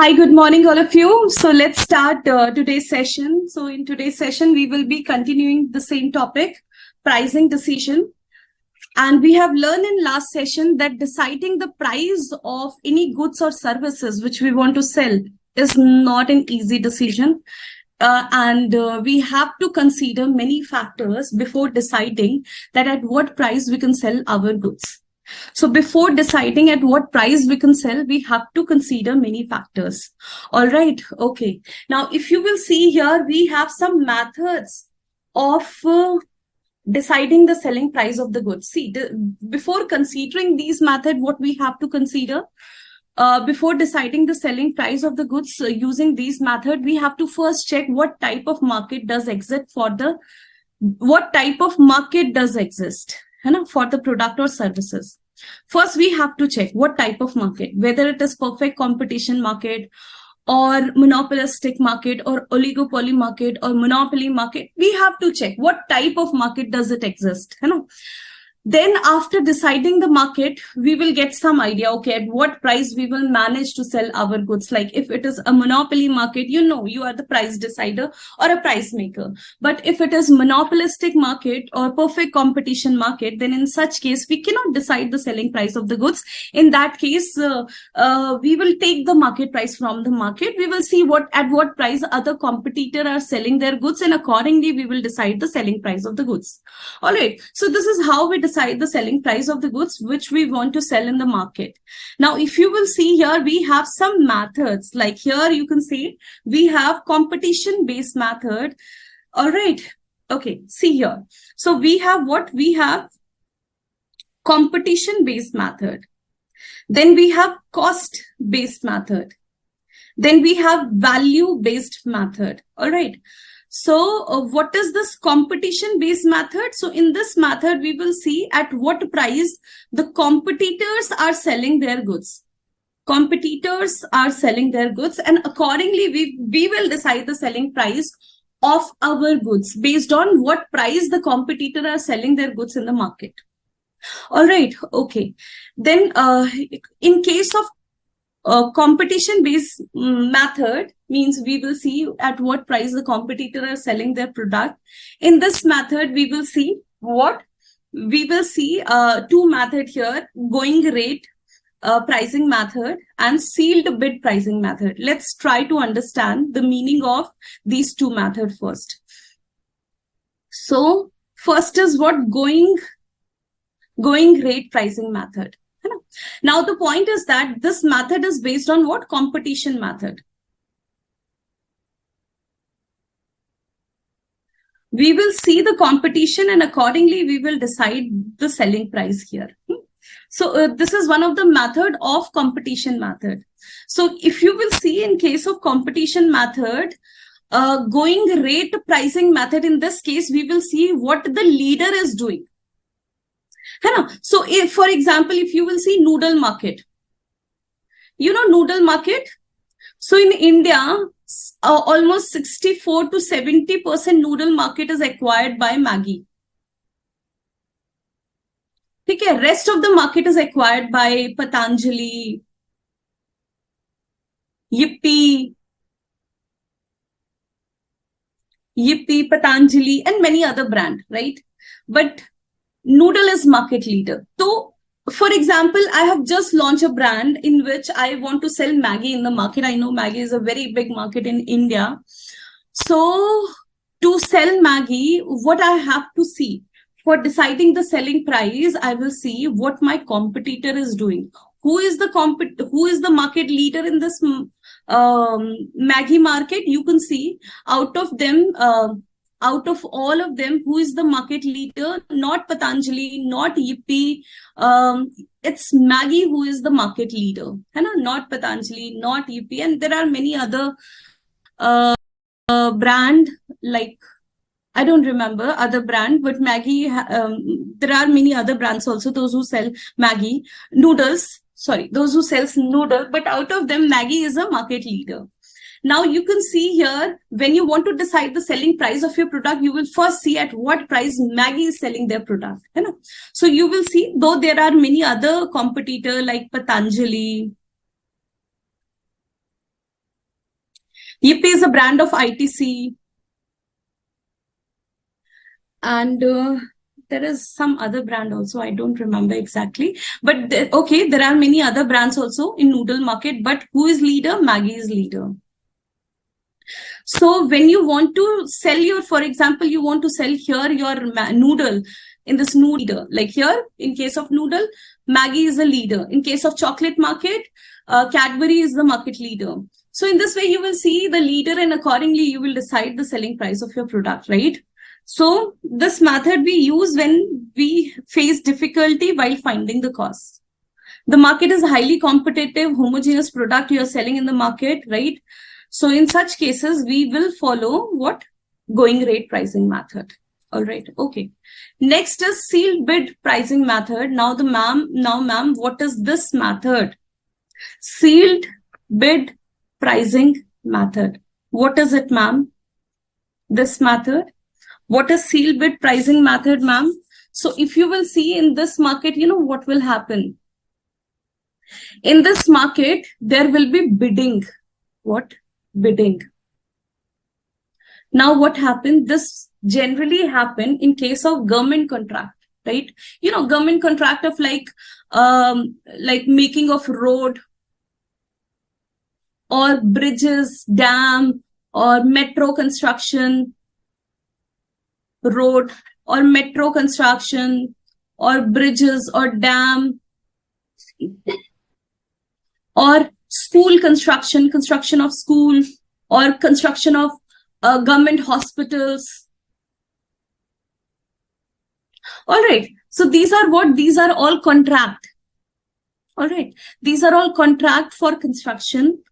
Hi, good morning, all of you. So let's start today's session. So in today's session, we will be continuing the same topic, pricing decision. And we have learned in last session that deciding the price of any goods or services which we want to sell is not an easy decision. We have to consider many factors before deciding that at what price we can sell our goods. So before deciding at what price we can sell, we have to consider many factors. All right. Okay. Now, if you will see here, we have some methods of deciding the selling price of the goods. See, before considering these methods, what we have to consider before deciding the selling price of the goods using these method, we have to first check what type of market does exist for the for the product or services. First, we have to check what type of market, whether it is perfect competition market or monopolistic market or oligopoly market or monopoly market. We have to check what type of market does it exist. Then after deciding the market, we will get some idea, okay, at what price we will manage to sell our goods. Like if it is a monopoly market, you are the price decider or a price maker. But if it is monopolistic market or perfect competition market, then in such case, we cannot decide the selling price of the goods. In that case, we will take the market price from the market. We will see at what price other competitors are selling their goods, and accordingly, we will decide the selling price of the goods. All right. So this is how we decide the selling price of the goods which we want to sell in the market. Now, if you will see here, we have some methods. Like here, you can see we have competition-based method. All right. Okay. See here. So we have what? We have competition-based method. Then we have cost-based method. Then we have value-based method. All right. So what is this competition-based method? So in this method, we will see at what price the competitors are selling their goods. Competitors are selling their goods, and accordingly, we will decide the selling price of our goods based on what price the competitors are selling their goods in the market. All right. Okay. Then in case of competition-based method, means we will see at what price the competitors are selling their product. In this method, we will see what? We will see two methods here, going rate pricing method and sealed bid pricing method. Let's try to understand the meaning of these two methods first. So first is what? Going rate pricing method. Now, the point is that this method is based on what? Competition method. We will see the competition and accordingly we will decide the selling price here. So this is one of the method of competition method. So if you will see in case of competition method, going rate pricing method, in this case, we will see what the leader is doing. So if, for example, if you will see noodle market, noodle market. So in India, almost 64 to 70% noodle market is acquired by Maggi. Okay, rest of the market is acquired by Patanjali, Yippee, Patanjali, and many other brands, right? But noodle is market leader. So, for example, I have just launched a brand in which I want to sell Maggi in the market. I know Maggi is a very big market in India. So to sell Maggi, what I have to see for deciding the selling price, I will see what my competitor is doing. Who is the market leader in this Maggi market? You can see out of all of them, who is the market leader? Not Patanjali, not Yippee. It's Maggi who is the market leader. Not Patanjali, not Yippee. And there are many other brand, like, I don't remember other brand, but Maggi, there are many other brands also, those who sell Maggi noodles. Sorry, those who sells noodle, but out of them, Maggi is a market leader. Now you can see here, when you want to decide the selling price of your product, you will first see at what price Maggi is selling their product. So you will see, though there are many other competitors like Patanjali, Yippee is a brand of ITC. And there is some other brand also, I don't remember exactly. But okay, there are many other brands also in noodle market. But who is leader? Maggie is leader. So when you want to sell your, for example, you want to sell here your noodle in this noodle leader. Like here, in case of noodle, Maggie is a leader. In case of chocolate market, Cadbury is the market leader. So in this way, you will see the leader and accordingly, you will decide the selling price of your product, right? So this method we use when we face difficulty while finding the cost. The market is highly competitive, homogeneous product you are selling in the market, right? So in such cases, we will follow what? Going rate pricing method. All right. Okay. Next is sealed bid pricing method. Now ma'am, what is this method? Sealed bid pricing method. What is it, ma'am? This method. What is sealed bid pricing method, ma'am? So if you will see in this market, you know what will happen? In this market, there will be bidding. What? Bidding. Now what happened? This generally happen in case of government contract, right? You know, government contract of like making of road or bridges, dam, or metro construction, road or metro construction or bridges or dam or school construction of school or construction of government hospitals. All right. So these are what? These are all contract. All right. These are all contract for construction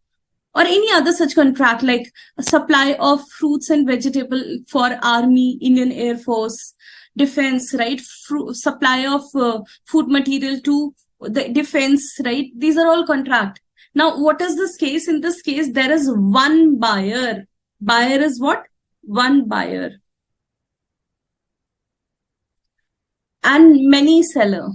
or any other such contract like a supply of fruits and vegetable for Army, Indian Air Force, defense, right? Supply of food material to the defense, right? These are all contract. Now, what is this case? In this case, there is one buyer. Buyer is what? One buyer. And many seller.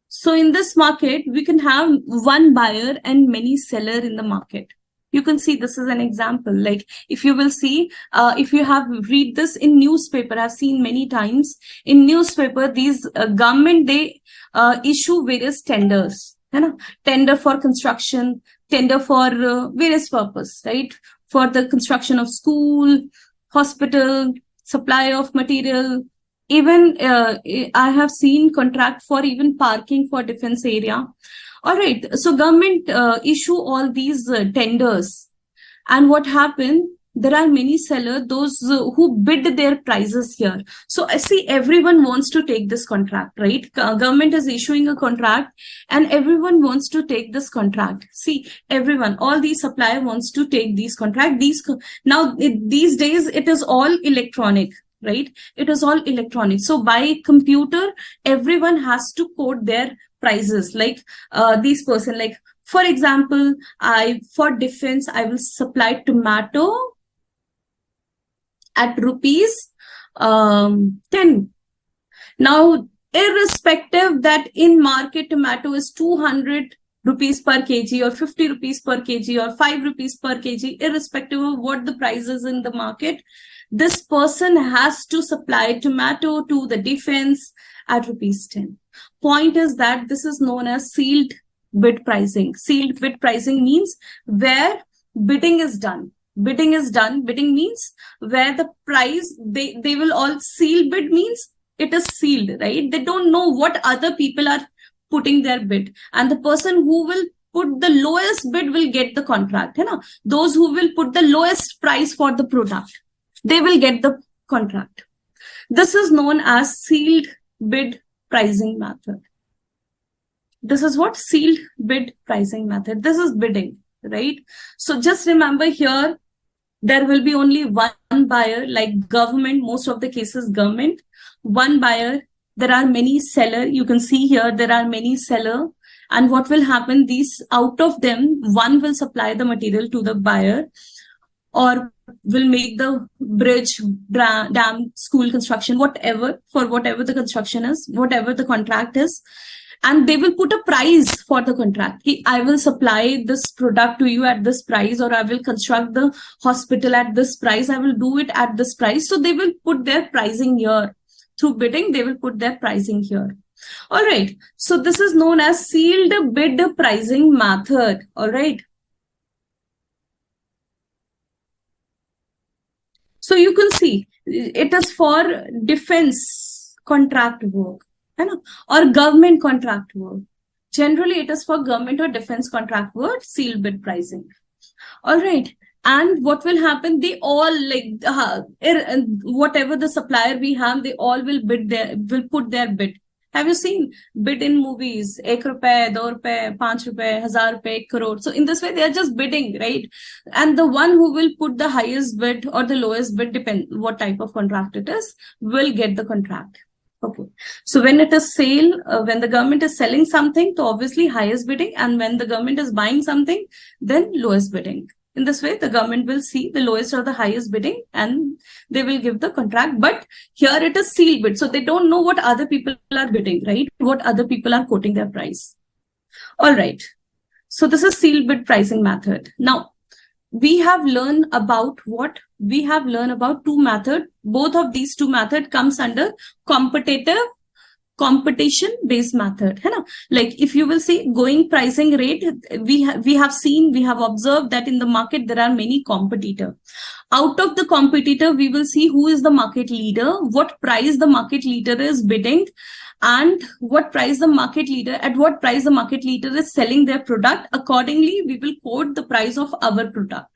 So in this market, we can have one buyer and many seller in the market. You can see this is an example. Like if you will see, if you have read this in newspaper, I've seen many times in newspaper, these government, they issue various tenders, you know, tender for construction, tender for various purpose, right? For the construction of school, hospital, supply of material. Even I have seen contract for even parking for defense area. All right. So government issue all these tenders. And what happened? There are many sellers, those who bid their prices here. So I see everyone wants to take this contract, right? Government is issuing a contract and everyone wants to take this contract. See, everyone, all these supplier wants to take these contract. These days, it is all electronic. Right? It is all electronic. So by computer, everyone has to quote their prices. Like these person, like for example, for defense, I will supply tomato at rupees 10. Now, irrespective that in market tomato is 200 rupees per kg or 50 rupees per kg or 5 rupees per kg, irrespective of what the price is in the market, this person has to supply tomato to the defense at rupees 10. Point is that this is known as sealed bid pricing. Sealed bid pricing means where bidding is done. Bidding is done. Bidding means where the price, they will all seal bid means it is sealed, right? They don't know what other people are putting their bid. And the person who will put the lowest bid will get the contract. You know? Those who will put the lowest price for the product, they will get the contract. This is known as sealed bid pricing method. This is what? Sealed bid pricing method. This is bidding, right? So just remember here, there will be only one buyer, like government, most of the cases government, one buyer. There are many seller. You can see here, there are many seller. And what will happen? These, out of them, one will supply the material to the buyer or will make the bridge, dam, school construction, whatever, for whatever the construction is, whatever the contract is. and they will put a price for the contract. I will supply this product to you at this price, or I will construct the hospital at this price, I will do it at this price. So they will put their pricing here. Through bidding, they will put their pricing here. All right. So this is known as sealed bid pricing method. All right. So you can see it is for defense contract work, or government contract work. Generally, it is for government or defense contract work, sealed bid pricing. All right. And what will happen? They all, like whatever the supplier we have, they all will put their bid. Have you seen bid in movies? 1 rupee, 2 rupee, 5 rupee, 1000 rupee, 1 crore. So in this way, they are just bidding, right? And the one who will put the highest bid or the lowest bid, depend what type of contract it is, will get the contract. Okay. So when it is sale, when the government is selling something, so obviously highest bidding, and when the government is buying something, then lowest bidding. In this way, the government will see the lowest or the highest bidding and they will give the contract. But here it is sealed bid. So they don't know what other people are bidding, right? What other people are quoting their price. All right. So this is sealed bid pricing method. Now, we have learned about what? We have learned about two methods. Both of these two methods comes under competition based method. Like if you will see going pricing rate, we have observed that in the market there are many competitors. Out of the competitor, we will see who is the market leader, what price the market leader is bidding, and at what price the market leader is selling their product. Accordingly, we will quote the price of our product.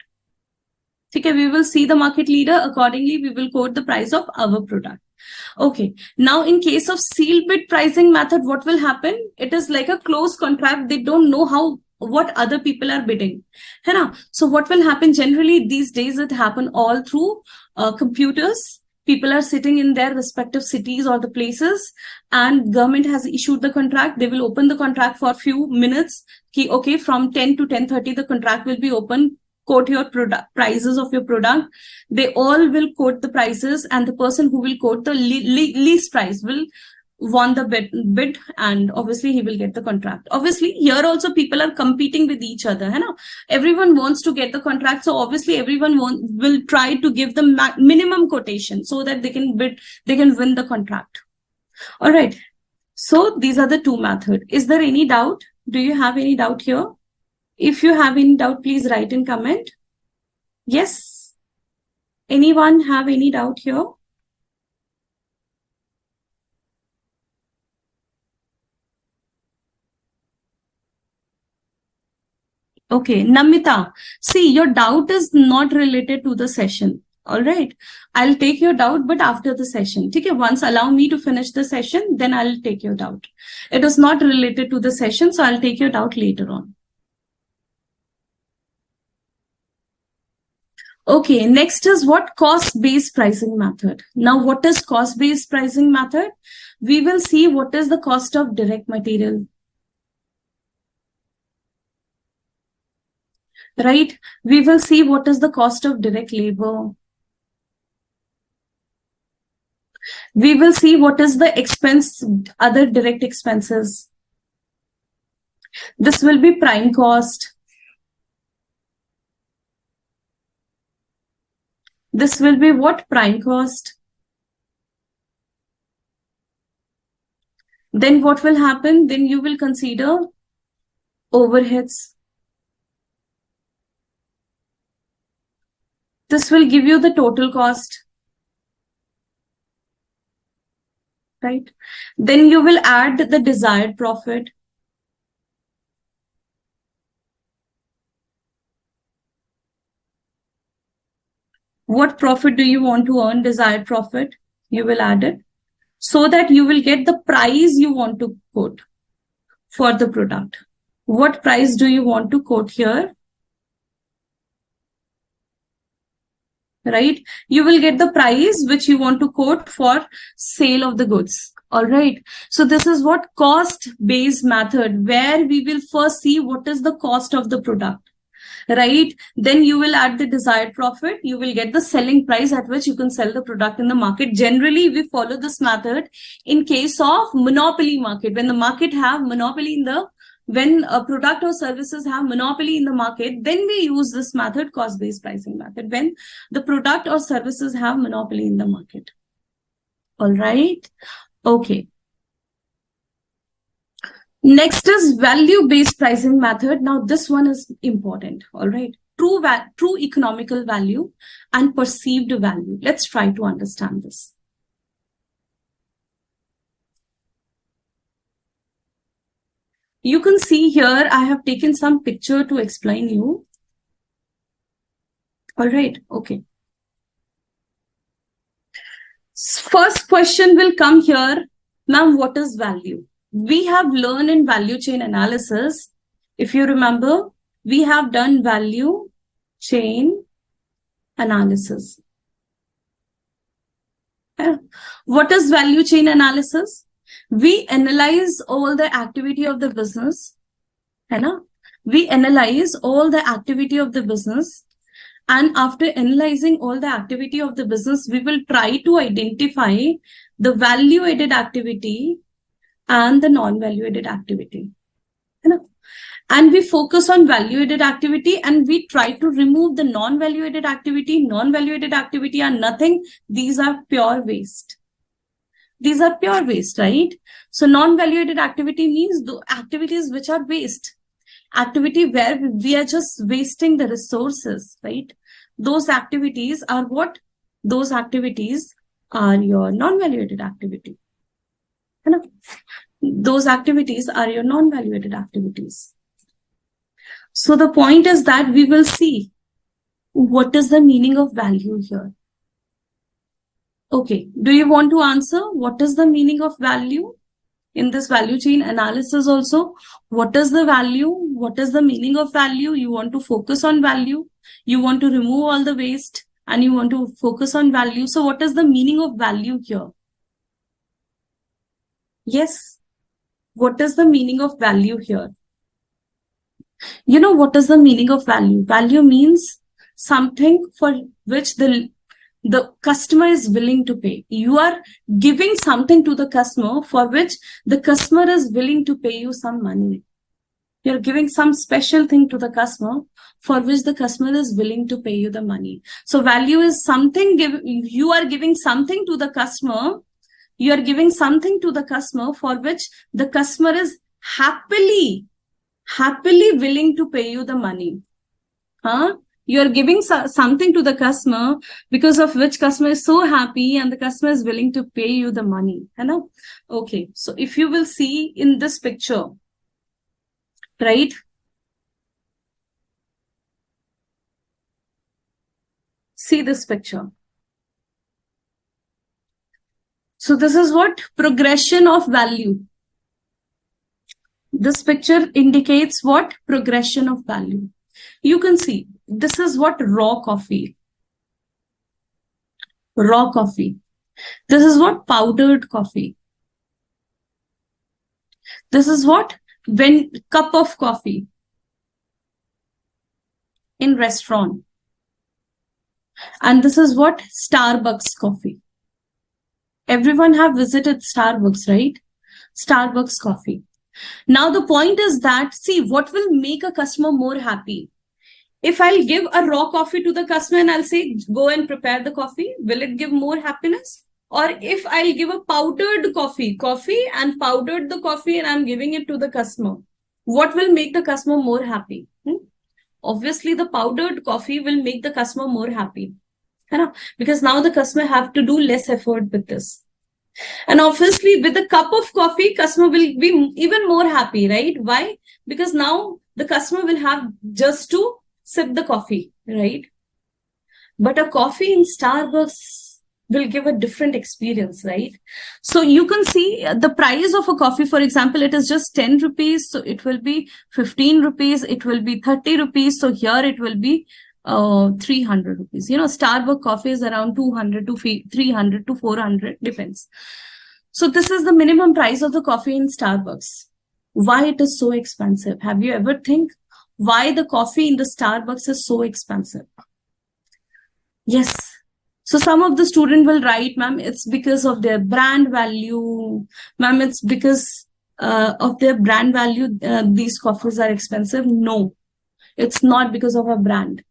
Okay, we will see the market leader. Accordingly, we will quote the price of our product. Okay. Now, in case of sealed bid pricing method, what will happen? It is like a closed contract. They don't know what other people are bidding. So what will happen? Generally, these days it happen all through computers. People are sitting in their respective cities or the places, and government has issued the contract. They will open the contract for a few minutes. Okay, from 10 to 10:30, the contract will be open. Quote your product prices of your product. They all will quote the prices, and the person who will quote the least price will won the bid, and obviously he will get the contract. Obviously, here also people are competing with each other. Everyone wants to get the contract, so obviously everyone will try to give the minimum quotation so that they can win the contract. All right. So these are the two methods. Is there any doubt? Do you have any doubt here? If you have any doubt, please write in comment. Yes. Anyone have any doubt here? Okay, Namita, see, your doubt is not related to the session. All right. I'll take your doubt, but after the session. Okay, once allow me to finish the session, then I'll take your doubt. It is not related to the session, so I'll take your doubt later on. Okay, next is what? Cost-based pricing method. Now, what is cost-based pricing method? We will see what is the cost of direct material. Right? We will see what is the cost of direct labor. We will see what is the expense, other direct expenses. This will be prime cost. This will be what? Prime cost. Then what will happen? Then you will consider overheads. This will give you the total cost. Right? Then you will add the desired profit. What profit do you want to earn? Desired profit. You will add it so that you will get the price you want to quote for the product. What price do you want to quote here? Right? You will get the price which you want to quote for sale of the goods. All right. So this is what cost-based method, where we will first see what is the cost of the product. right? Then you will add the desired profit. You will get the selling price at which you can sell the product in the market. Generally, we follow this method in case of monopoly market. When the market have monopoly in the, when a product or services have monopoly in the market, then we use this method, cost-based pricing method, when the product or services have monopoly in the market. All right. Okay. Next is value-based pricing method. Now, this one is important. All right. True economical value and perceived value. Let's try to understand this. You can see here, I have taken some picture to explain you. All right. Okay. First question will come here. Ma'am, what is value? We have learned in value chain analysis. If you remember, we have done value chain analysis. What is value chain analysis? We analyze all the activity of the business. We analyze all the activity of the business. And after analyzing all the activity of the business, we will try to identify the value-added activity and the non-value-added activity. And we focus on value-added activity and we try to remove the non-value-added activity. Non-value-added activity are nothing. These are pure waste. These are pure waste, right? So non-value-added activity means the activities which are waste. Activity where we are just wasting the resources, right? Those activities are what? Those activities are your non-value-added activity. Those activities are your non-value-added activities. So the point is that we will see what is the meaning of value here. Okay, do you want to answer what is the meaning of value? In this value chain analysis also, what is the value? What is the meaning of value? You want to focus on value. You want to remove all the waste and you want to focus on value. So what is the meaning of value here? Yes. What is the meaning of value here? You know what is the meaning of value? Value means something for which the customer is willing to pay. You are giving something to the customer for which the customer is willing to pay you some money. You're giving some special thing to the customer for which the customer is willing to pay you the money. So value is something, you are giving something to the customer. You are giving something to the customer for which the customer is happily willing to pay you the money. You are giving something to the customer because of which customer is so happy and the customer is willing to pay you the money. Okay, so if you will see in this picture, right? See this picture. So this is what? Progression of value. This picture indicates what? Progression of value. You can see this is what? Raw coffee. Raw coffee. This is what? Powdered coffee. This is what? When cup of coffee in restaurant. And this is what? Starbucks coffee. Everyone have visited Starbucks, right? Starbucks coffee. Now the point is that, see, what will make a customer more happy? If I'll give a raw coffee to the customer and I'll say, go and prepare the coffee, will it give more happiness? Or if I'll give a powdered coffee and powdered the coffee and I'm giving it to the customer, what will make the customer more happy? Obviously, the powdered coffee will make the customer more happy. Because now the customer have to do less effort with this. And obviously, with a cup of coffee, customer will be even more happy, right? Why? Because now the customer will have just to sip the coffee, right? But a coffee in Starbucks will give a different experience, right? So you can see the price of a coffee, for example, it is just 10 rupees. So it will be 15 rupees. It will be 30 rupees. So here it will be 300 rupees. Starbucks coffee is around 200 to 300 to 400, depends. So this is the minimum price of the coffee in Starbucks. Why it is so expensive? Have you ever think why the coffee in the Starbucks is so expensive. Yes. So some of the student will write, ma'am, it's because of their brand value. Ma'am, it's because of their brand value, these coffees are expensive. No, it's not because of a brand.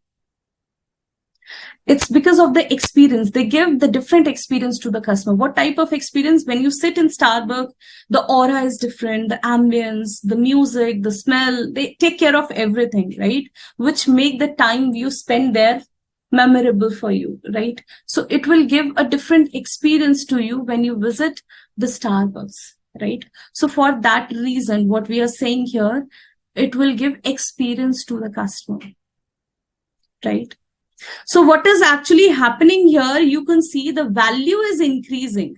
It's because of the experience. They give the different experience to the customer. What type of experience? When you sit in Starbucks, the aura is different, the ambience, the music, the smell, they take care of everything, right? Which make the time you spend there memorable for you, right? So it will give a different experience to you when you visit the Starbucks, right? So for that reason, what we are saying here, it will give experience to the customer, right? So what is actually happening here, you can see the value is increasing.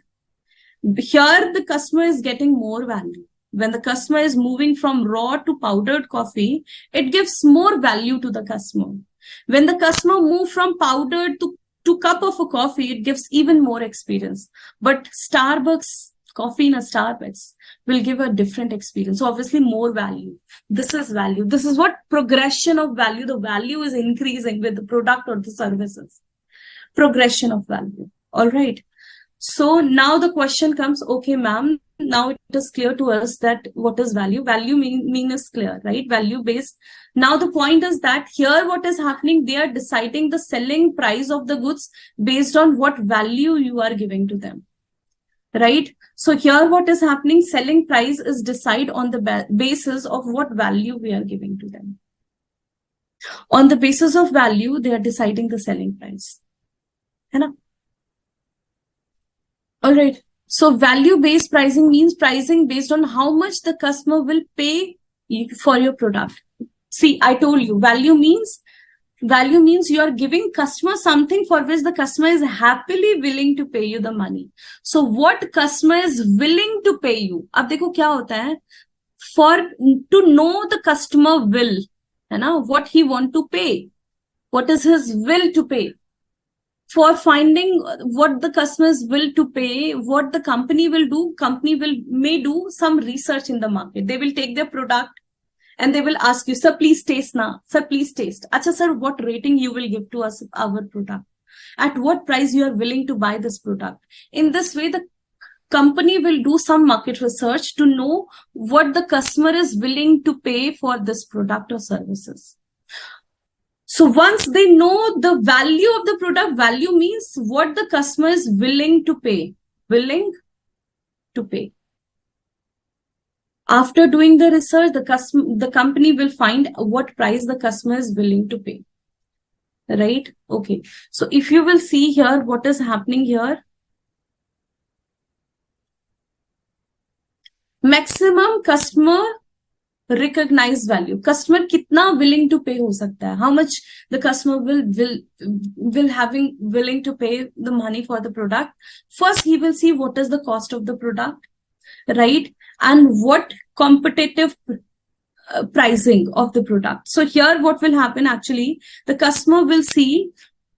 Here, the customer is getting more value. When the customer is moving from raw to powdered coffee, it gives more value to the customer. When the customer moves from powdered to cup of a coffee, it gives even more experience. But Starbucks, coffee in a Starbucks will give a different experience. So obviously more value. This is value. This is what progression of value. The value is increasing with the product or the services. Progression of value. All right. So now the question comes, okay, ma'am, now it is clear to us that what is value. Value mean is clear, right? Value based. Now the point is that here what is happening, they are deciding the selling price of the goods based on what value you are giving to them. Right? So here what is happening, selling price is decided on the basis of what value we are giving to them. On the basis of value, they are deciding the selling price. All right. So value-based pricing means pricing based on how much the customer will pay for your product. See, I told you, value means you are giving customer something for which the customer is happily willing to pay you the money. So what customer is willing to pay you? अब देखो क्या होता है, for to know the customer will, है ना, what he want to pay, what is his will to pay. For finding what the customers will to pay, what the company will do, may do some research in the market. They will take their product and they will ask you, sir, please taste now. Sir, please taste. Acha, sir, what rating you will give to us, our product? At what price you are willing to buy this product? In this way, the company will do some market research to know what the customer is willing to pay for this product or services. So once they know the value of the product, value means what the customer is willing to pay. Willing to pay. After doing the research, the company will find what price the customer is willing to pay. Right? Okay. So if you will see here, what is happening here? Maximum customer recognized value. Customer kitna willing to pay ho sakta hai? How much the customer will having willing to pay the money for the product. First, he will see what is the cost of the product, right? And what competitive pricing of the product. So here what will happen actually, the customer will see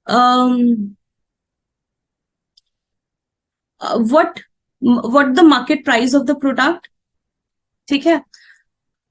what the market price of the product. ठीक है?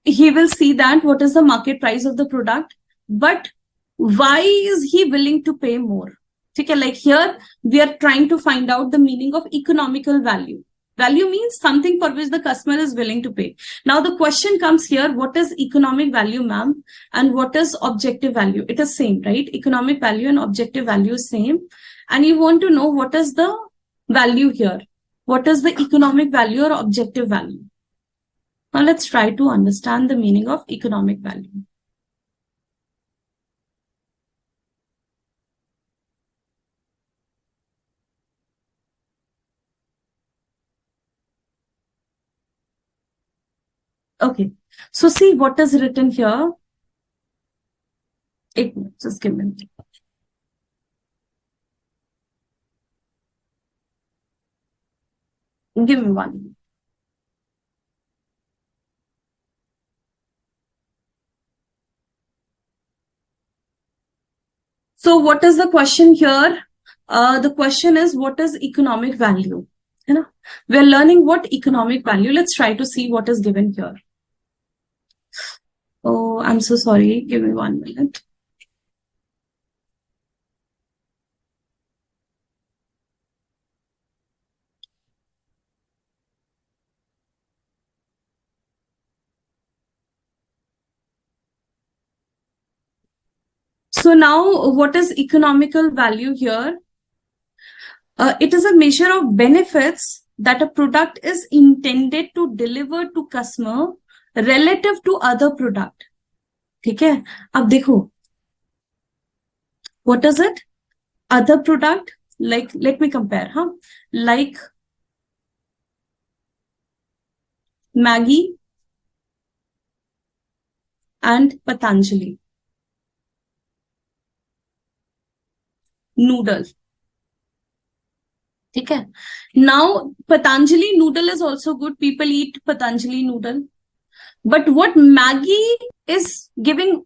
He will see that what is the market price of the product, but why is he willing to pay more? Okay, like here we are trying to find out the meaning of economical value. Value means something for which the customer is willing to pay. Now the question comes here, what is economic value, ma'am? And what is objective value? It is same, right? Economic value and objective value is same. And you want to know what is the value here? What is the economic value or objective value? Now let's try to understand the meaning of economic value. Okay, so see what is written here. एक minute, just give me a minute. Give me 1 minute. So what is the question here? The question is, what is economic value? You know, we are learning what economic value. Let's try to see what is given here. Oh, I'm so sorry. Give me 1 minute. So now, what is economical value here? It is a measure of benefits that a product is intended to deliver to customer relative to other product. ठीक है? अब देखो, what is it? Other product, like, let me compare, huh? Like Maggie and Patanjali noodle. ठीक है? Now, Patanjali noodle is also good. People eat Patanjali noodle. But what Maggie is giving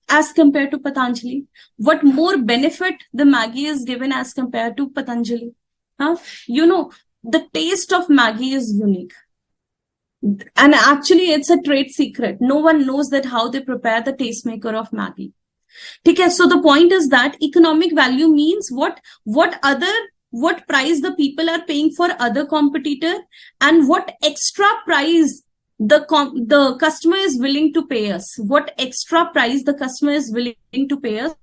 as compared to Patanjali? What more benefit the Maggie is given as compared to Patanjali? Huh? You know, the taste of Maggie is unique. And actually, it's a trade secret. No one knows that how they prepare the tastemaker of Maggie. Okay, so the point is that economic value means what price the people are paying for other competitor, and what extra price the customer is willing to pay us. What extra price the customer is willing to pay us.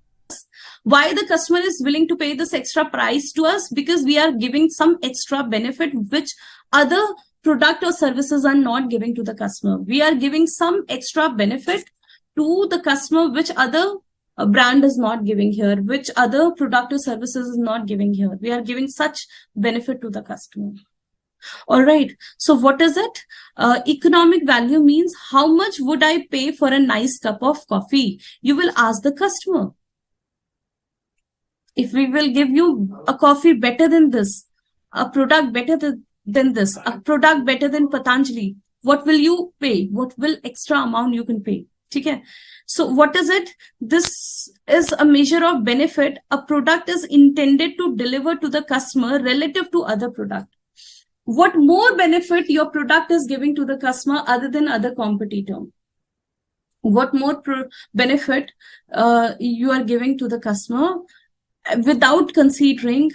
Why the customer is willing to pay this extra price to us? Because we are giving some extra benefit which other product or services are not giving to the customer. We are giving some extra benefit to the customer which other brand is not giving here, which other product or services is not giving here. We are giving such benefit to the customer. All right. So what is it? Economic value means how much would I pay for a nice cup of coffee? You will ask the customer. If we will give you a coffee better than this, a product better than this, a product better than Patanjali, what will you pay? What will extra amount you can pay? Okay. So what is it? This is a measure of benefit a product is intended to deliver to the customer relative to other product. What more benefit your product is giving to the customer other than other competitor? What more benefit you are giving to the customer without considering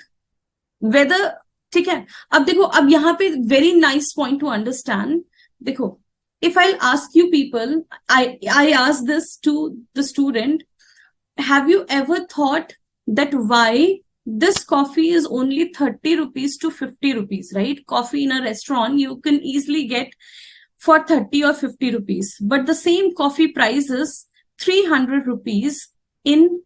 whether, ठीक है? अब देखो, अब यहाँ पे very nice point to understand. देखो, if I'll ask you people, I ask this to the student, have you ever thought that why this coffee is only 30 rupees to 50 rupees, right? Coffee in a restaurant, you can easily get for 30 or 50 rupees. But the same coffee price is 300 rupees in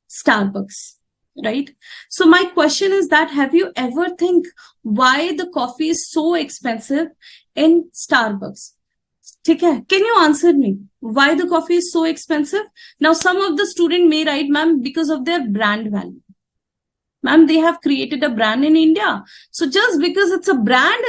Starbucks, right? So my question is that, have you ever think why the coffee is so expensive in Starbucks? Can you answer me? Why the coffee is so expensive? Now, some of the student may write, ma'am, because of their brand value. Ma'am, they have created a brand in India. So just because it's a brand,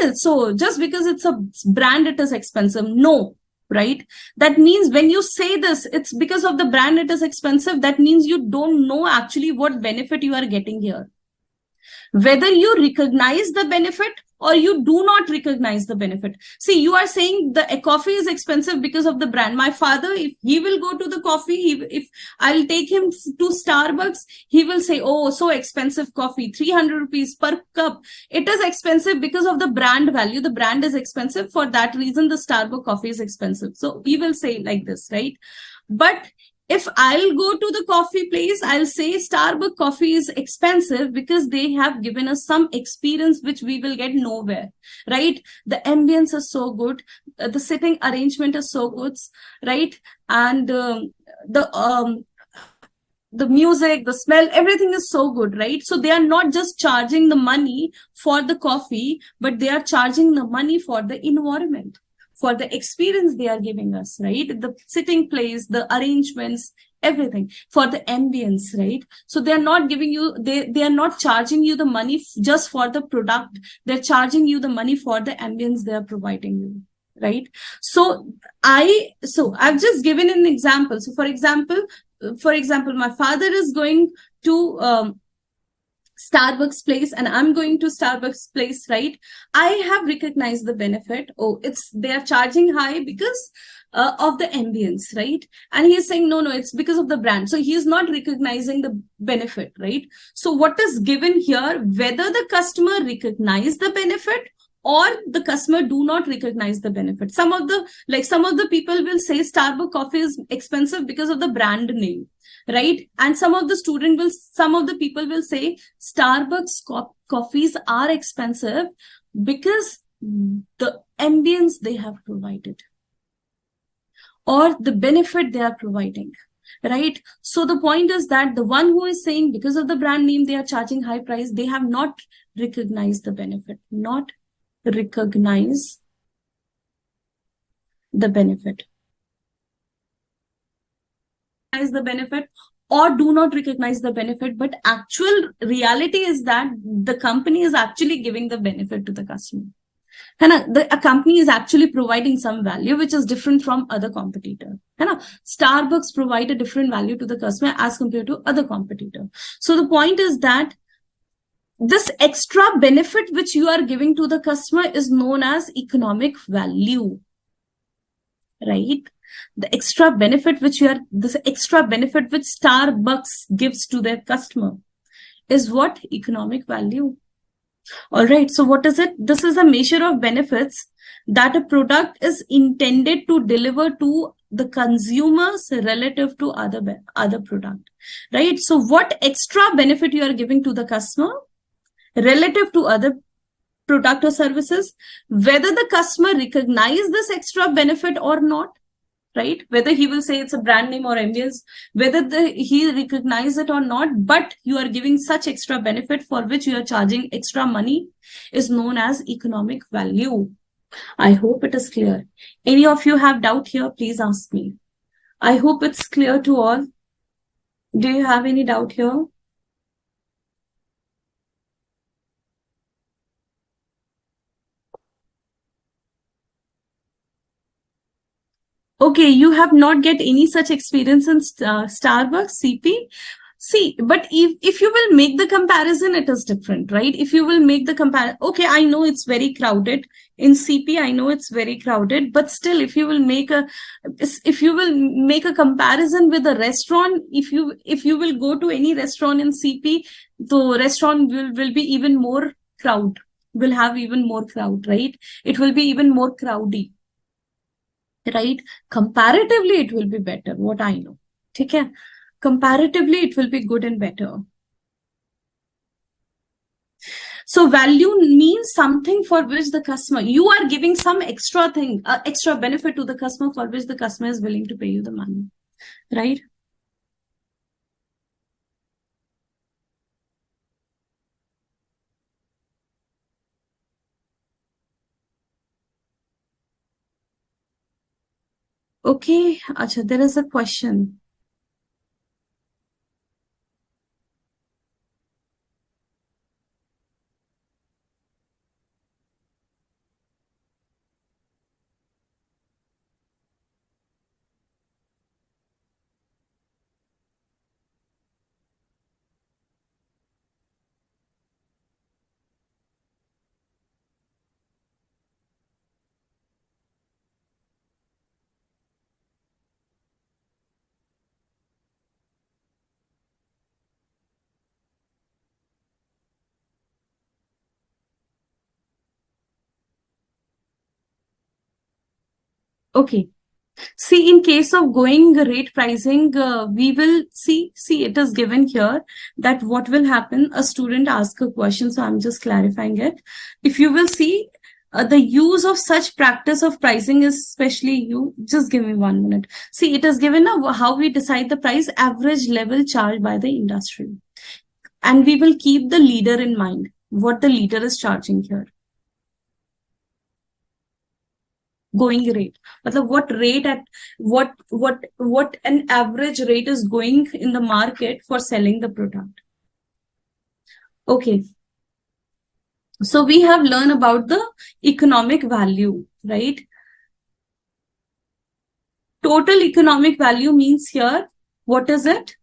it is expensive. No, right? That means when you say this, it's because of the brand it is expensive. That means you don't know actually what benefit you are getting here. Whether you recognize the benefit or you do not recognize the benefit. See, you are saying the coffee is expensive because of the brand. My father, if he will go to the coffee, if I'll take him to Starbucks, he will say, oh, so expensive coffee, 300 rupees per cup. It is expensive because of the brand value. The brand is expensive. For that reason, the Starbucks coffee is expensive. So he will say like this, right? But if I'll go to the coffee place, I'll say Starbucks coffee is expensive because they have given us some experience which we will get nowhere, right? The ambience is so good. The sitting arrangement is so good, right? And the music, the smell, everything is so good, right? So they are not just charging the money for the coffee, but they are charging the money for the environment, for the experience they are giving us, right? The sitting place, the arrangements, everything, for the ambience, right? So they are not giving you, they are not charging you the money just for the product. They're charging you the money for the ambience they are providing you, right? So I've just given an example. So for example, my father is going to Starbucks place and I'm going to Starbucks place, right? I have recognized the benefit. Oh, they are charging high because of the ambience, right? And he's saying, no, it's because of the brand. So he is not recognizing the benefit, right? So what is given here, whether the customer recognize the benefit or the customer do not recognize the benefit. Some of the people will say Starbucks coffee is expensive because of the brand name, right? And some of the people will say Starbucks coffees are expensive because the ambience they have provided or the benefit they are providing, right? So the point is that the one who is saying because of the brand name they are charging high price, they have not recognized the benefit, not recognize the benefit. The benefit or do not recognize the benefit, but actual reality is that the company is actually giving the benefit to the customer. And a company is actually providing some value which is different from other competitor. Starbucks provide a different value to the customer as compared to other competitor. So the point is that this extra benefit which you are giving to the customer is known as economic value, right? The extra benefit which Starbucks gives to their customer is what? Economic value. All right. So what is it? This is a measure of benefits that a product is intended to deliver to the consumers relative to other product, right? So what extra benefit you are giving to the customer relative to other product or services, whether the customer recognize this extra benefit or not, right? Whether he will say it's a brand name or ambience, whether he recognize it or not, but you are giving such extra benefit for which you are charging extra money is known as economic value. I hope it is clear. Any of you have doubt here, please ask me. I hope it's clear to all. Do you have any doubt here? Okay, you have not get any such experience in Starbucks, CP. See, but if you will make the comparison, it is different, right? If you will make the comparison, okay, I know it's very crowded. In CP, I know it's very crowded, but still, if you will make a comparison with a restaurant, if you will go to any restaurant in CP, the restaurant will be even more crowd, will have even more crowd, right? It will be even more crowdy, right? Comparatively, it will be better, what I know. Okay? Comparatively, it will be good and better. So value means something for which the customer, you are giving some extra thing, extra benefit to the customer for which the customer is willing to pay you the money, right? Okay, Acha, there is a question. Okay. See, in case of going rate pricing, we will see it is given here that what will happen, a student asks a question, so I'm just clarifying it. If you will see the use of such practice of pricing is especially you, just give me 1 minute. See, it is given now how we decide the price average level charged by the industry. And we will keep the leader in mind, what the leader is charging here. Going rate, मतलब what rate at what an average rate is going in the market for selling the product. Okay, so we have learned about the economic value, right? Total economic value means here, what is it?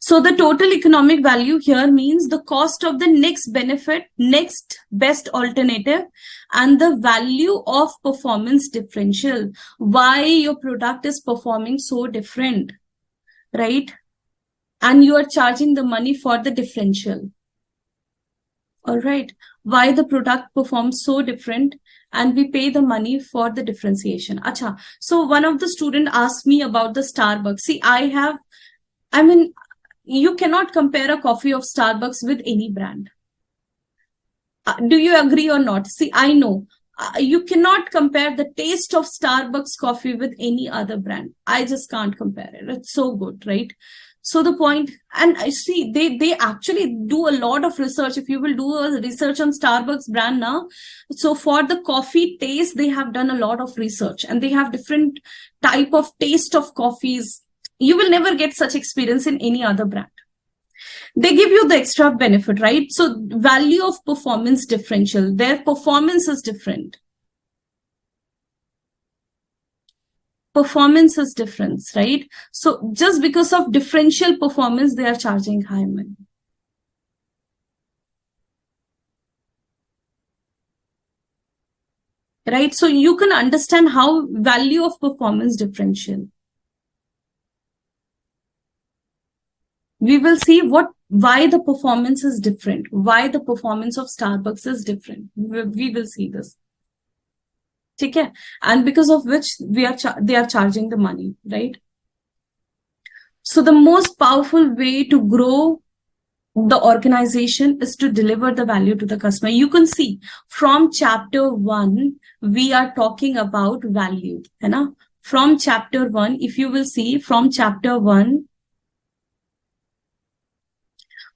So the total economic value here means the cost of the next benefit, next best alternative, and the value of performance differential. Why your product is performing so different, right? And you are charging the money for the differential. All right. Why the product performs so different and we pay the money for the differentiation. Acha. So one of the student asked me about the Starbucks. See, you cannot compare a coffee of Starbucks with any brand. Do you agree or not? See, I know you cannot compare the taste of Starbucks coffee with any other brand. I just can't compare it. It's so good, right? So the point, and I see they actually do a lot of research. If you will do a research on Starbucks brand now, so for the coffee taste, they have done a lot of research and they have different type of taste of coffees. You will never get such experience in any other brand. They give you the extra benefit, right? So value of performance differential, their performance is different. Performance is different, right? So just because of differential performance, they are charging high money. Right? So you can understand how value of performance differential. We will see why the performance is different, why the performance of Starbucks is different. We will see this. Okay? And because of which they are charging the money, right? So the most powerful way to grow the organization is to deliver the value to the customer. You can see from chapter 1, we are talking about value. From chapter 1, if you will see from chapter 1,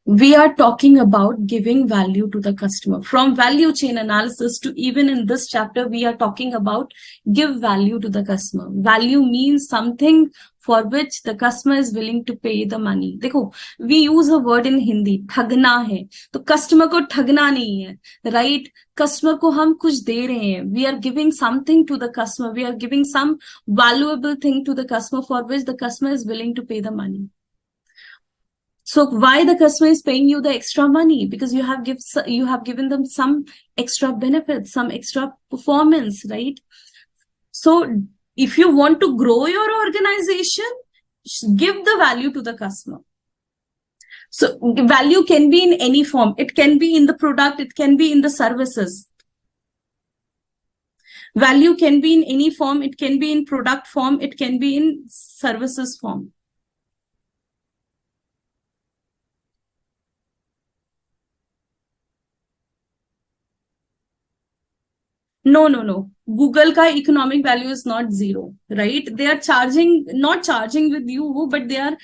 we are talking about giving value to the customer. From value chain analysis to even in this chapter, we are talking about give value to the customer. Value means something for which the customer is willing to pay the money. देखो, we use a word in Hindi, ठगना है. तो customer को ठगना नहीं है, right? Customer को हम कुछ दे रहे हैं. We are giving something to the customer. We are giving some valuable thing to the customer for which the customer is willing to pay the money. So why the customer is paying you the extra money? Because you have given them some extra benefits, some extra performance, right? So if you want to grow your organization, give the value to the customer. So value can be in any form. It can be in the product. It can be in the services. Value can be in any form. It can be in product form. It can be in services form. No. Google ka economic value is not zero, right? They are not charging with you, but they are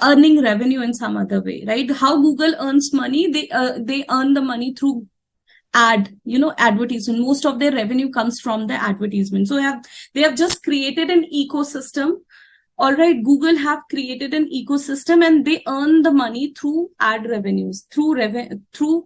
earning revenue in some other way, right? How Google earns money? They earn the money through advertisement. Most of their revenue comes from the advertisement. So they have just created an ecosystem. All right, Google have created an ecosystem and they earn the money through ad revenues, through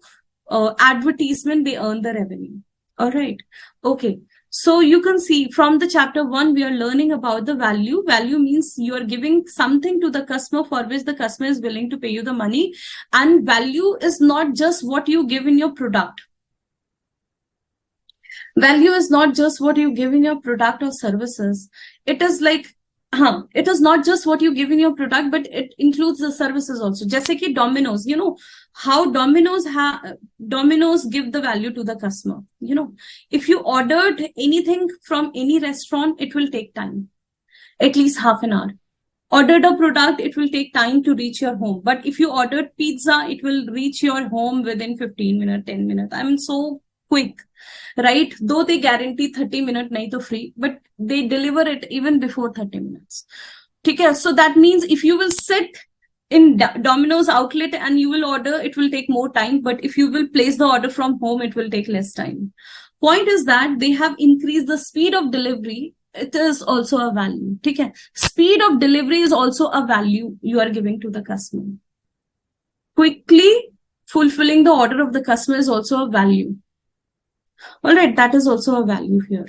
advertisement. They earn the revenue. All right. Okay. So you can see from the chapter 1, we are learning about the value. Value means you are giving something to the customer for which the customer is willing to pay you the money. And value is not just what you give in your product. Value is not just what you give in your product or services. It is like, it is not just what you give in your product, but it includes the services also. Just like Domino's, how Domino's give the value to the customer. If you ordered anything from any restaurant, it will take time, at least half an hour. Ordered a product, it will take time to reach your home. But if you ordered pizza, it will reach your home within 15 minutes, 10 minutes. I'm so quick, right? Though they guarantee 30 minutes nahi to free, but they deliver it even before 30 minutes. Okay, so that means if you will sit in Domino's outlet and you will order, it will take more time. But if you will place the order from home, it will take less time. Point is that they have increased the speed of delivery. It is also a value. Okay, speed of delivery is also a value you are giving to the customer. Quickly fulfilling the order of the customer is also a value. All right, that is also a value here.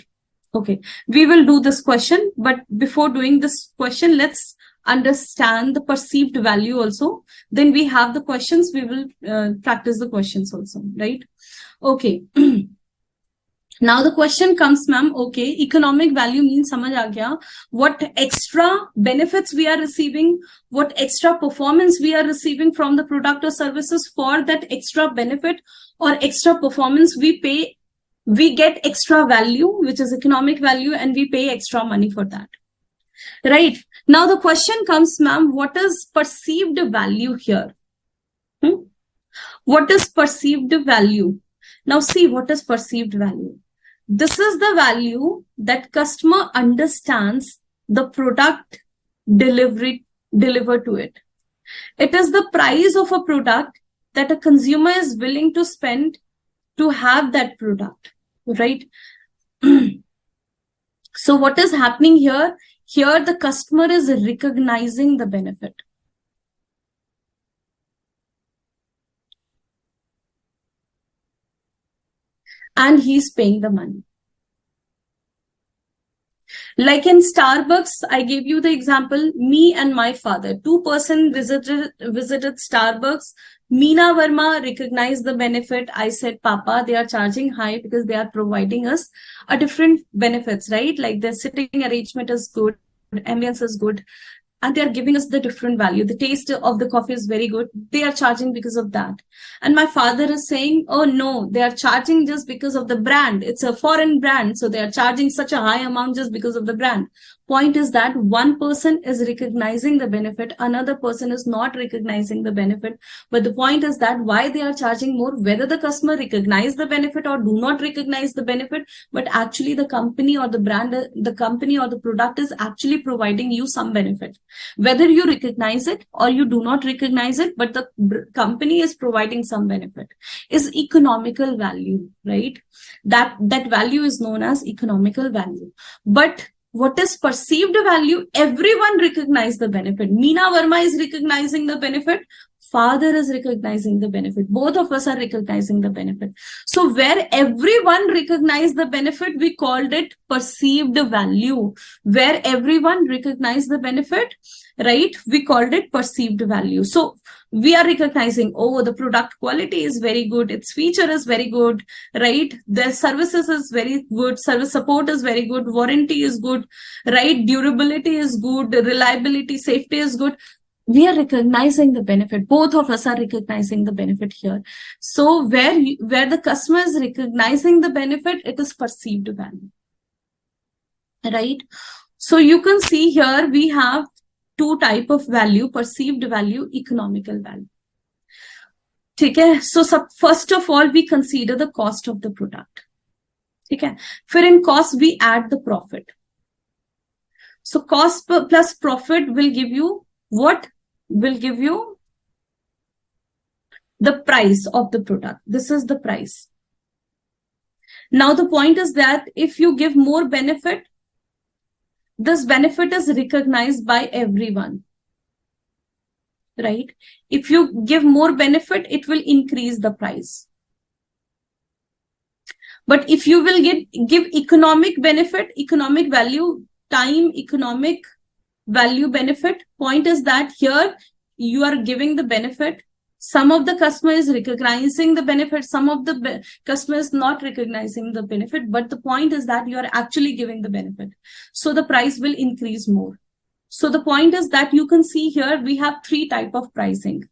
Okay, we will do this question, but before doing this question, let's understand the perceived value also. Then we have the questions. We will practice the questions also, right? Okay. Now the question comes, ma'am, okay, economic value means samajh aa gaya. What extra benefits we are receiving, what extra performance we are receiving from the product or services. For that extra benefit or extra performance, we get extra value, which is economic value, and we pay extra money for that. Right. Now the question comes, ma'am, what is perceived value here? What is perceived value? Now see, what is perceived value? This is the value that customer understands the product delivered to it. It is the price of a product that a consumer is willing to spend to have that product, right? So what is happening here? Here the customer is recognizing the benefit. And he's paying the money. Like in Starbucks, I gave you the example, me and my father, 2 person visited Starbucks. Meena Verma recognized the benefit. I said, Papa, they are charging high because they are providing us a different benefits, right? Like the sitting arrangement is good, ambience is good, and they are giving us the different value. The taste of the coffee is very good. They are charging because of that. And my father is saying, oh no, they are charging just because of the brand. It's a foreign brand, so they are charging such a high amount just because of the brand. Point is that one person is recognizing the benefit, another person is not recognizing the benefit. But the point is that why they are charging more, whether the customer recognize the benefit or do not recognize the benefit, but actually the company or the brand, the company or the product is actually providing you some benefit. Whether you recognize it or you do not recognize it, but the company is providing some benefit, is economical value, right? That value is known as economical value. But what is perceived value? Everyone recognizes the benefit. Meena Verma is recognizing the benefit. Father is recognizing the benefit. Both of us are recognizing the benefit. So where everyone recognized the benefit, we called it perceived value. Where everyone recognized the benefit, right, we called it perceived value. So we are recognizing, oh, the product quality is very good, its feature is very good, right? The services is very good, service support is very good, warranty is good, right? Durability is good, reliability, safety is good. We are recognizing the benefit. Both of us are recognizing the benefit here. So where the customer is recognizing the benefit, it is perceived value, right? So you can see here we have two type of value: perceived value, economical value. Okay, so first of all we consider the cost of the product. Okay, for in cost we add the profit. So cost plus profit will give you what? Will give you the price of the product. This is the price. Now the point is that if you give more benefit, this benefit is recognized by everyone, right? If you give more benefit, it will increase the price. But if you will give economic benefit, economic value, time, economic value benefit, point is that here you are giving the benefit. Some of the customer is recognizing the benefit, some of the customers not recognizing the benefit, but the point is that you are actually giving the benefit. So the price will increase more. So the point is that you can see here we have three type of pricing.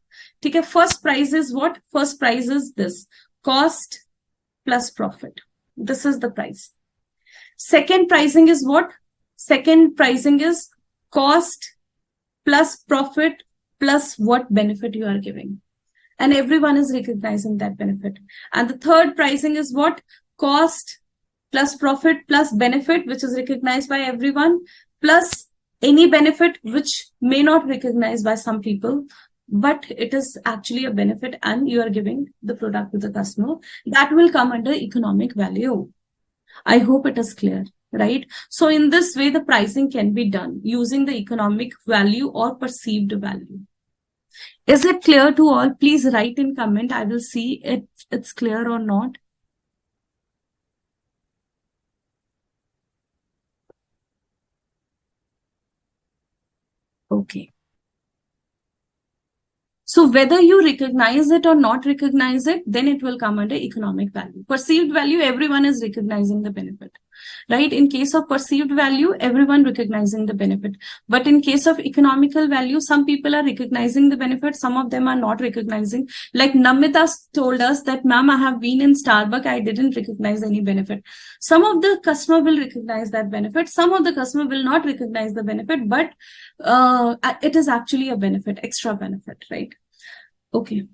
Okay, first price is what? First price is this: cost plus profit. This is the price. Second pricing is what? Second pricing is cost plus profit plus what benefit you are giving. And everyone is recognizing that benefit. And the third pricing is what? Cost plus profit plus benefit, which is recognized by everyone, plus any benefit which may not recognize by some people, but it is actually a benefit and you are giving the product to the customer. That will come under economic value. I hope it is clear, right? So in this way, the pricing can be done using the economic value or perceived value. Is it clear to all? Please write in comment. I will see if it's clear or not. Okay. So whether you recognize it or not recognize it, then it will come under economic value. Perceived value, everyone is recognizing the benefit, right? In case of perceived value, everyone recognizing the benefit. But in case of economical value, some people are recognizing the benefit, some of them are not recognizing. Like Namita told us that, ma'am, I have been in Starbucks, I didn't recognize any benefit. Some of the customer will recognize that benefit, some of the customer will not recognize the benefit, but it is actually a benefit, extra benefit, right? Okay.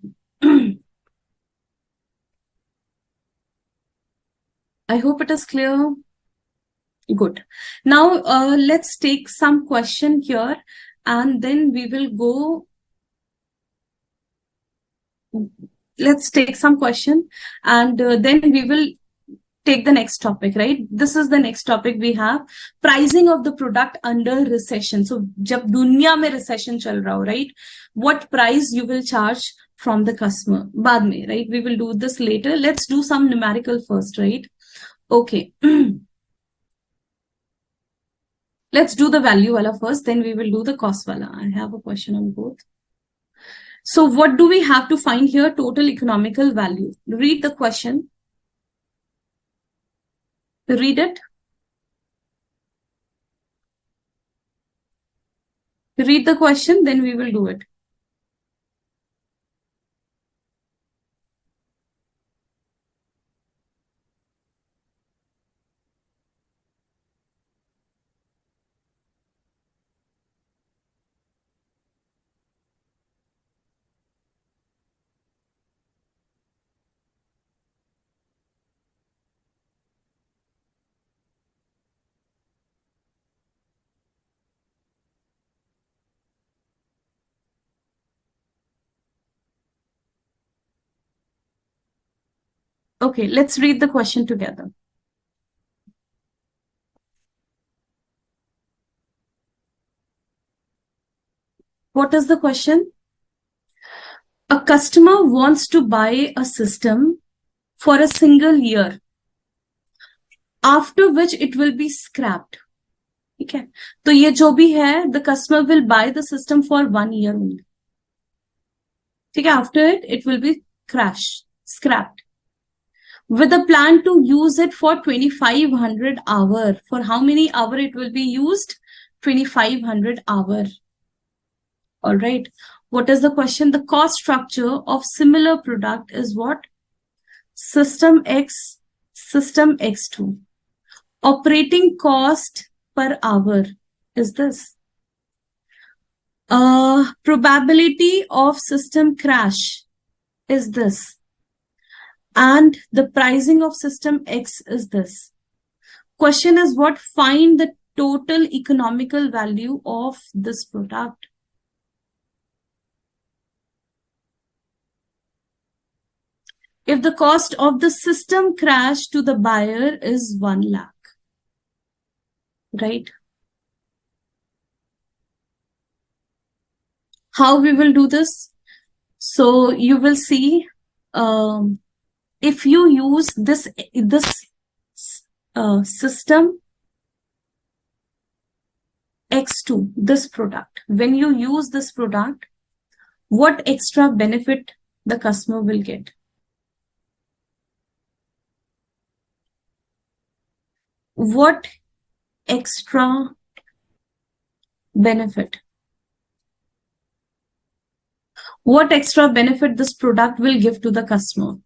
I hope it is clear. Good. Now, let's take some question here, and then we will go. Let's take some question, and then we will take the next topic, right? This is the next topic we have. Pricing of the product under recession. So, jab dunya mein recession chal raha ho, right? What price you will charge from the customer? Baad mein, right? We will do this later. Let's do some numerical first, right? Okay. Let's do the value wala first, then we will do the cost wala. I have a question on both. So what do we have to find here? Total economical value. Read the question. Read it. Read the question, then we will do it. Okay, let's read the question together. What is the question? A customer wants to buy a system for a single year, after which it will be scrapped. ठीक है, तो ये जो भी है, the customer will buy the system for 1 year only. ठीक है, after it will be scrapped. With a plan to use it for 2500 hours. For how many hours it will be used? 2500 hours. All right. What is the question? The cost structure of similar product is what? System X, System X2. Operating cost per hour is this. Probability of system crash is this. And the pricing of system X is this. Question is what? Find the total economical value of this product. If the cost of the system crash to the buyer is 1 lakh, right? How we will do this? So you will see, if you use this system X2, this product, when you use this product, what extra benefit the customer will get? What extra benefit? What extra benefit this product will give to the customer?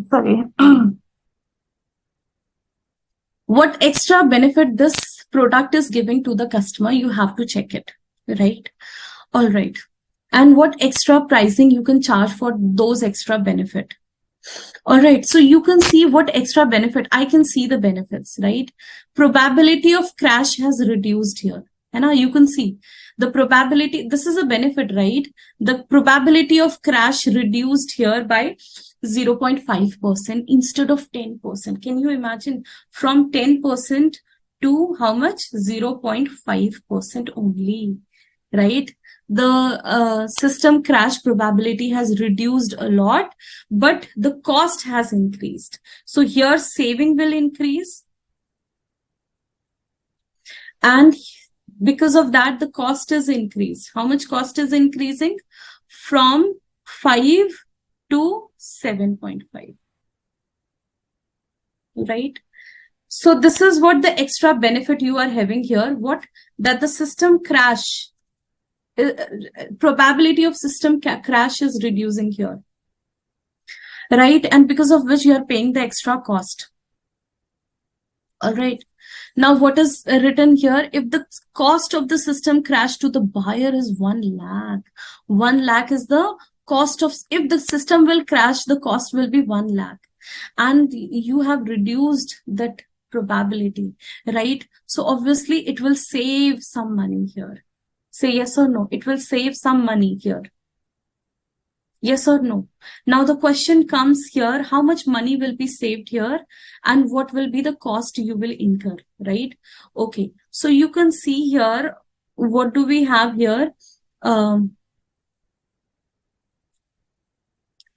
Sorry. What extra benefit this product is giving to the customer, you have to check it, right? All right. And what extra pricing you can charge for those extra benefit. All right, so you can see what extra benefit. I can see the benefits, right? Probability of crash has reduced here. And now you can see the probability, this is a benefit, right? The probability of crash reduced here by 0.5% instead of 10%. Can you imagine? From 10% to how much? 0.5% only, right? the system crash probability has reduced a lot, but the cost has increased. So here saving will increase, and because of that the cost is increased. How much cost is increasing? From 5 to 7.5, right? So this is what the extra benefit you are having here, what that the system crash probability of system crash is reducing here, right? And because of which you are paying the extra cost. All right. Now, what is written here? If the cost of the system crash to the buyer is 1 lakh, 1 lakh is the cost of, if the system will crash, the cost will be 1 lakh. And you have reduced that probability, right? So obviously it will save some money here. Say yes or no. It will save some money here. Yes or no? Now the question comes here, how much money will be saved here and what will be the cost you will incur, right? Okay, so you can see here, what do we have here?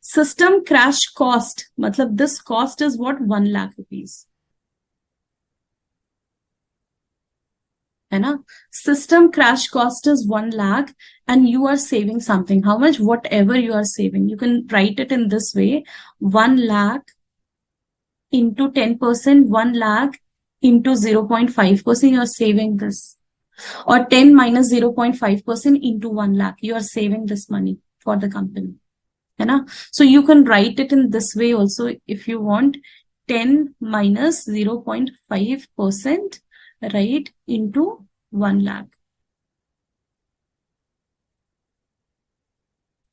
System crash cost, matlab this cost is what? 1 lakh rupees. System crash cost is 1 lakh and you are saving something. How much? Whatever you are saving. You can write it in this way. 1 lakh into 10%, 1 lakh into 0.5%, you are saving this. Or 10 minus 0.5% into 1 lakh, you are saving this money for the company. So you can write it in this way also if you want. 10 minus 0.5%, right, into 1 lakh,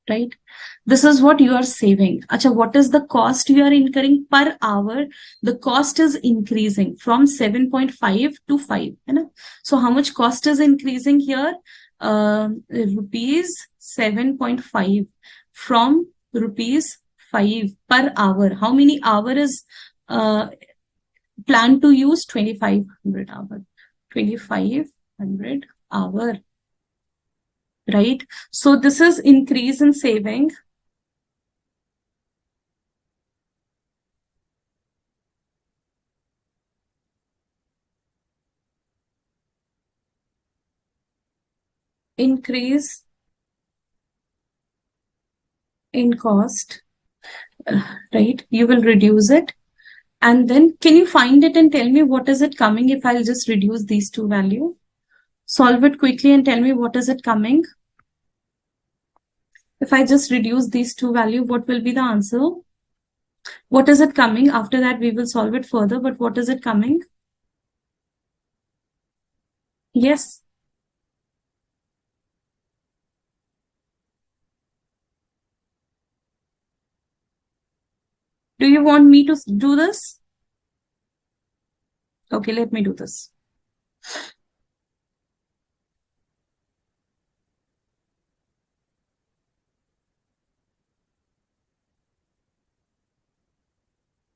right? This is what you are saving. Acha, what is the cost you are incurring per hour? The cost is increasing from 7.5 to 5. So how much cost is increasing here? Rupees 7.5 from rupees 5 per hour. How many hour is planned to use? 2500 hour. 2500 hour, right? So this is increase in saving. Increase in cost, right? You will reduce it. And then can you find it and tell me what is it coming if I'll just reduce these two values? Solve it quickly and tell me what is it coming. If I just reduce these two values, what will be the answer? What is it coming? After that, we will solve it further, but what is it coming? Yes. Do you want me to do this? Okay, let me do this.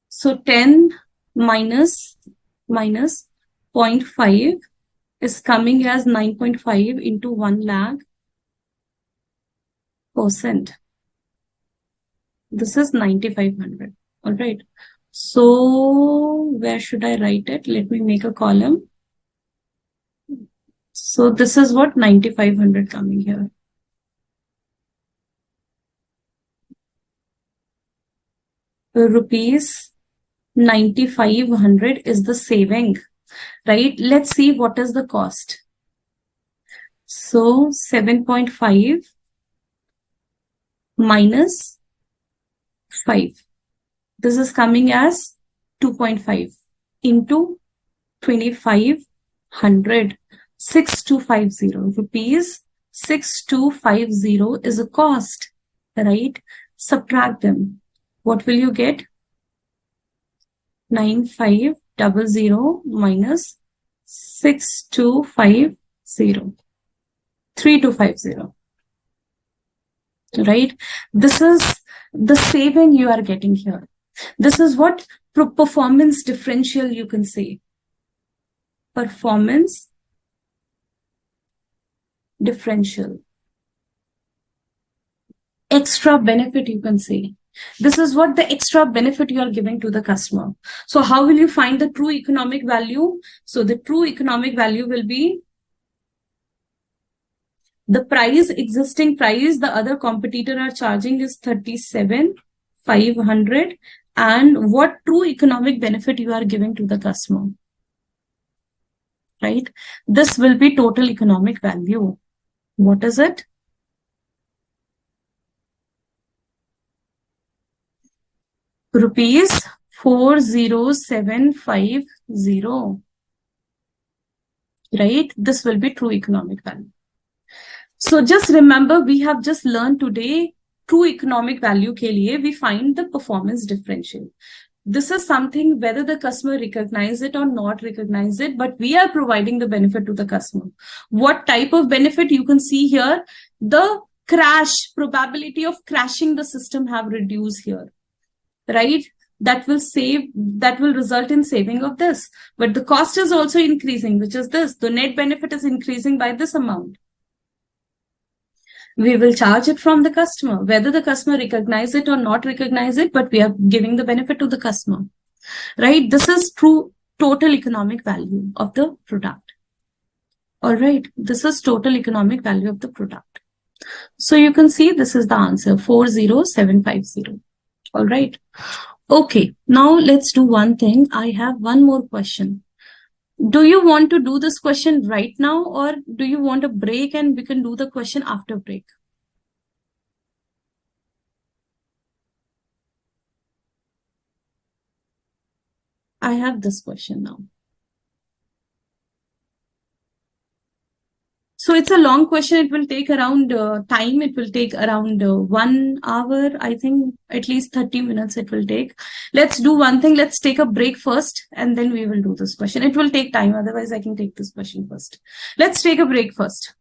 So 10 minus 0.5 is coming as 9.5 into 1 lakh %. This is 9,500. All right. So where should I write it? Let me make a column. So this is what 9,500 coming here. Rupees 9,500 is the saving, right? Let's see what is the cost. So 7.5 minus 5. This is coming as 2.5 into 2,500. 6250 rupees. 6250 is a cost, right? Subtract them. What will you get? 9500 minus 6250. 3250. Right? This is the saving you are getting here. This is what performance differential you can say. Performance differential. extra benefit, you can say. This is what the extra benefit you are giving to the customer. So how will you find the true economic value? So the true economic value will be the price, existing price, the other competitor are charging is 37,500, and what true economic benefit you are giving to the customer, right? This will be total economic value. What is it? Rupees 40750, right? This will be true economic value. So just remember, we have just learned today true economic value ke liye we find the performance differential. This is something whether the customer recognize it or not recognize it, but we are providing the benefit to the customer. What type of benefit you can see here? The crash, probability of crashing the system have reduced here, right? That will result in saving of this. But the cost is also increasing, which is this. The net benefit is increasing by this amount. We will charge it from the customer, whether the customer recognize it or not recognize it, but we are giving the benefit to the customer, right? This is true total economic value of the product. All right, this is total economic value of the product. So you can see this is the answer, 40750. All right. Okay, now let's do one thing. I have one more question. Do you want to do this question right now, or do you want a break and we can do the question after break? I have this question now. So it's a long question. It will take around time. It will take around 1 hour. I think at least 30 minutes it will take. Let's do one thing. Let's take a break first and then we will do this question. It will take time. Otherwise, I can take this question first. Let's take a break first.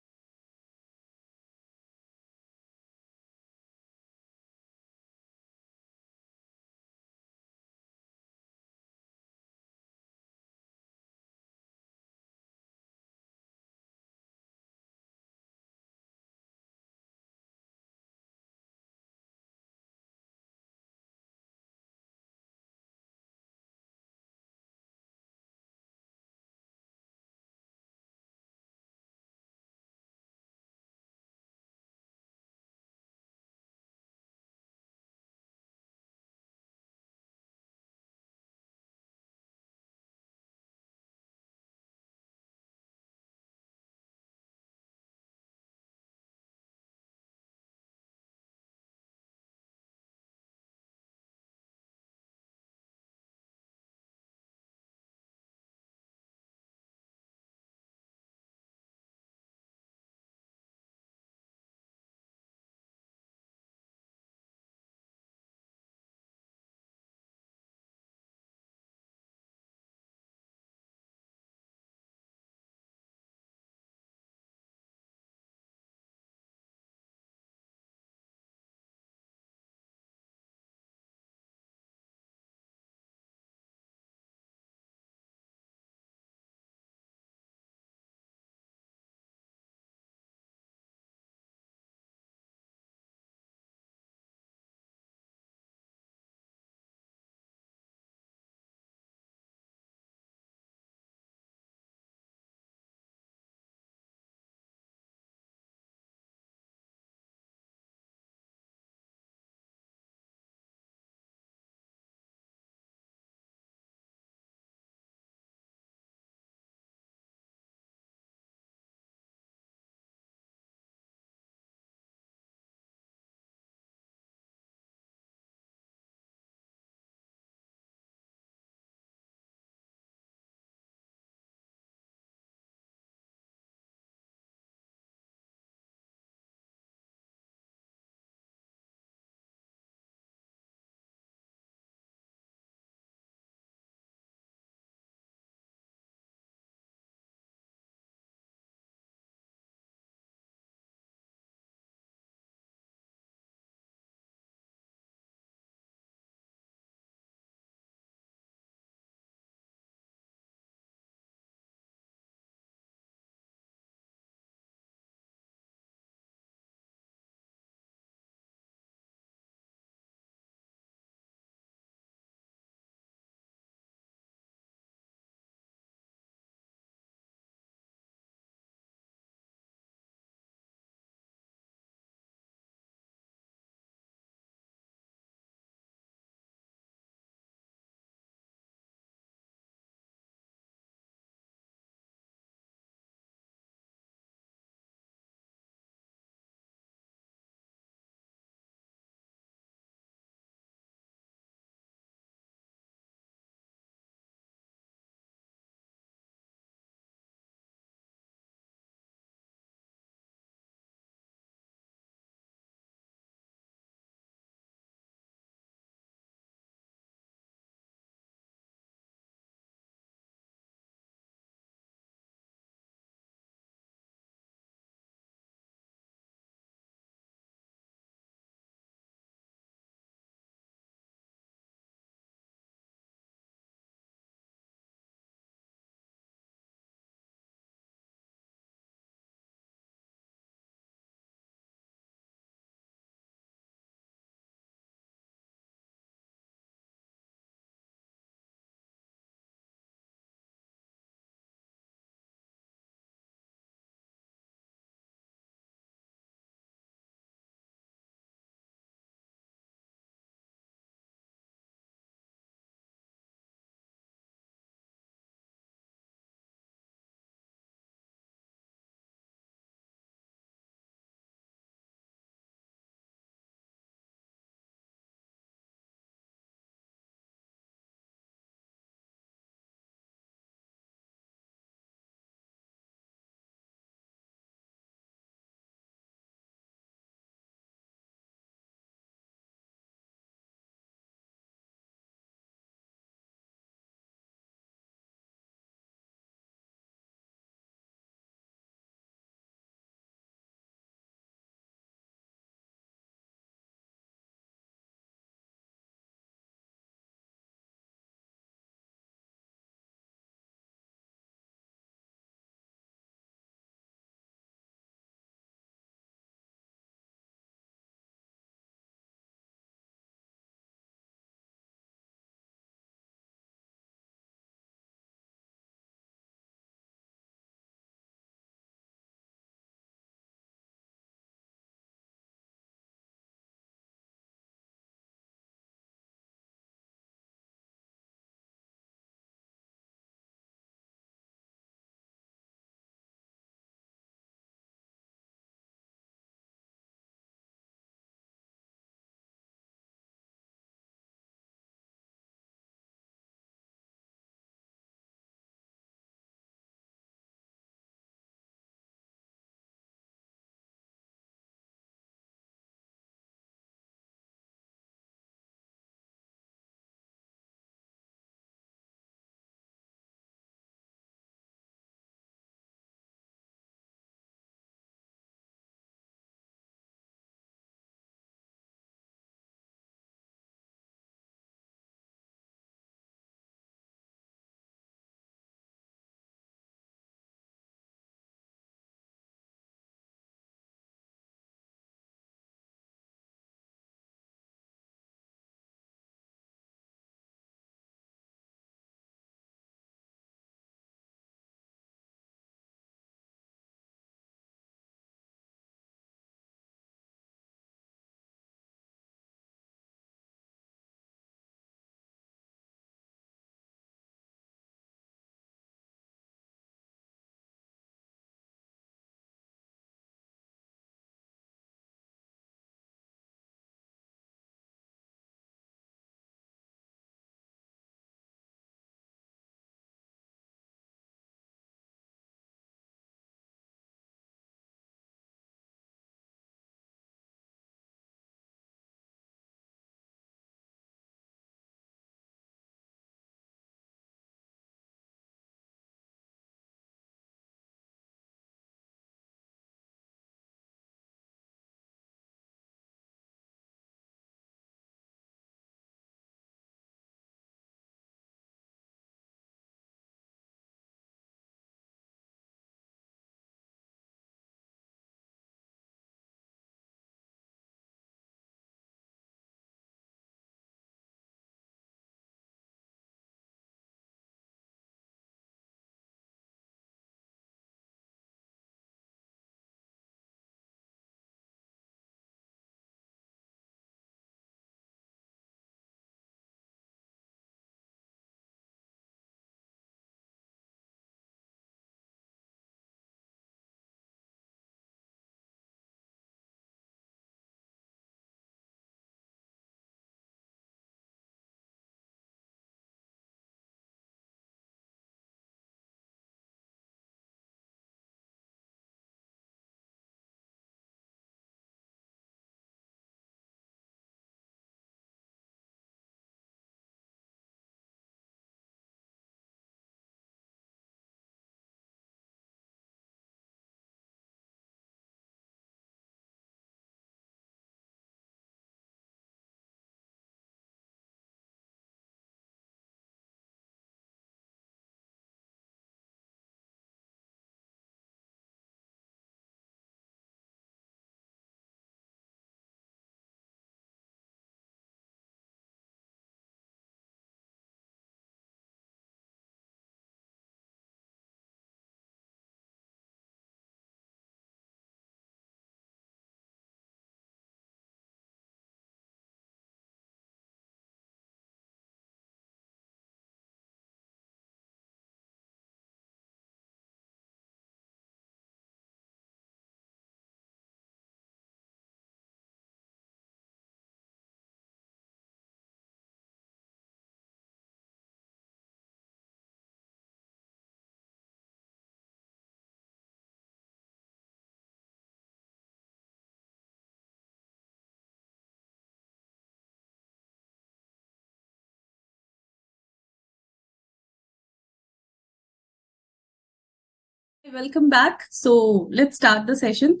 welcome back. So let's start the session.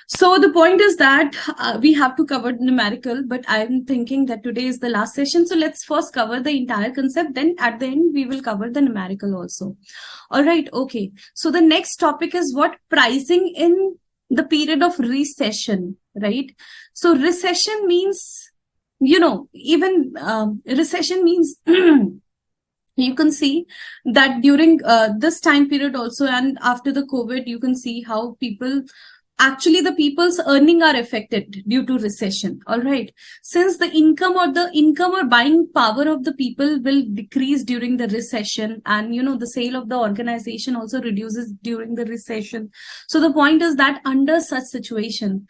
So the point is that we have to cover numerical, but I'm thinking that today is the last session. So let's first cover the entire concept. Then at the end, we will cover the numerical also. All right. Okay. So the next topic is what pricing in the period of recession, right? So recession means, even recession means you can see that during this time period also and after the COVID, you can see how the people's earning are affected due to recession. All right. Since the income or buying power of the people will decrease during the recession, and the sale of the organization also reduces during the recession. So the point is that under such situation,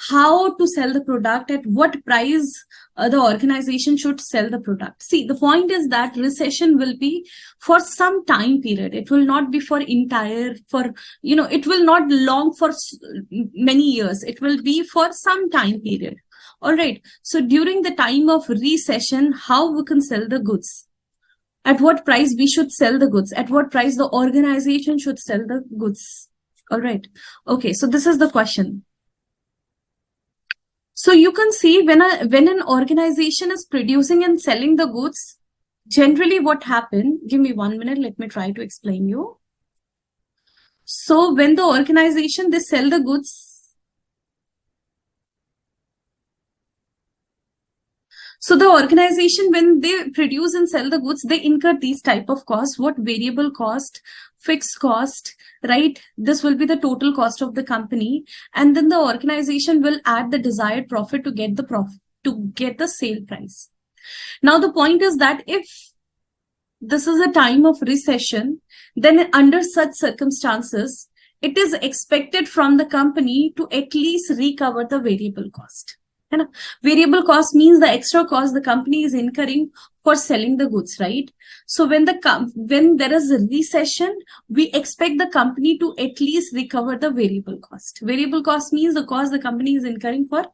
how to sell the product, at what price the organization should sell the product. See, the point is that recession will be for some time period. It will not be it will not long for many years. It will be for some time period. All right. So during the time of recession, how we can sell the goods? At what price we should sell the goods? At what price the organization should sell the goods? All right. Okay. So this is the question. So you can see when an organization is producing and selling the goods, generally what happened, give me 1 minute, let me try to explain you. So when the organization, they sell the goods, so the organization, when they produce and sell the goods, they incur these type of costs. What? Variable cost, fixed cost, right? This will be the total cost of the company. And then the organization will add the desired profit to get the sale price. Now, the point is that if this is a time of recession, then under such circumstances, it is expected from the company to at least recover the variable cost. Variable cost means the extra cost the company is incurring for selling the goods, right? So when there is a recession, we expect the company to at least recover the variable cost. Variable cost means the cost the company is incurring for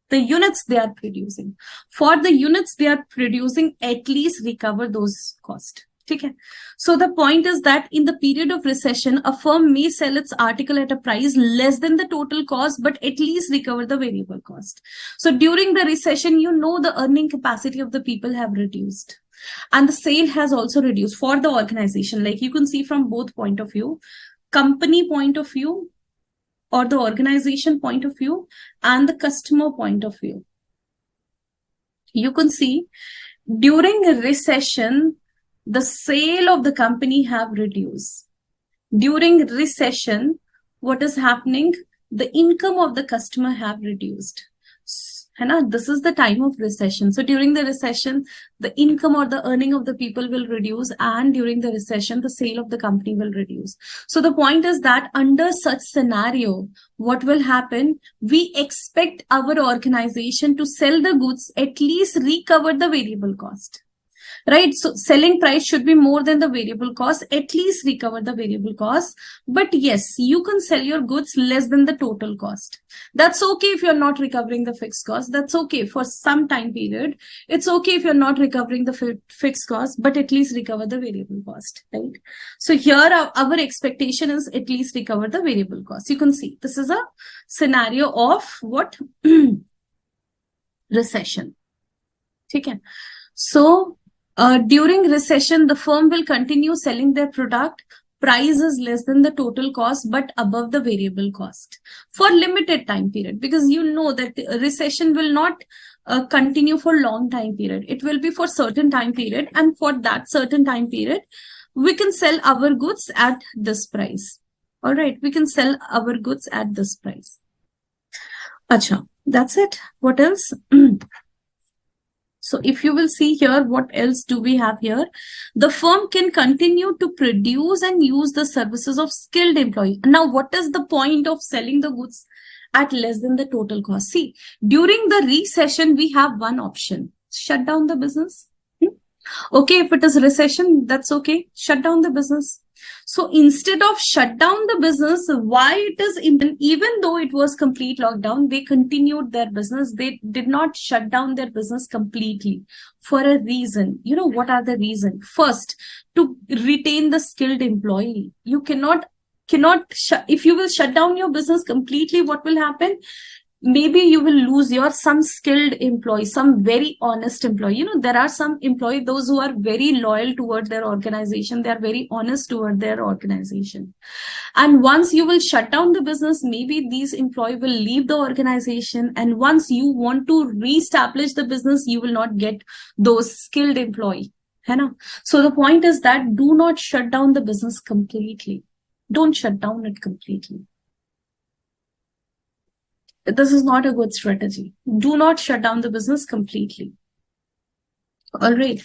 the units they are producing. For the units they are producing, at least recover those costs. Okay. So the point is that in the period of recession, a firm may sell its article at a price less than the total cost, but at least recover the variable cost. So during the recession, the earning capacity of the people have reduced. And the sale has also reduced for the organization. Like you can see from both point of view, company point of view or the organization point of view and the customer point of view. You can see during a recession, the sale of the company have reduced. During recession, what is happening? The income of the customer have reduced. This is the time of recession. So during the recession, the income or the earning of the people will reduce, and during the recession, the sale of the company will reduce. So the point is that under such scenario, what will happen? We expect our organization to sell the goods, at least recover the variable cost. Right? So selling price should be more than the variable cost, at least recover the variable cost. But yes, you can sell your goods less than the total cost. That's okay if you're not recovering the fixed cost. That's okay for some time period. It's okay if you're not recovering the fixed cost, but at least recover the variable cost, right? So here our expectation is at least recover the variable cost. You can see this is a scenario of what? Recession. Okay. So during recession, the firm will continue selling their product. Price is less than the total cost, but above the variable cost for limited time period, because that the recession will not continue for long time period. It will be for certain time period, and for that certain time period, we can sell our goods at this price. All right, we can sell our goods at this price. Acha, that's it. What else? So if you will see here, what else do we have here? The firm can continue to produce and use the services of skilled employees. Now, what is the point of selling the goods at less than the total cost? See, during the recession, we have one option: shut down the business. Okay, if it is recession, that's okay. Shut down the business. So instead of shut down the business, why it is even though it was complete lockdown, they continued their business. They did not shut down their business completely for a reason. You know, what are the reasons? First, to retain the skilled employee. You cannot if you will shut down your business completely, what will happen? Maybe you will lose your some skilled employee, some very honest employee. There are some employee, those who are very loyal toward their organization, they are very honest toward their organization. And once you will shut down the business, maybe these employee will leave the organization, and once you want to reestablish the business, you will not get those skilled employee, है ना? So the point is that do not shut down the business completely. Don't shut down it completely. This is not a good strategy. Do not shut down the business completely. All right.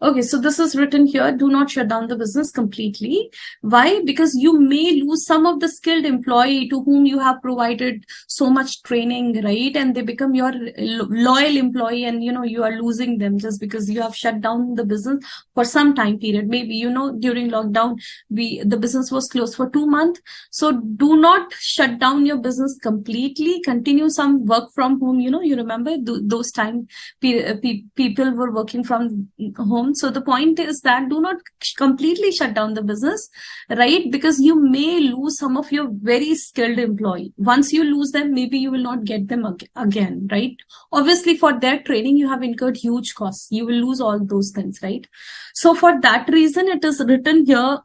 Okay, so this is written here. Do not shut down the business completely. Why? Because you may lose some of the skilled employee to whom you have provided so much training, right? And they become your loyal employee, and you are losing them just because you have shut down the business for some time period. Maybe, during lockdown, the business was closed for 2 months. So do not shut down your business completely. Continue some work from home. You remember those time people were working from home. So the point is that do not completely shut down the business, right? Because you may lose some of your very skilled employee. Once you lose them, maybe you will not get them again, right? Obviously, for their training, you have incurred huge costs. You will lose all those things, right? So for that reason, it is written here,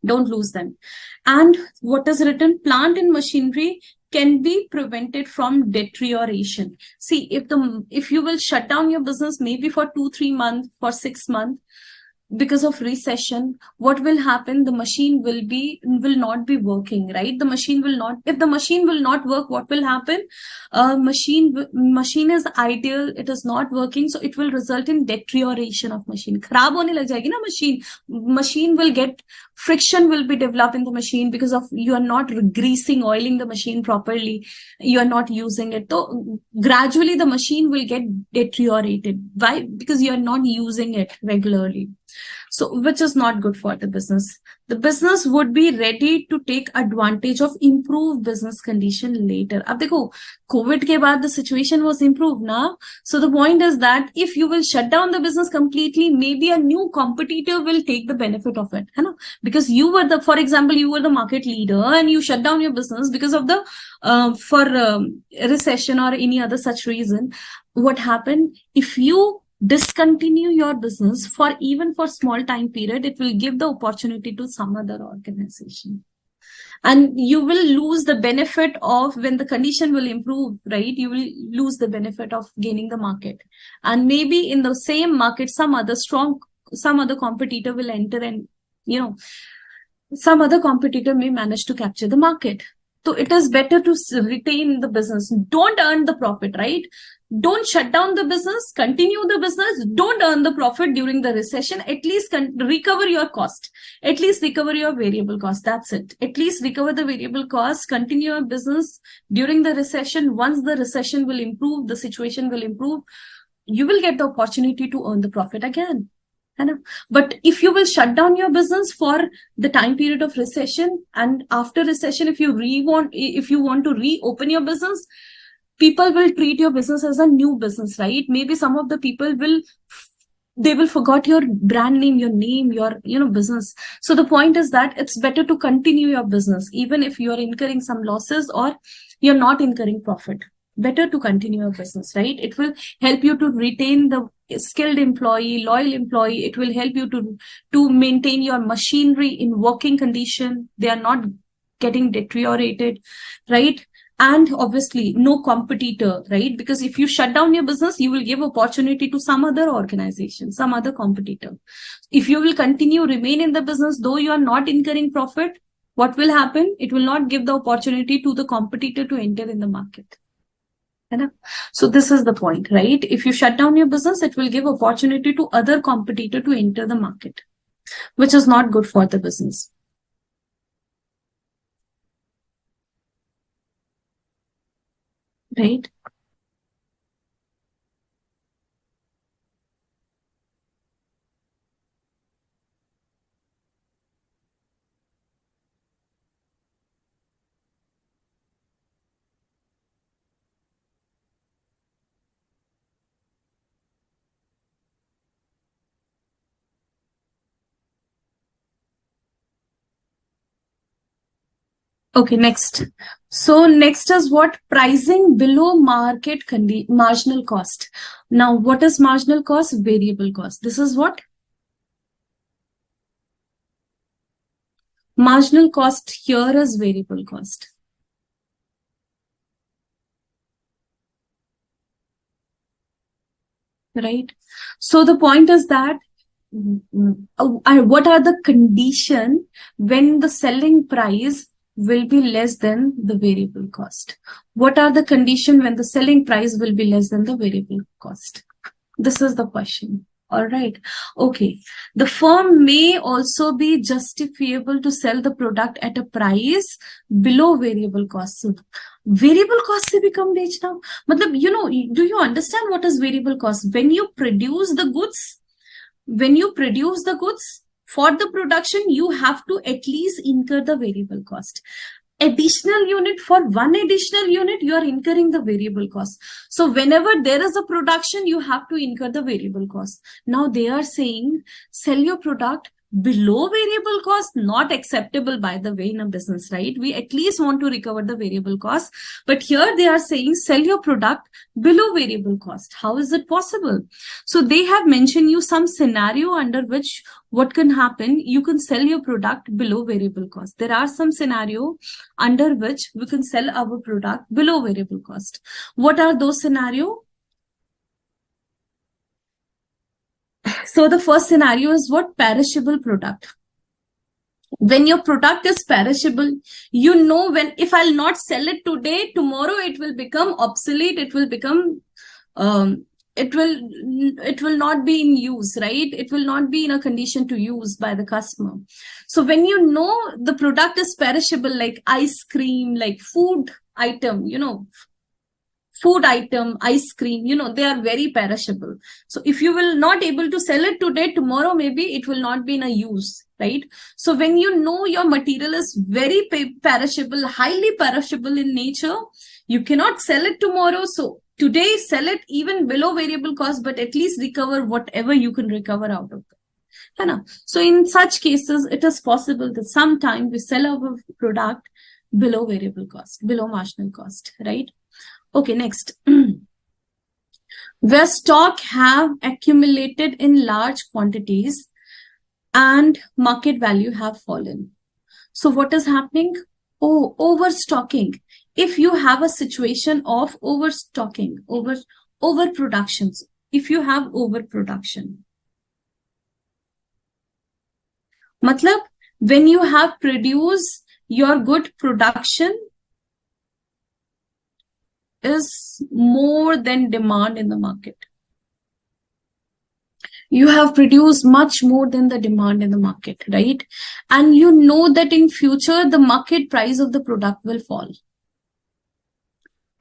don't lose them. And what is written? Plant and machinery can be prevented from deterioration. See, if you will shut down your business maybe for 2-3 months, for 6 months, because of recession, what will happen? The machine will not be working, right? The machine will not. If the machine will not work, what will happen? Machine is idle. It is not working, so it will result in deterioration of machine. खराब होने लग जाएगी ना machine. Machine will get friction will be developed in the machine because of you are not greasing, oiling the machine properly. You are not using it. So gradually the machine will get deteriorated. Why? Because you are not using it regularly. So, which is not good for the business. The business would be ready to take advantage of improved business condition later. अब देखो, COVID के बाद the situation was improved now. So the point is that if you will shut down the business completely, maybe a new competitor will take the benefit of it, है ना? Because for example, you were the market leader and you shut down your business because of the recession or any other such reason. What happened? If you discontinue your business for even for small time period, it will give the opportunity to some other organization, and you will lose the benefit of when the condition will improve, right? You will lose the benefit of gaining the market, and maybe in the same market some other competitor will enter, and some other competitor may manage to capture the market. So it is better to retain the business. Don't earn the profit, right? Don't shut down the business. Continue the business. Don't earn the profit during the recession. At least recover your cost. At least recover your variable cost. That's it. At least recover the variable cost. Continue your business during the recession. Once the recession will improve, the situation will improve, you will get the opportunity to earn the profit again. But if you will shut down your business for the time period of recession, and after recession, if you want to reopen your business, people will treat your business as a new business, right? Maybe some of the people will forget your brand name, your business. So the point is that it's better to continue your business, even if you're incurring some losses or you're not incurring profit. Better to continue your business, right? It will help you to retain the skilled employee, loyal employee. It will help you to maintain your machinery in working condition. They are not getting deteriorated, right? And obviously no competitor, right? Because if you shut down your business, you will give opportunity to some other organization, some other competitor. If you will remain in the business, though you are not incurring profit, what will happen? It will not give the opportunity to the competitor to enter in the market. So this is the point, right? If you shut down your business, it will give opportunity to other competitor to enter the market, which is not good for the business. Right? Okay, next. So next is what? Pricing below market marginal cost. Now, what is marginal cost? Variable cost. This is what? Marginal cost here is variable cost. Right? So the point is that what are the condition when the selling price will be less than the variable cost? What are the condition when the selling price will be less than the variable cost? This is the question. All right. Okay. The firm may also be justifiable to sell the product at a price below variable cost. So, variable cost से भी कम बेचना, मतलब do you understand what is variable cost? When you produce the goods for the production, you have to at least incur the variable cost. Additional unit, for one additional unit, you are incurring the variable cost. So whenever there is a production, you have to incur the variable cost. Now they are saying sell your product below variable cost, not acceptable by the way in a business, right? We at least want to recover the variable cost, but here they are saying sell your product below variable cost. How is it possible? So they have mentioned you some scenario under which what can happen, you can sell your product below variable cost. There are some scenario under which we can sell our product below variable cost. What are those scenario? So the first scenario is what? Perishable product. When your product is perishable, when if I'll not sell it today, tomorrow it will become obsolete, it will become it will not be in use, right? It will not be in a condition to use by the customer. So when the product is perishable, like ice cream, like food item, ice cream, they are very perishable. So if you will not able to sell it today, tomorrow maybe it will not be in a use, right? So when your material is very perishable, highly perishable in nature, you cannot sell it tomorrow. So today sell it even below variable cost, but at least recover whatever you can recover out of it. So in such cases, it is possible that sometime we sell our product below variable cost, below marginal cost, right? Okay, next. Where stock have accumulated in large quantities and market value have fallen. So what is happening? Oh, overstocking. If you have a situation of overstocking, overproductions, if you have overproduction, matlab, when you have produced your good production is more than demand in the market. You have produced much more than the demand in the market, right? And you know that in future, the market price of the product will fall.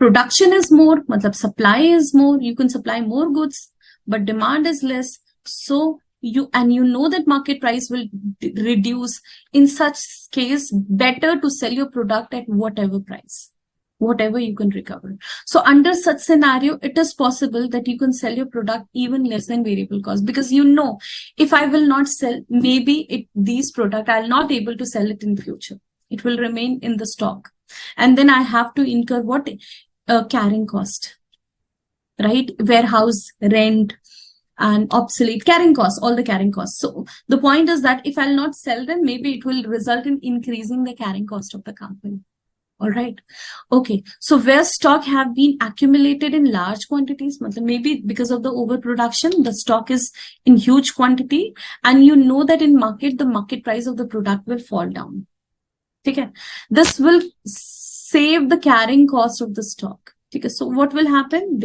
Production is more, matlab supply is more, you can supply more goods, but demand is less. So you know that market price will reduce. In such case, better to sell your product at whatever price, whatever you can recover. So under such scenario, it is possible that you can sell your product even less than variable cost, because if I will not sell, maybe these product, I'll not able to sell it in future. It will remain in the stock. And then I have to incur what? Carrying cost, right? Warehouse, rent, and obsolete carrying costs, all the carrying costs. So the point is that if I'll not sell them, maybe it will result in increasing the carrying cost of the company. All right. Okay. So where stock have been accumulated in large quantities, maybe because of the overproduction, the stock is in huge quantity, and you know that in market, the market price of the product will fall down. Okay. This will save the carrying cost of the stock. Okay. So what will happen?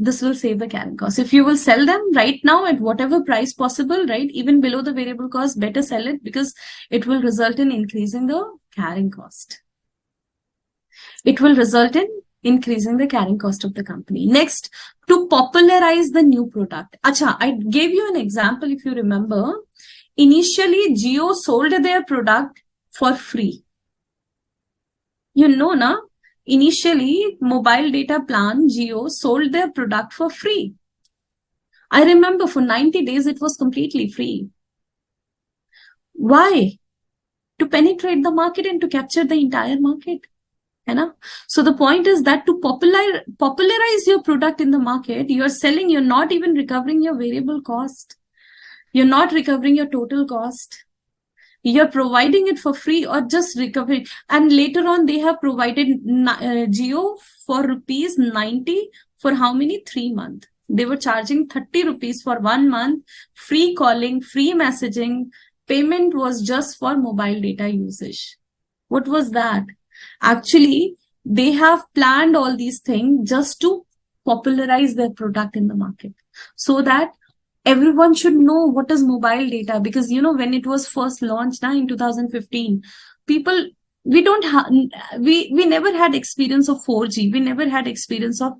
This will save the carrying cost. If you will sell them right now at whatever price possible, right, even below the variable cost, better sell it, because it will result in increasing the carrying cost. It will result in increasing the carrying cost of the company. Next, to popularize the new product. Acha, I gave you an example, if you remember. Initially, Jio sold their product for free. Na? Initially, mobile data plan, Jio sold their product for free. I remember for 90 days, it was completely free. Why? to penetrate the market and to capture the entire market. So the point is that to popularize your product in the market, you're selling, you're not even recovering your variable cost. You're not recovering your total cost. You're providing it for free or just recovering. And later on, they have provided Jio for rupees 90 for how many? 3 months. They were charging 30 rupees for 1 month, free calling, free messaging. Payment was just for mobile data usage. What was that? Actually, they have planned all these things just to popularize their product in the market so that everyone should know what is mobile data. Because, when it was first launched in 2015, people, we never had experience of 4G. We never had experience of,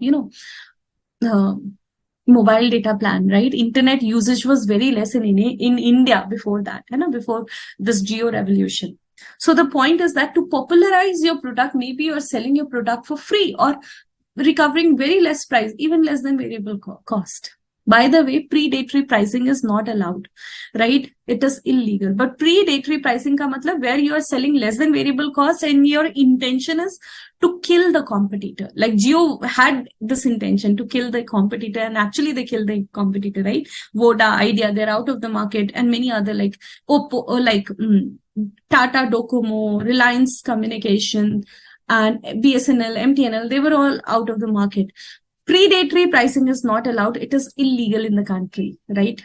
mobile data plan, right? Internet usage was very less in India before that, before this Geo revolution. So the point is that to popularize your product, maybe you're selling your product for free or recovering very less price, even less than variable cost. By the way, predatory pricing is not allowed, right? It is illegal. But predatory pricing ka matlab where you are selling less than variable cost and your intention is to kill the competitor. Like Jio had this intention to kill the competitor, and actually they killed the competitor, right? Voda, Idea, they're out of the market, and many other like Oppo, or like Tata Docomo, Reliance Communication, and BSNL, MTNL, they were all out of the market. Predatory pricing is not allowed. It is illegal in the country, right?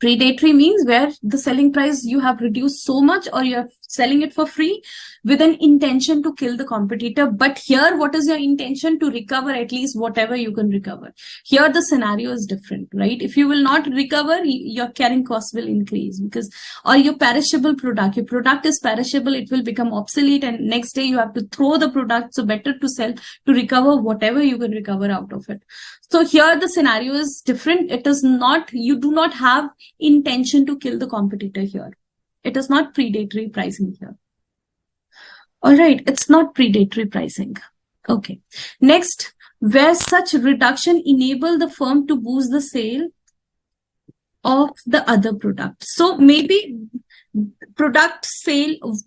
Predatory means where the selling price you have reduced so much or you're selling it for free with an intention to kill the competitor. But here, what is your intention? To recover at least whatever you can recover. Here, the scenario is different, right? If you will not recover, your carrying cost will increase because, or your perishable product, your product is perishable, it will become obsolete and next day you have to throw the product. So better to sell to recover whatever you can recover out of it. So here the scenario is different. It is not, you do not have intention to kill the competitor here. It is not predatory pricing here. All right, it's not predatory pricing. Okay. Next, where such reduction enable the firm to boost the sale of the other product. So maybe product sale of,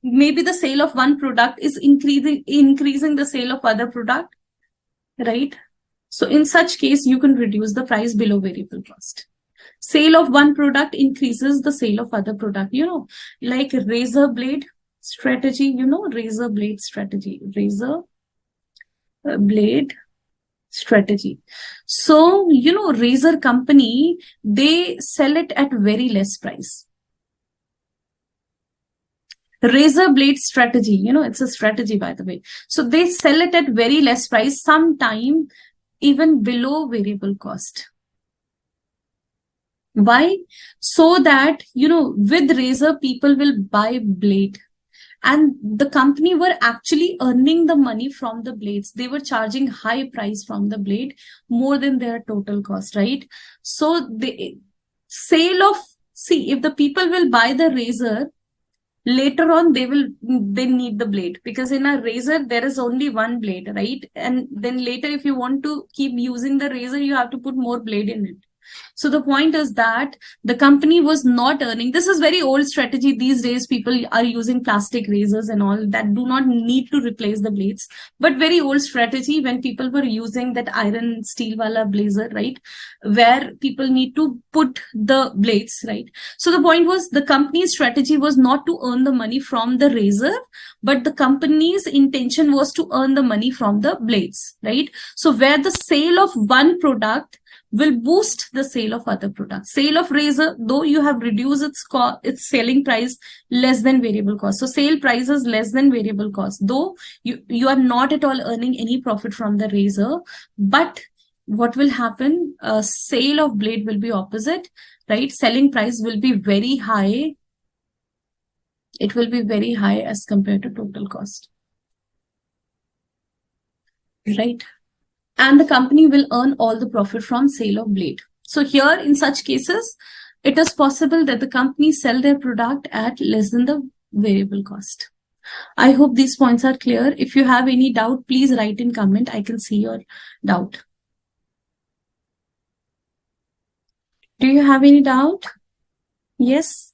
maybe the sale of one product is increasing the sale of other product, right? So in such case, you can reduce the price below variable cost. Sale of one product increases the sale of other product, like razor blade strategy, razor blade strategy, razor blade strategy. So, razor company, they sell it at very less price. Razor blade strategy, it's a strategy, by the way. So they sell it at very less price, sometime even below variable cost. Why? So that, with razor, people will buy blade. And the company were actually earning the money from the blades. They were charging high price from the blade, more than their total cost, right? So the sale of, see, if the people will buy the razor, later on they need the blade, because in a razor there is only one blade, right? And then later if you want to keep using the razor, you have to put more blade in it. So the point is that the company was not earning. This is very old strategy. These days, people are using plastic razors and all that do not need to replace the blades. But very old strategy when people were using that iron steel wala blazer, right? Where people need to put the blades, right? So the point was the company's strategy was not to earn the money from the razor, but the company's intention was to earn the money from the blades, right? So where the sale of one product will boost the sale of other products. Sale of razor, though you have reduced its selling price less than variable cost. So sale price is less than variable cost, though you are not at all earning any profit from the razor. But what will happen? Sale of blade will be opposite, right? Selling price will be very high. It will be very high as compared to total cost, right? And the company will earn all the profit from sale of blade. So here, in such cases, it is possible that the company sell their product at less than the variable cost. I hope these points are clear. If you have any doubt, please write in comment. I can see your doubt. Do you have any doubt? Yes?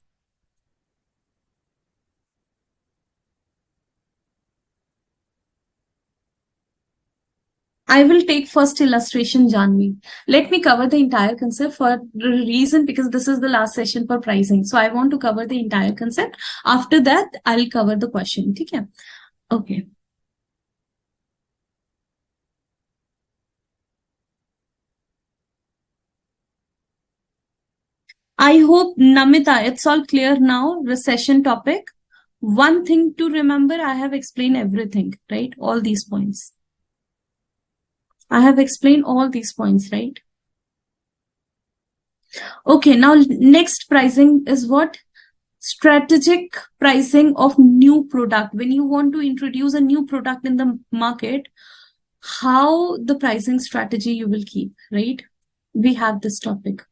I will take first illustration, Janvi. Let me cover the entire concept for the reason because this is the last session for pricing. So I want to cover the entire concept. After that, I'll cover the question. Okay. Okay. I hope, Namita, it's all clear now, recession topic. One thing to remember, I have explained everything, right? All these points. I have explained all these points, right? Okay, now next pricing is what? Strategic pricing of new product. When you want to introduce a new product in the market, how the pricing strategy you will keep, right? We have this topic.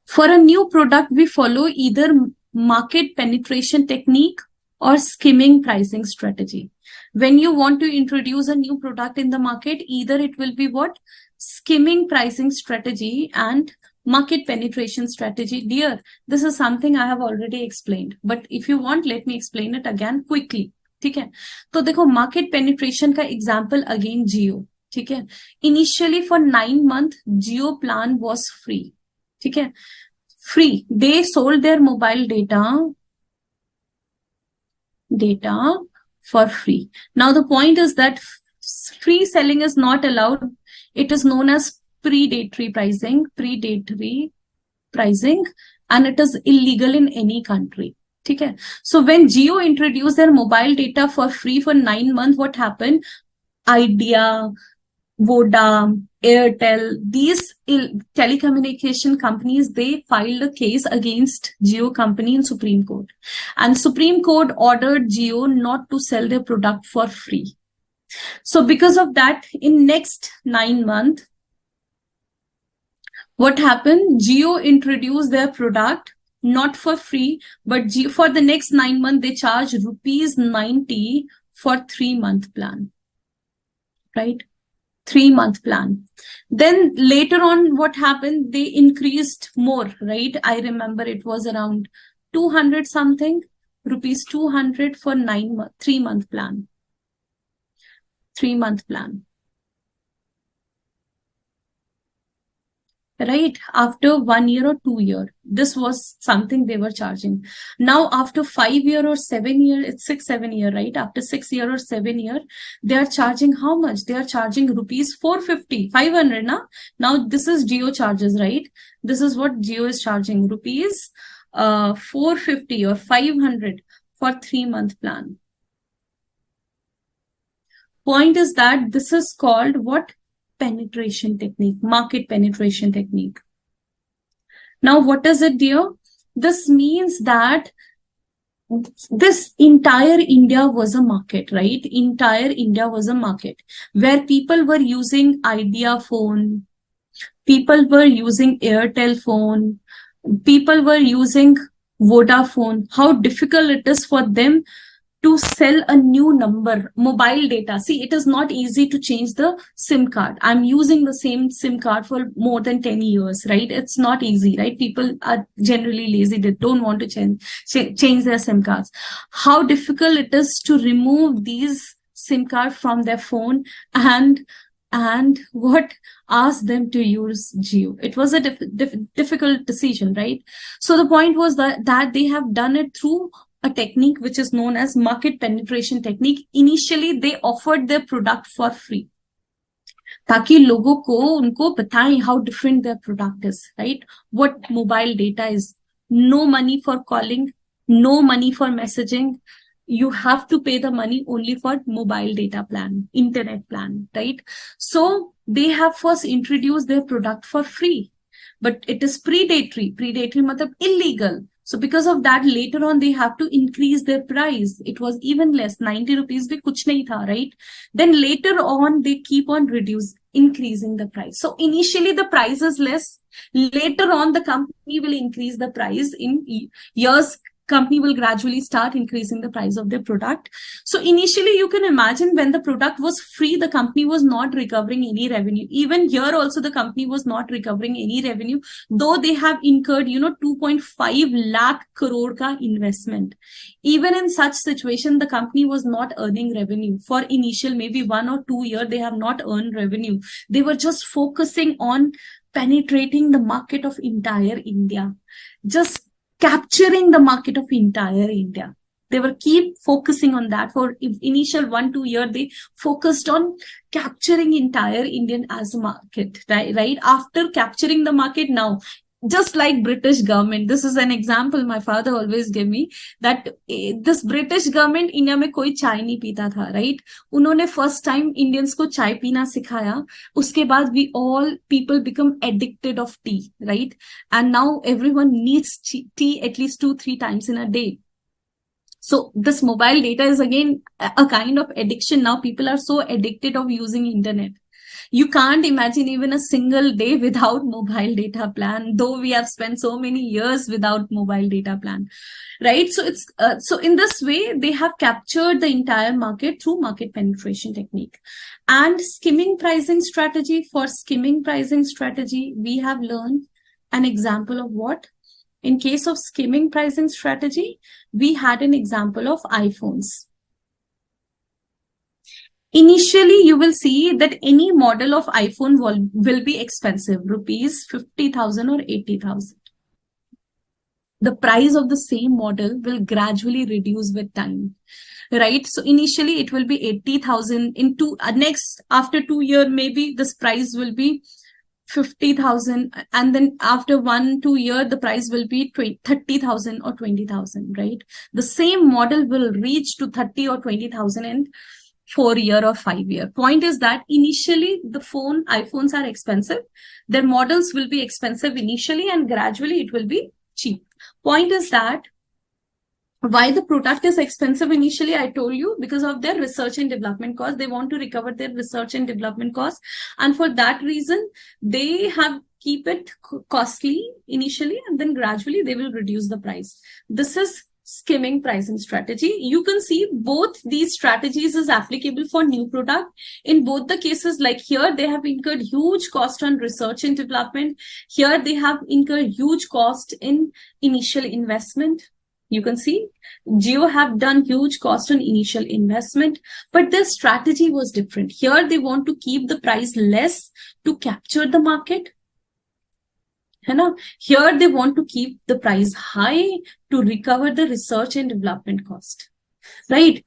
For a new product, we follow either market penetration technique or skimming pricing strategy. When you want to introduce a new product in the market, either it will be what? Skimming pricing strategy and market penetration strategy. Dear, this is something I have already explained, but if you want, let me explain it again quickly. ठीक है, तो देखो market penetration का example again जियो. ठीक है, initially for 9 months Jio plan was free. ठीक है, free. They sold their mobile data for free. Now the point is that free selling is not allowed. It is known as predatory pricing, and it is illegal in any country. Okay. So when Jio introduced their mobile data for free for 9 months, what happened? Idea, Voda, Airtel, these telecommunication companies, they filed a case against Jio company in Supreme Court. And Supreme Court ordered Jio not to sell their product for free. So because of that, in next 9 months, what happened? Jio introduced their product not for free, but for the next 9 months, they charge ₹90 for 3-month plan. Right? 3-month plan. Then later on, what happened? They increased more, right? I remember it was around 200 something, ₹200 for 3-month plan. 3-month plan. Right? After 1 year or 2 year, this was something they were charging. Now after 5 year or 7 year, it's 6-7 year, right? After 6 year or 7 year, they are charging how much? They are charging ₹450, 500 na? Now this is Jio charges, right? This is what Jio is charging, ₹450 or 500 for 3-month plan. Point is that this is called what? Penetration technique, market penetration technique. Now, what is it, dear? This means that this entire India was a market, right? Entire India was a market where people were using Idea phone, people were using Airtel phone, people were using Vodafone. How difficult it is for them to sell a new number, mobile data. See, it is not easy to change the SIM card. I'm using the same SIM card for more than 10 years, right? It's not easy, right? People are generally lazy. They don't want to change their SIM cards. How difficult it is to remove these SIM cards from their phone and what asked them to use Jio. It was a difficult decision, right? So the point was that they have done it through a technique which is known as market penetration technique. Initially, they offered their product for free, ताकि लोगों को उनको बताएं how different their product is, right? What mobile data is. No money for calling, no money for messaging. You have to pay the money only for mobile data plan, internet plan, right? So they have first introduced their product for free, but it is predatory. Predatory matlab illegal. So because of that, later on, they have to increase their price. It was even less, 90 rupees bhi kuch nahi tha, right? Then later on, they keep on increasing the price. So initially, the price is less. Later on, the company will increase the price in years company will gradually start increasing the price of their product. So initially, you can imagine when the product was free, the company was not recovering any revenue. Even here also, the company was not recovering any revenue, though they have incurred, 2.5 lakh crore ka investment. Even in such situation, the company was not earning revenue for initial maybe 1 or 2 years. They have not earned revenue. They were just focusing on penetrating the market of entire India, just capturing the market of entire India. They were keep focusing on that for initial 1-2 years. They focused on capturing entire Indian as a market, right? After capturing the market, now just like British government, this is an example my father always gave me, that this British government India में कोई चाय नहीं पीता था, right? उन्होंने first time Indians को चाय पीना सिखाया. उसके बाद we all people become addicted of tea, right? And now everyone needs tea at least 2-3 times in a day. So this mobile data is again a kind of addiction. Now people are so addicted of using internet. You can't imagine even a single day without mobile data plan, though we have spent so many years without mobile data plan, right? So it's so in this way, they have captured the entire market through market penetration technique. And skimming pricing strategy. For skimming pricing strategy, we have learned an example of what? In case of skimming pricing strategy, we had an example of iPhones. Initially, you will see that any model of iPhone will be expensive, rupees 50,000 or 80,000. The price of the same model will gradually reduce with time, right? So initially, it will be 80,000. Next, after 2 years, maybe this price will be 50,000, and then after 1-2 years, the price will be 30,000 or 20,000, right? The same model will reach to 30 or 20,000 in 4 years or 5 years. Point is that initially the iPhones are expensive. Their models will be expensive initially, and gradually it will be cheap. Point is that why the product is expensive initially, I told you, because of their research and development cost. They want to recover their research and development cost. And for that reason, they have keep it costly initially, and then gradually they will reduce the price. This is skimming pricing strategy. You can see both these strategies is applicable for new product. In both the cases, like here, they have incurred huge cost on research and development. Here, they have incurred huge cost in initial investment. You can see Jio have done huge cost on initial investment, but their strategy was different. Here, they want to keep the price less to capture the market. Here, they want to keep the price high to recover the research and development cost, right?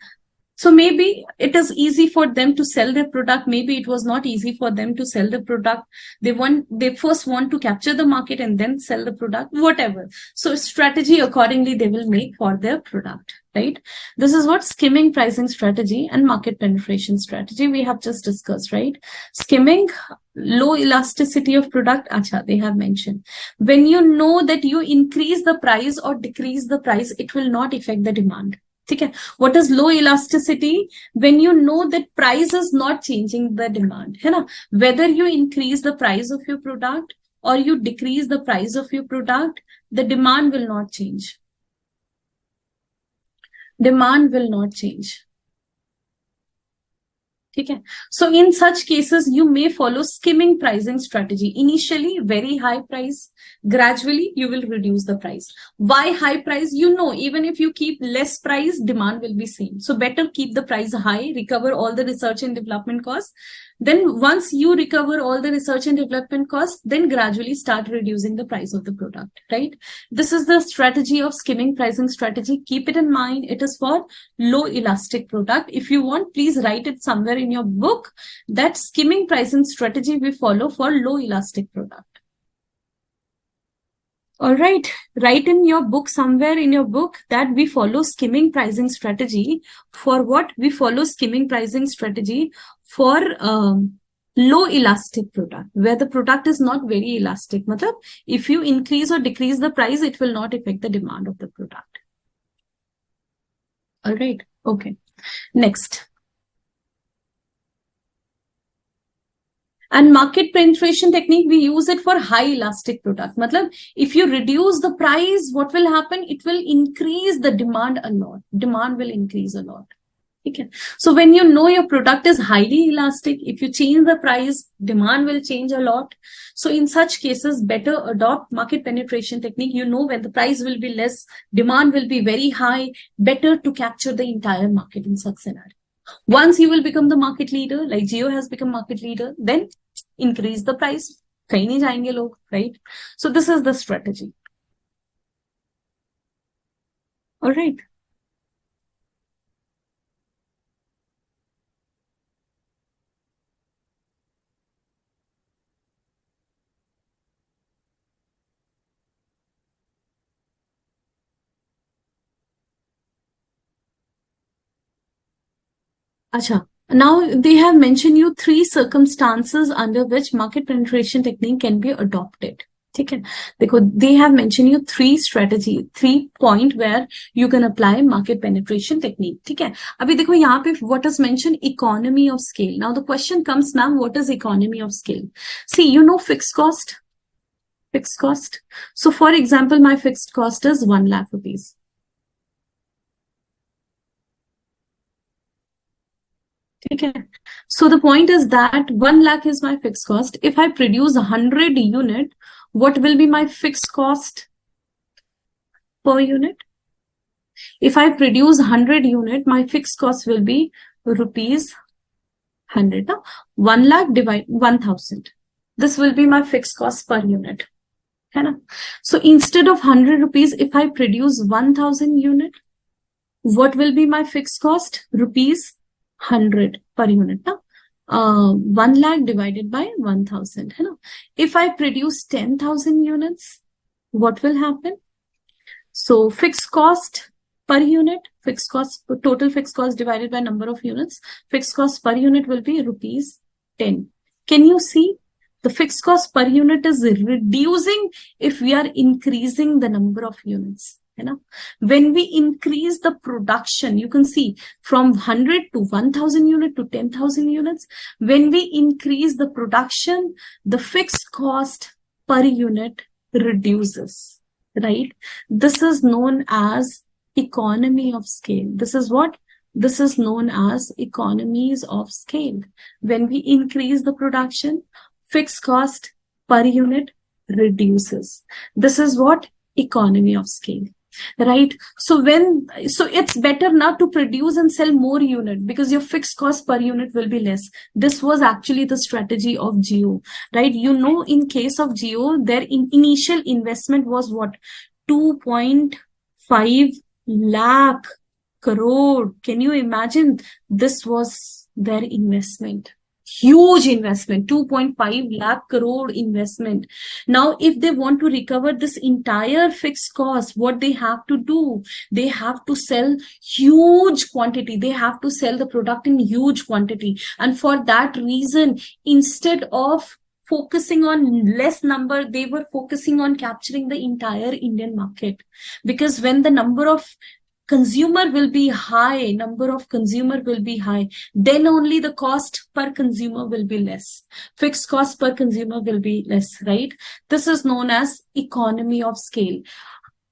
So maybe it is easy for them to sell their product. Maybe it was not easy for them to sell the product. They first want to capture the market and then sell the product, whatever. So strategy accordingly they will make for their product, right? This is what skimming pricing strategy and market penetration strategy we have just discussed, right? Skimming, low elasticity of product. Acha, they have mentioned. When you know that you increase the price or decrease the price, it will not affect the demand. Okay. What is low elasticity? When you know that price is not changing the demand. Whether you increase the price of your product or you decrease the price of your product, the demand will not change. Demand will not change. Okay. So in such cases, you may follow skimming pricing strategy. Initially, very high price. Gradually, you will reduce the price. Why high price? Even if you keep less price, demand will be same. So better keep the price high, recover all the research and development costs. Then once you recover all the research and development costs, then gradually start reducing the price of the product, right? This is the strategy of skimming pricing strategy. Keep it in mind. It is for low elastic product. If you want, please write it somewhere in your book that skimming pricing strategy we follow for low elastic product. All right, write in your book, somewhere in your book, that we follow skimming pricing strategy. For what? We follow skimming pricing strategy for low elastic product, where the product is not very elastic. Matlab, if you increase or decrease the price, it will not affect the demand of the product. All right, okay. Next. And market penetration technique, we use it for high elastic product. Matlab, if you reduce the price, what will happen? It will increase the demand a lot. Demand will increase a lot. Okay. So when you know your product is highly elastic, if you change the price, demand will change a lot. So in such cases, better adopt market penetration technique. You know when the price will be less, demand will be very high, better to capture the entire market in such scenario. Once you will become the market leader, like Jio has become market leader, then increase the price. कहीं नहीं जाएंगे लोग, right? So this is the strategy. All right. Acha. Now they have mentioned you 3 circumstances under which market penetration technique can be adopted. ठीक है, देखो, they have mentioned you 3 point where you can apply market penetration technique. ठीक है, अभी देखो यहाँ पे what is mentioned, economy of scale. Now the question comes, ma'am, what is economy of scale? See, you know fixed cost. Fixed cost. So for example, my fixed cost is 1 lakh rupees. Okay. So the point is that 1 lakh is my fixed cost. If I produce 100 unit, what will be my fixed cost per unit? If I produce 100 unit, my fixed cost will be rupees 100. 1 lakh divide 1000. This will be my fixed cost per unit. So instead of 100 rupees, if I produce 1000 unit, what will be my fixed cost? Rupees 100 per unit. 1 lakh divided by 1000. If I produce 10,000 units, what will happen? So fixed cost per unit, fixed cost, total fixed cost divided by number of units, fixed cost per unit will be rupees 10. Can you see? The fixed cost per unit is reducing if we are increasing the number of units. When we increase the production, you can see from 100 to 1000 unit to 10,000 units. When we increase the production, the fixed cost per unit reduces, right? This is known as economy of scale. This is what? This is known as economies of scale. When we increase the production, fixed cost per unit reduces. This is what? Economy of scale. Right? So it's better not to produce and sell more unit because your fixed cost per unit will be less. This was actually the strategy of Jio, right? You know, in case of Jio, their initial investment was what? 2.5 lakh crore. Can you imagine? This was their investment. Huge investment, 2.5 lakh crore investment. Now, if they want to recover this entire fixed cost, what they have to do? They have to sell huge quantity. They have to sell the product in huge quantity. And for that reason, instead of focusing on less number, they were focusing on capturing the entire Indian market. Because when the number of consumer will be high, number of consumer will be high, then only the cost per consumer will be less. Fixed cost per consumer will be less, right? This is known as economy of scale.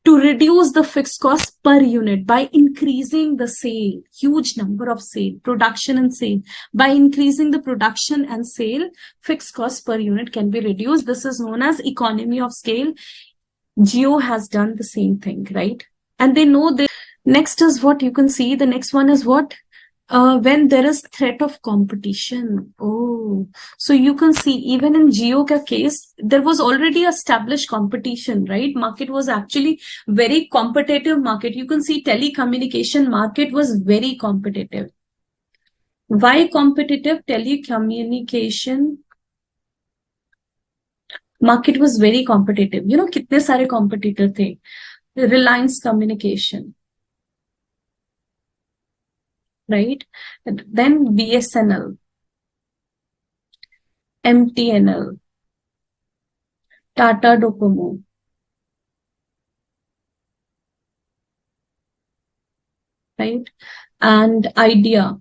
To reduce the fixed cost per unit by increasing the sale, huge number of sale, production and sale. By increasing the production and sale, fixed cost per unit can be reduced. This is known as economy of scale. Jio has done the same thing, right? And they know this. Next is what you can see. The next one is what? When there is threat of competition. Oh, so you can see even in Jio ka case, there was already established competition, right? Market was actually very competitive market. You can see telecommunication market was very competitive. Why competitive? Telecommunication market was very competitive. You know, कितने सारे competitor थे? Reliance Communication. Right? Then BSNL, MTNL, Tata Docomo, right? And Idea,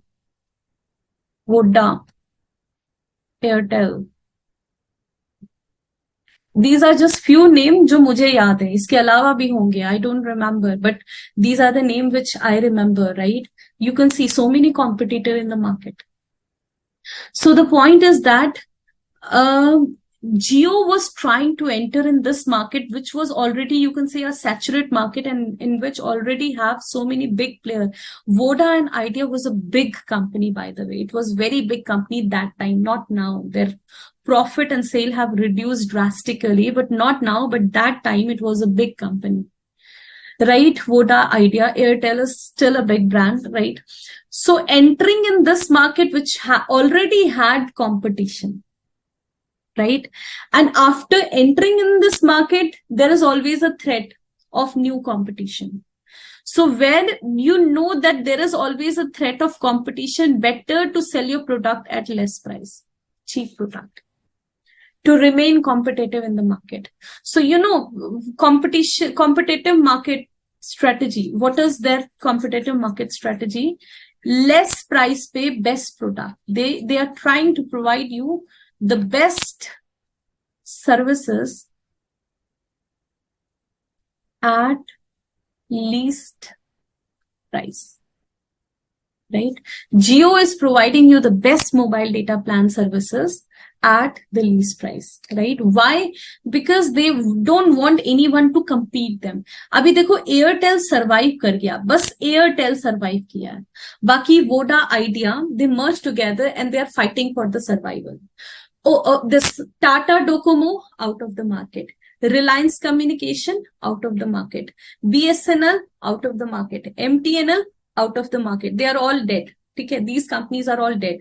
Voda, Airtel, These are just few names जो मुझे याद है, इसके अलावा भी होंगे, I don't remember, but these are the names which I remember, right? You can see so many competitors in the market. So the point is that Jio was trying to enter in this market, which was already, you can say, a saturated market, and in which already have so many big players. Voda and Idea was a big company, by the way. It was very big company that time, not now. Their profit and sale have reduced drastically, but not now. But that time it was a big company. Right? Voda, Idea, Airtel is still a big brand, right? So entering in this market, which already had competition, right? And after entering in this market, there is always a threat of new competition. So when you know that there is always a threat of competition, better to sell your product at less price, cheap product, to remain competitive in the market. So, you know, competitive market strategy. What is their competitive market strategy? Less price pay, best product. They are trying to provide you the best services at least price, right? Jio is providing you the best mobile data plan services at the least price, right? Why? Because they don't want anyone to compete them. अभी देखो Airtel survive कर गया, बस Airtel survive किया है. बाकी Voda, Idea, they merge together and they are fighting for the survival. This Tata Docomo out of the market. Reliance Communication out of the market. BSNL out of the market. MTNL out of the market. They are all dead. Okay, these companies are all dead.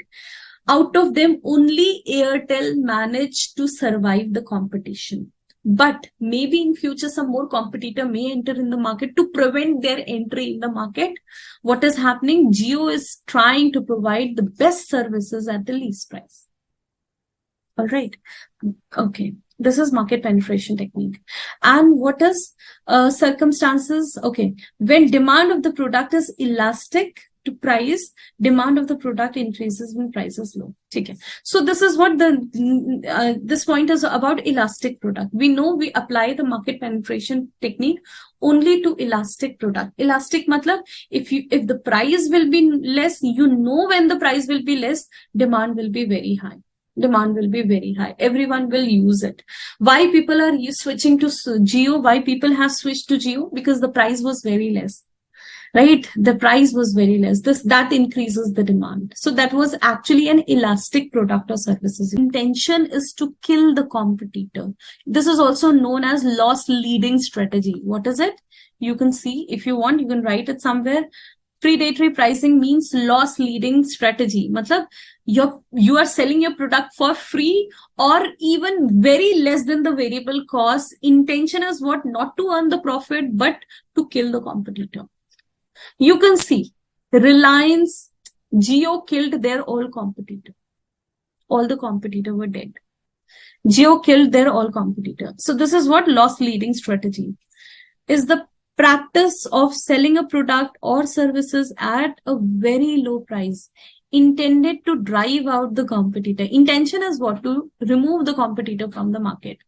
Out of them, only Airtel managed to survive the competition. But maybe in future, some more competitor may enter in the market. To prevent their entry in the market, what is happening? Jio is trying to provide the best services at the least price. All right. Okay. This is market penetration technique. And what is circumstances? Okay. When demand of the product is elastic to price, demand of the product increases when price is low. Okay. So this is what this point is about elastic product. We know we apply the market penetration technique only to elastic product. Elastic matlab, if the price will be less, you know when the price will be less, demand will be very high. Demand will be very high. Everyone will use it. Why people are switching to Jio? Why people have switched to Jio? Because the price was very less, right? The price was very less. That increases the demand. So that was actually an elastic product or services. Intention is to kill the competitor. This is also known as loss leading strategy. What is it? You can see, if you want, you can write it somewhere. Predatory pricing means loss leading strategy. Matlab, you are selling your product for free or even very less than the variable cost. Intention is what? Not to earn the profit, but to kill the competitor. You can see Reliance, Jio killed their all competitor. All the competitor were dead. Jio killed their all competitor. So this is what loss leading strategy is. The practice of selling a product or services at a very low price intended to drive out the competitor. Intention is what? To remove the competitor from the market.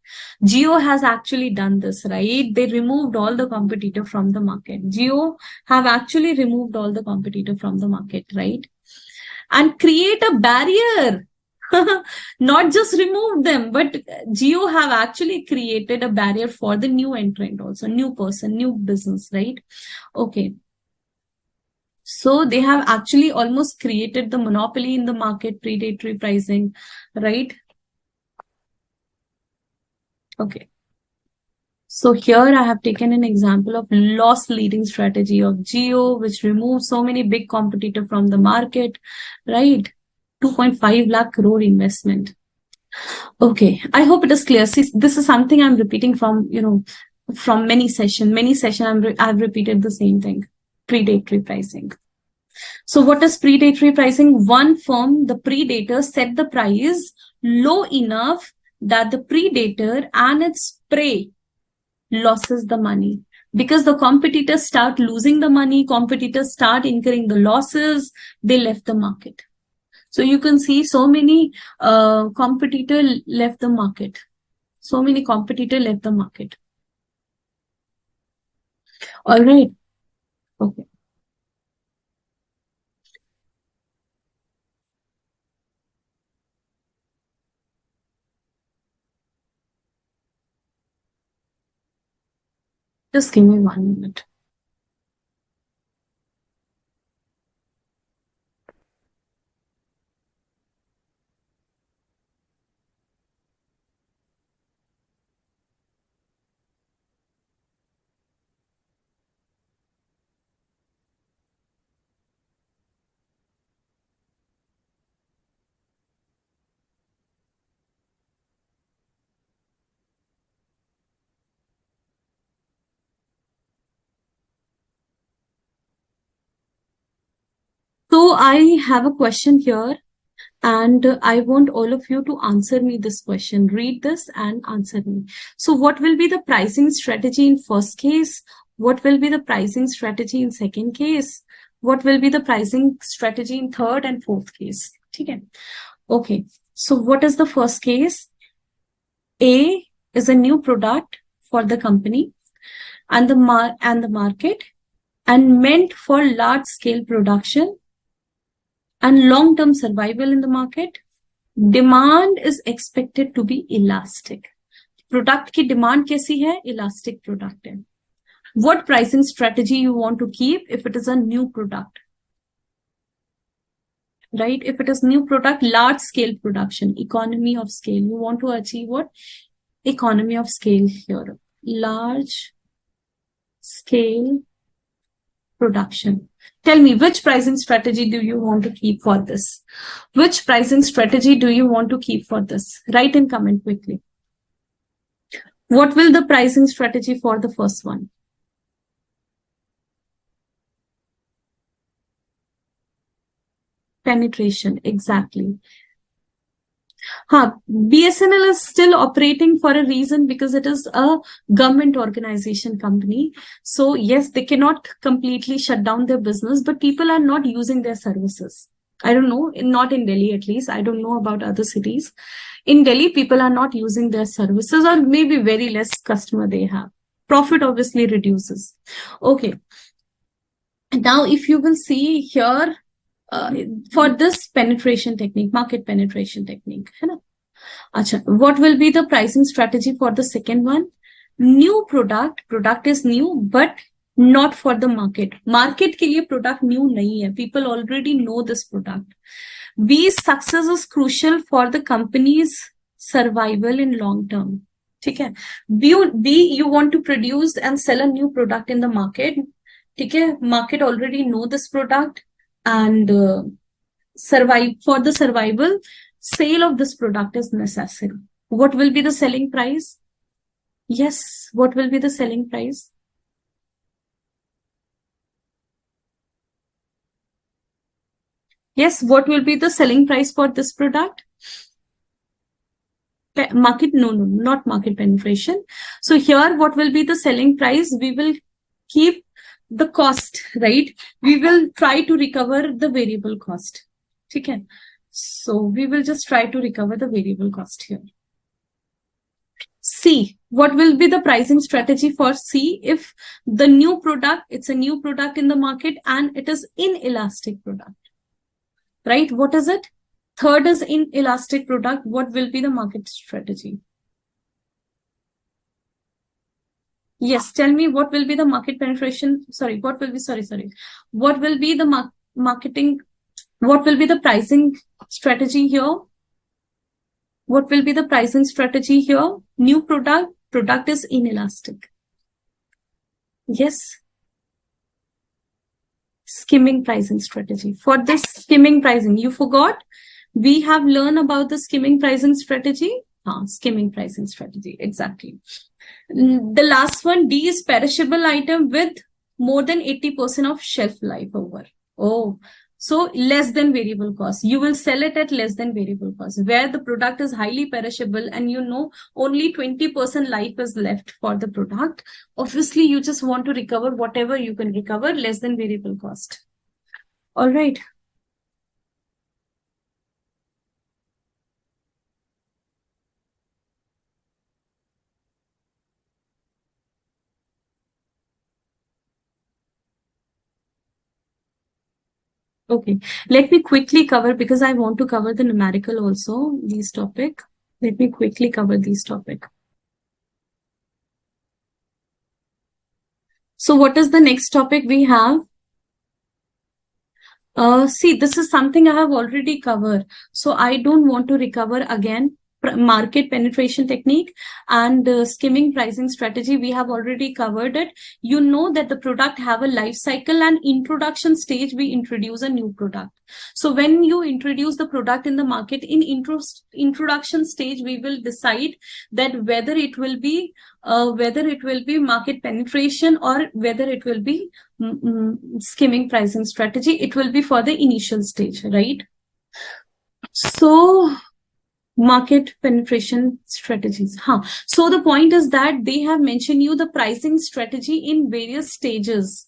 Jio has actually done this, right? They removed all the competitor from the market. Jio have actually removed all the competitor from the market, right? And create a barrier. Not just remove them, but Jio have actually created a barrier for the new entrant also, new person, new business, right? Okay. So they have actually almost created the monopoly in the market, predatory pricing, right? Okay. So here I have taken an example of loss leading strategy of Jio, which removes so many big competitors from the market, right? 2.5 lakh crore investment. Okay, I hope it is clear. See, this is something I'm repeating from, from many sessions. I've repeated the same thing, predatory pricing. So what is predatory pricing? One firm, the predator, set the price low enough that the predator and its prey loses the money. Because the competitors start losing the money, competitors start incurring the losses, they left the market. So you can see so many competitors left the market. So many competitors left the market. All right. Okay. Just give me 1 minute. So I have a question here, and I want all of you to answer me this question. Read this and answer me. So what will be the pricing strategy in first case? What will be the pricing strategy in second case? What will be the pricing strategy in third and fourth case? Okay. Okay. So what is the first case? A is a new product for the company and the market, and meant for large scale production and long term survival in the market. Demand is expected to be elastic. Product की demand कैसी है? Elastic product है. What pricing strategy you want to keep if it is a new product? Right? If it is new product, large scale production, economy of scale. You want to achieve what? Economy of scale here. Large scale production. Tell me, which pricing strategy do you want to keep for this? Which pricing strategy do you want to keep for this? Write in comment quickly. What will the pricing strategy for the first one? Penetration, exactly. BSNL is still operating for a reason, because it is a government organization company. So yes, they cannot completely shut down their business, but people are not using their services. I don't know, not in Delhi at least. I don't know about other cities. In Delhi, people are not using their services, or maybe very less customer they have. Profit obviously reduces. Okay. Now, if you will see here, for this penetration technique, market penetration technique, है ना? Acha, what will be the pricing strategy for the second one? New product is new, but not for the market. Market के लिए product new नहीं है. People already know this product. B, success is crucial for the company's survival in long term. ठीक है. B, you want to produce and sell a new product in the market. ठीक है. Market already know this product, and survive for the survival, sale of this product is necessary. What will be the selling price? Yes, what will be the selling price? Yes, what will be the selling price for this product? Market, no, not market penetration. So here, what will be the selling price? We will keep the cost, right? We will try to recover the variable cost. Okay. So we will just try to recover the variable cost here. C, what will be the pricing strategy for C if the new product, it's a new product in the market and it is inelastic product, right? What is it? Third is inelastic product. What will be the market strategy? Yes, tell me, what will be the market penetration? Sorry, what will be, sorry. What will be the marketing? What will be the pricing strategy here? What will be the pricing strategy here? New product is inelastic. Yes. Skimming pricing strategy. For this skimming pricing, you forgot? We have learned about the skimming pricing strategy. Skimming pricing strategy, exactly. The last one, D, is perishable item with more than 80% of shelf life over. Oh, so less than variable cost. You will sell it at less than variable cost, where the product is highly perishable and you know only 20% life is left for the product. Obviously, you just want to recover whatever you can recover, less than variable cost. All right. Okay, let me quickly cover, because I want to cover the numerical also, these topic. Let me quickly cover these topic. So what is the next topic we have? See, this is something I have already covered. So I don't want to recover again. Market penetration technique and skimming pricing strategy, we have already covered it. You know that the product have a life cycle, and introduction stage we introduce a new product. So when you introduce the product in the market, in introduction stage we will decide that whether it will be market penetration or whether it will be skimming pricing strategy. It will be for the initial stage, right? So market penetration strategies. So the point is that they have mentioned you the pricing strategy in various stages.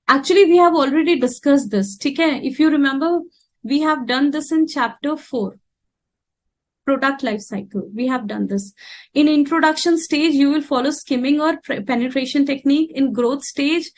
Actually, we have already discussed this. Okay? If you remember, we have done this in chapter 4. Product life cycle. We have done this. In introduction stage, you will follow skimming or penetration technique. In growth stage,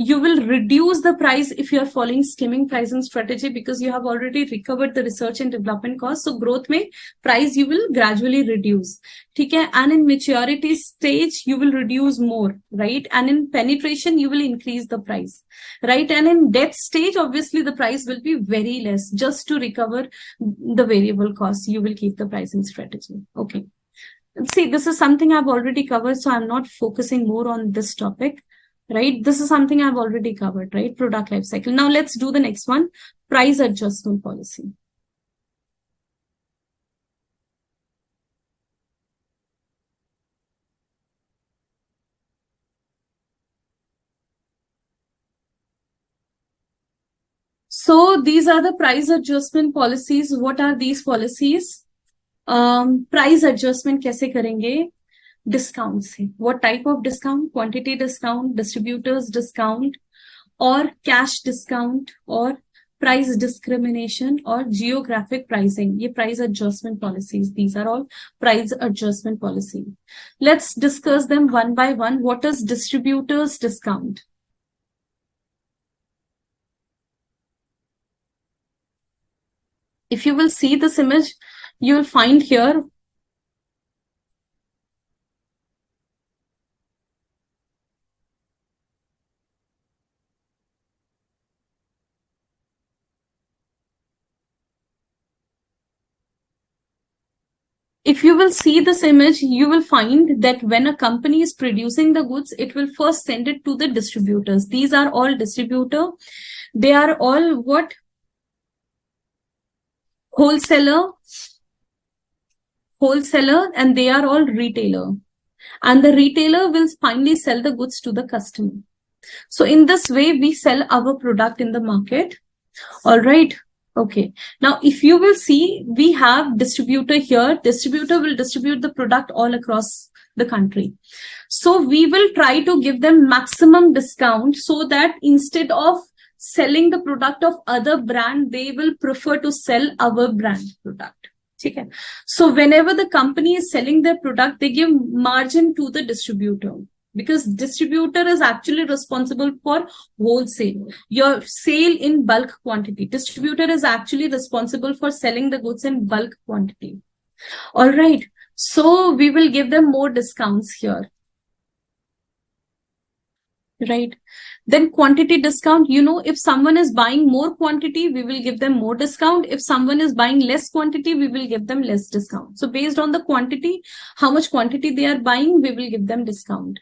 you will reduce the price if you are following skimming pricing strategy, because you have already recovered the research and development cost. So growth mein price you will gradually reduce. Okay? And in maturity stage, you will reduce more, right? And in penetration, you will increase the price, right? And in death stage, obviously the price will be very less. Just to recover the variable costs, you will keep the pricing strategy. Okay. See, this is something I've already covered, so I'm not focusing more on this topic. Right? This is something I've already covered, right? Product life cycle. Now let's do the next one, price adjustment policy. So these are the price adjustment policies. What are these policies? Price adjustment कैसे करेंगे? Discount से. What type of discount? Quantity discount, distributors discount, or cash discount, or price discrimination, or geographic pricing. ये price adjustment policies. These are all price adjustment policy. Let's discuss them one by one. What is distributors discount? If you will see this image, you will find here if you will see this image, you will find that when a company is producing the goods, it will first send it to the distributors. These are all distributor. They are all what? Wholesaler, and they are all retailer. And the retailer will finally sell the goods to the customer. So in this way, we sell our product in the market. All right. Okay. Now, if you will see, we have distributor here. Distributor will distribute the product all across the country. So we will try to give them maximum discount, so that instead of selling the product of other brand, they will prefer to sell our brand product. Okay. So whenever the company is selling their product, they give margin to the distributor, because distributor is actually responsible for wholesale, your sale in bulk quantity. Distributor is actually responsible for selling the goods in bulk quantity. All right. So we will give them more discounts here. Right. Then quantity discount, if someone is buying more quantity, we will give them more discount. If someone is buying less quantity, we will give them less discount. So based on the quantity, how much quantity they are buying, we will give them discount.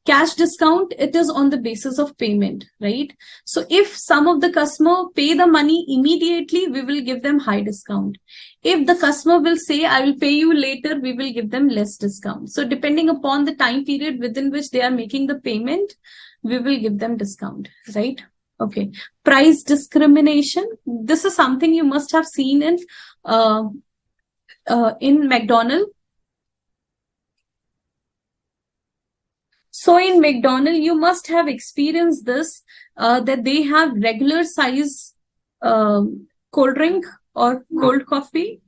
Cash discount, it is on the basis of payment, right? So if some of the customer pay the money immediately, we will give them high discount. If the customer will say, I will pay you later, we will give them less discount. So depending upon the time period within which they are making the payment, we will give them discount, right? Okay. Price discrimination. This is something you must have seen in McDonald's. So in McDonald's, you must have experienced this, that they have regular size cold drink or cold coffee,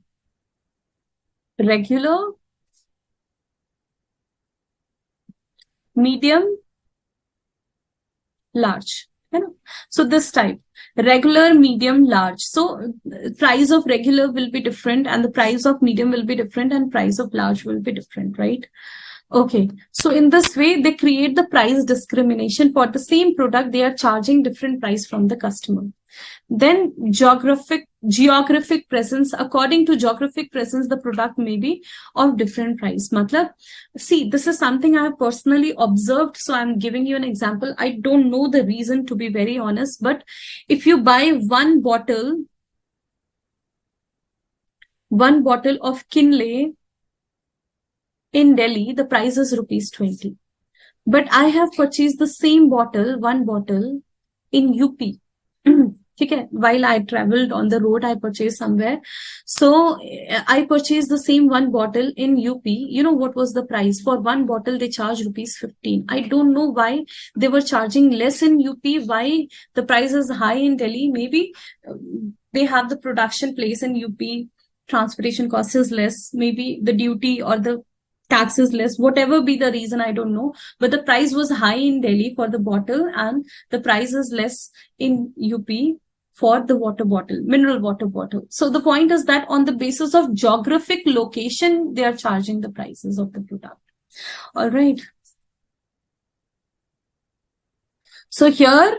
regular, medium, large. है ना? So this type, regular, medium, large. So price of regular will be different, and the price of medium will be different, and price of large will be different, right? Okay. So in this way, they create the price discrimination. For the same product, they are charging different price from the customer. Then geographic presence. According to geographic presence, the product may be of different price. Matlab, see, this is something I have personally observed. So I'm giving you an example. I don't know the reason, to be very honest, but if you buy one bottle of Kinley in Delhi, the price is rupees 20. But I have purchased the same bottle, one bottle in UP. Okay, while I traveled on the road, I purchased somewhere. So I purchased the same one bottle in UP. You know what was the price? For one bottle, they charge rupees 15. I don't know why they were charging less in UP, why the price is high in Delhi. Maybe they have the production place in UP, transportation cost is less, maybe the duty or the tax is less, whatever be the reason, I don't know. But the price was high in Delhi for the bottle, and the price is less in UP for the water bottle, mineral water bottle. So the point is that on the basis of geographic location, they are charging the prices of the product. All right. So here,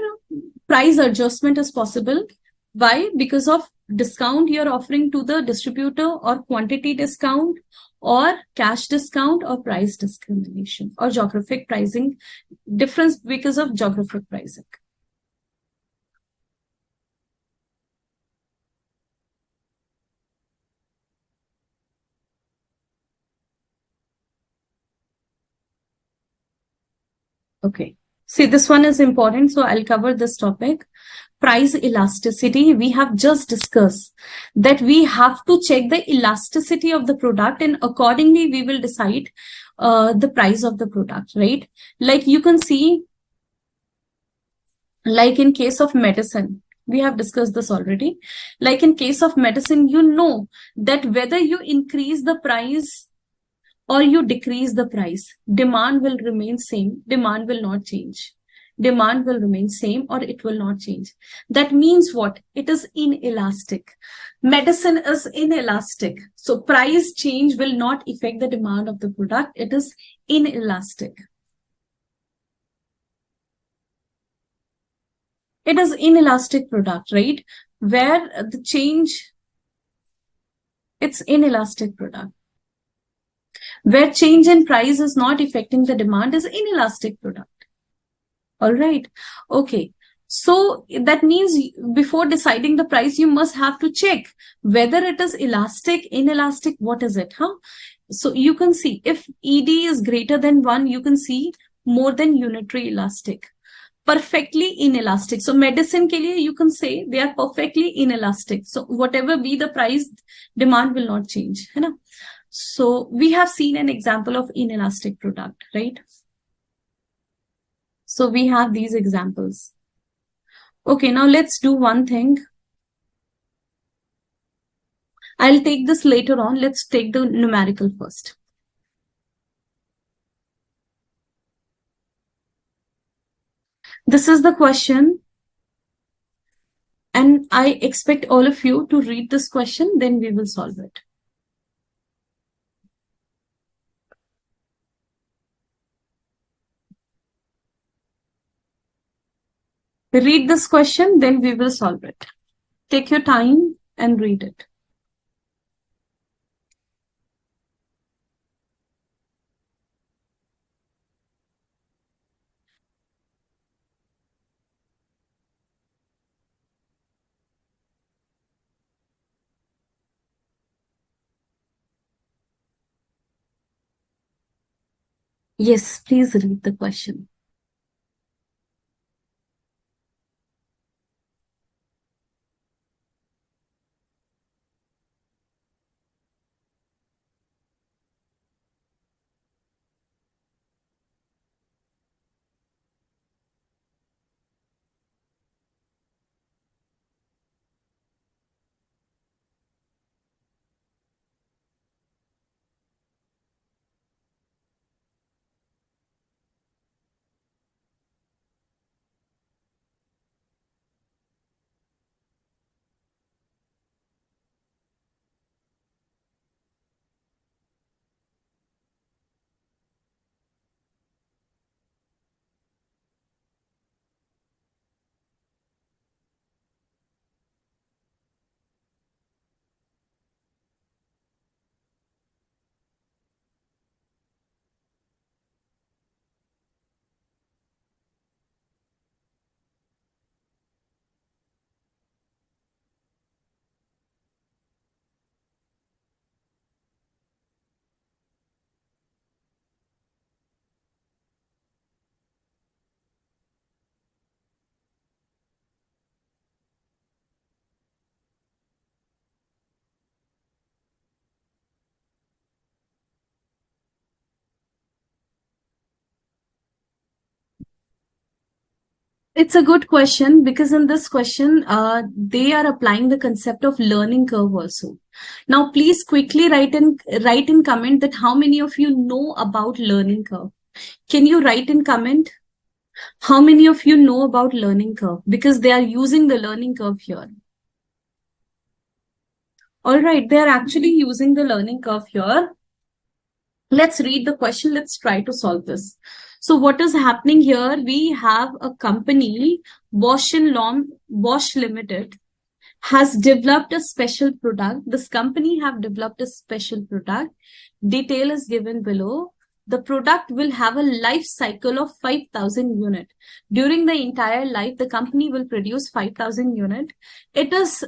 price adjustment is possible. Why? Because of discount you're offering to the distributor, or quantity discount, or cash discount, or price discrimination, or geographic pricing difference because of geographic pricing. Okay. See, this one is important, so I'll cover this topic. Price elasticity, we have just discussed that we have to check the elasticity of the product, and accordingly we will decide the price of the product, right? Like you can see, like in case of medicine, we have discussed this already. Like in case of medicine, you know that whether you increase the price or you decrease the price, demand will remain same, demand will not change. Demand will remain same, or it will not change. That means what? It is inelastic. Medicine is inelastic. So price change will not affect the demand of the product. It is inelastic. It is inelastic product, right? Where the change, it's inelastic product. Where change in price is not affecting the demand is inelastic product. All right. Okay. So that means before deciding the price, you must have to check whether it is elastic, inelastic, what is it, huh? So you can see if ED is greater than 1, you can see more than unitary elastic. Perfectly inelastic. So medicine ke liye you can say they are perfectly inelastic. So whatever be the price, demand will not change. Hai na? So we have seen an example of inelastic product, right? So we have these examples. Okay, now let's do one thing. I'll take this later on. Let's take the numerical first. This is the question. And I expect all of you to read this question, then we will solve it. Read this question, then we will solve it. Take your time and read it. Yes, please read the question. It's a good question because in this question, they are applying the concept of learning curve also. Now, please quickly write in comment that how many of you know about learning curve. Can you write in comment how many of you know about learning curve, because they are using the learning curve here. All right, they are actually using the learning curve here. Let's read the question. Let's try to solve this. So what is happening here? We have a company, Bosch and Lomb, Bosch Limited, has developed a special product. This company have developed a special product. Detail is given below. The product will have a life cycle of 5,000 unit. During the entire life, the company will produce 5,000 unit. It is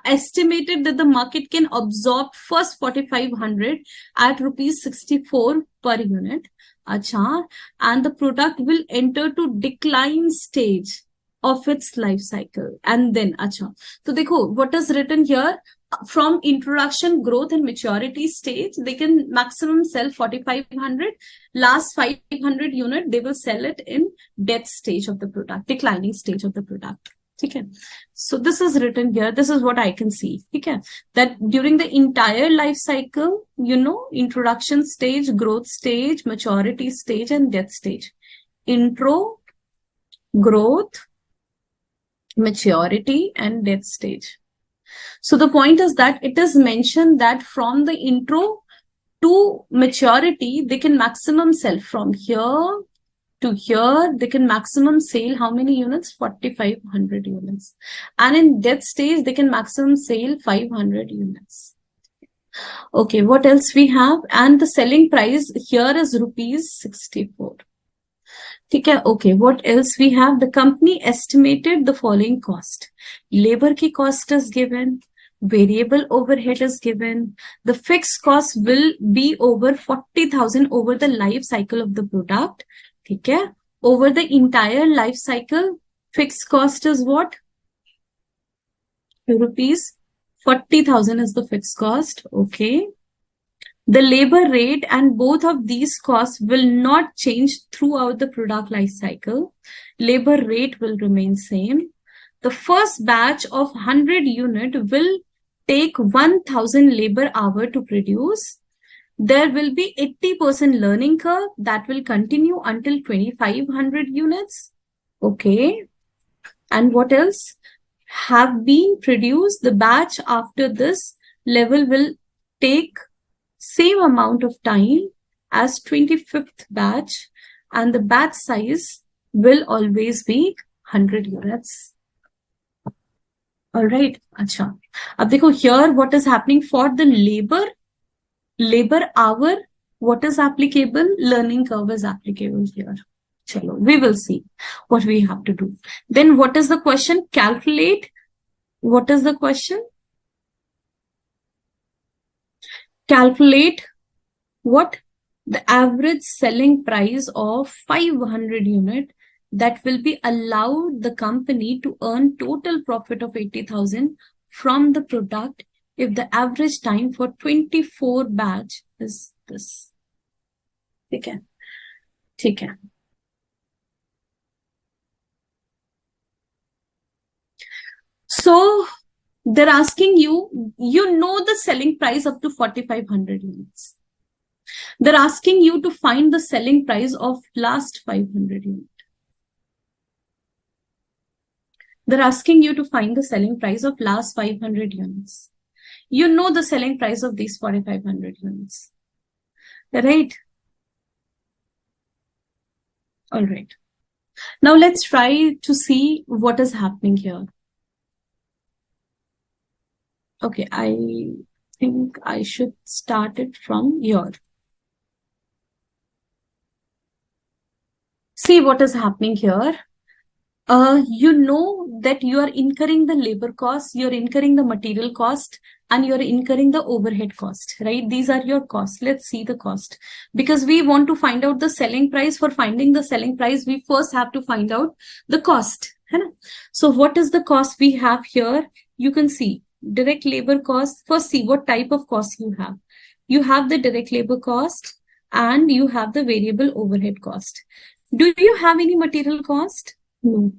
estimated that the market can absorb first 4,500 at rupees 64 per unit. Acha, and the product will enter to decline stage of its life cycle. And then, acha. So, dekho, what is written here? From introduction, growth, and maturity stage, they can maximum sell 4,500. Last 500 unit, they will sell it in death stage of the product, declining stage of the product. Okay. So this is written here. This is what I can see. Okay. That during the entire life cycle, you know, introduction stage, growth stage, maturity stage, and death stage. Intro, growth, maturity, and death stage. So the point is that it is mentioned that from the intro to maturity, they can maximum sell from here to here. They can maximum sell how many units? 4,500 units. And in death stage, they can maximum sell 500 units. Okay, what else we have? And the selling price here is rupees 64. Okay, what else we have? The company estimated the following cost. Labor ki cost is given. Variable overhead is given. The fixed cost will be over 40,000 over the life cycle of the product. Okay. Over the entire life cycle, fixed cost is what? Rupees 40,000 is the fixed cost. Okay. The labor rate and both of these costs will not change throughout the product life cycle. Labor rate will remain same. The first batch of 100 unit will take 1,000 labor hour to produce. There will be 80% learning curve that will continue until 2,500 units. Okay. And what else? Have been produced. The batch after this level will take same amount of time as 25th batch, and the batch size will always be 100 units. All right. Acha. Ab dekho here what is happening for the labor hour, what is applicable? Learning curve is applicable here. Chalo, we will see what we have to do. Then what is the question? Calculate. What is the question? Calculate what? The average selling price of 500 unit that will be allowed the company to earn total profit of 80,000 from the product if the average time for 24 batch is this. Okay. Okay. So they're asking you, you know the selling price up to 4,500 units. They're asking you to find the selling price of last 500 units. They're asking you to find the selling price of last 500 units. You know the selling price of these 4,500 units. Right? All right. Now let's try to see what is happening here. Okay, I think I should start it from here. See what is happening here. You know that you are incurring the labor cost, you're incurring the material cost, and you're incurring the overhead cost, right? These are your costs. Let's see the cost. Because we want to find out the selling price. For finding the selling price, we first have to find out the cost. So what is the cost we have here? You can see direct labor cost. First, see what type of cost you have. You have the direct labor cost and you have the variable overhead cost. Do you have any material cost? No.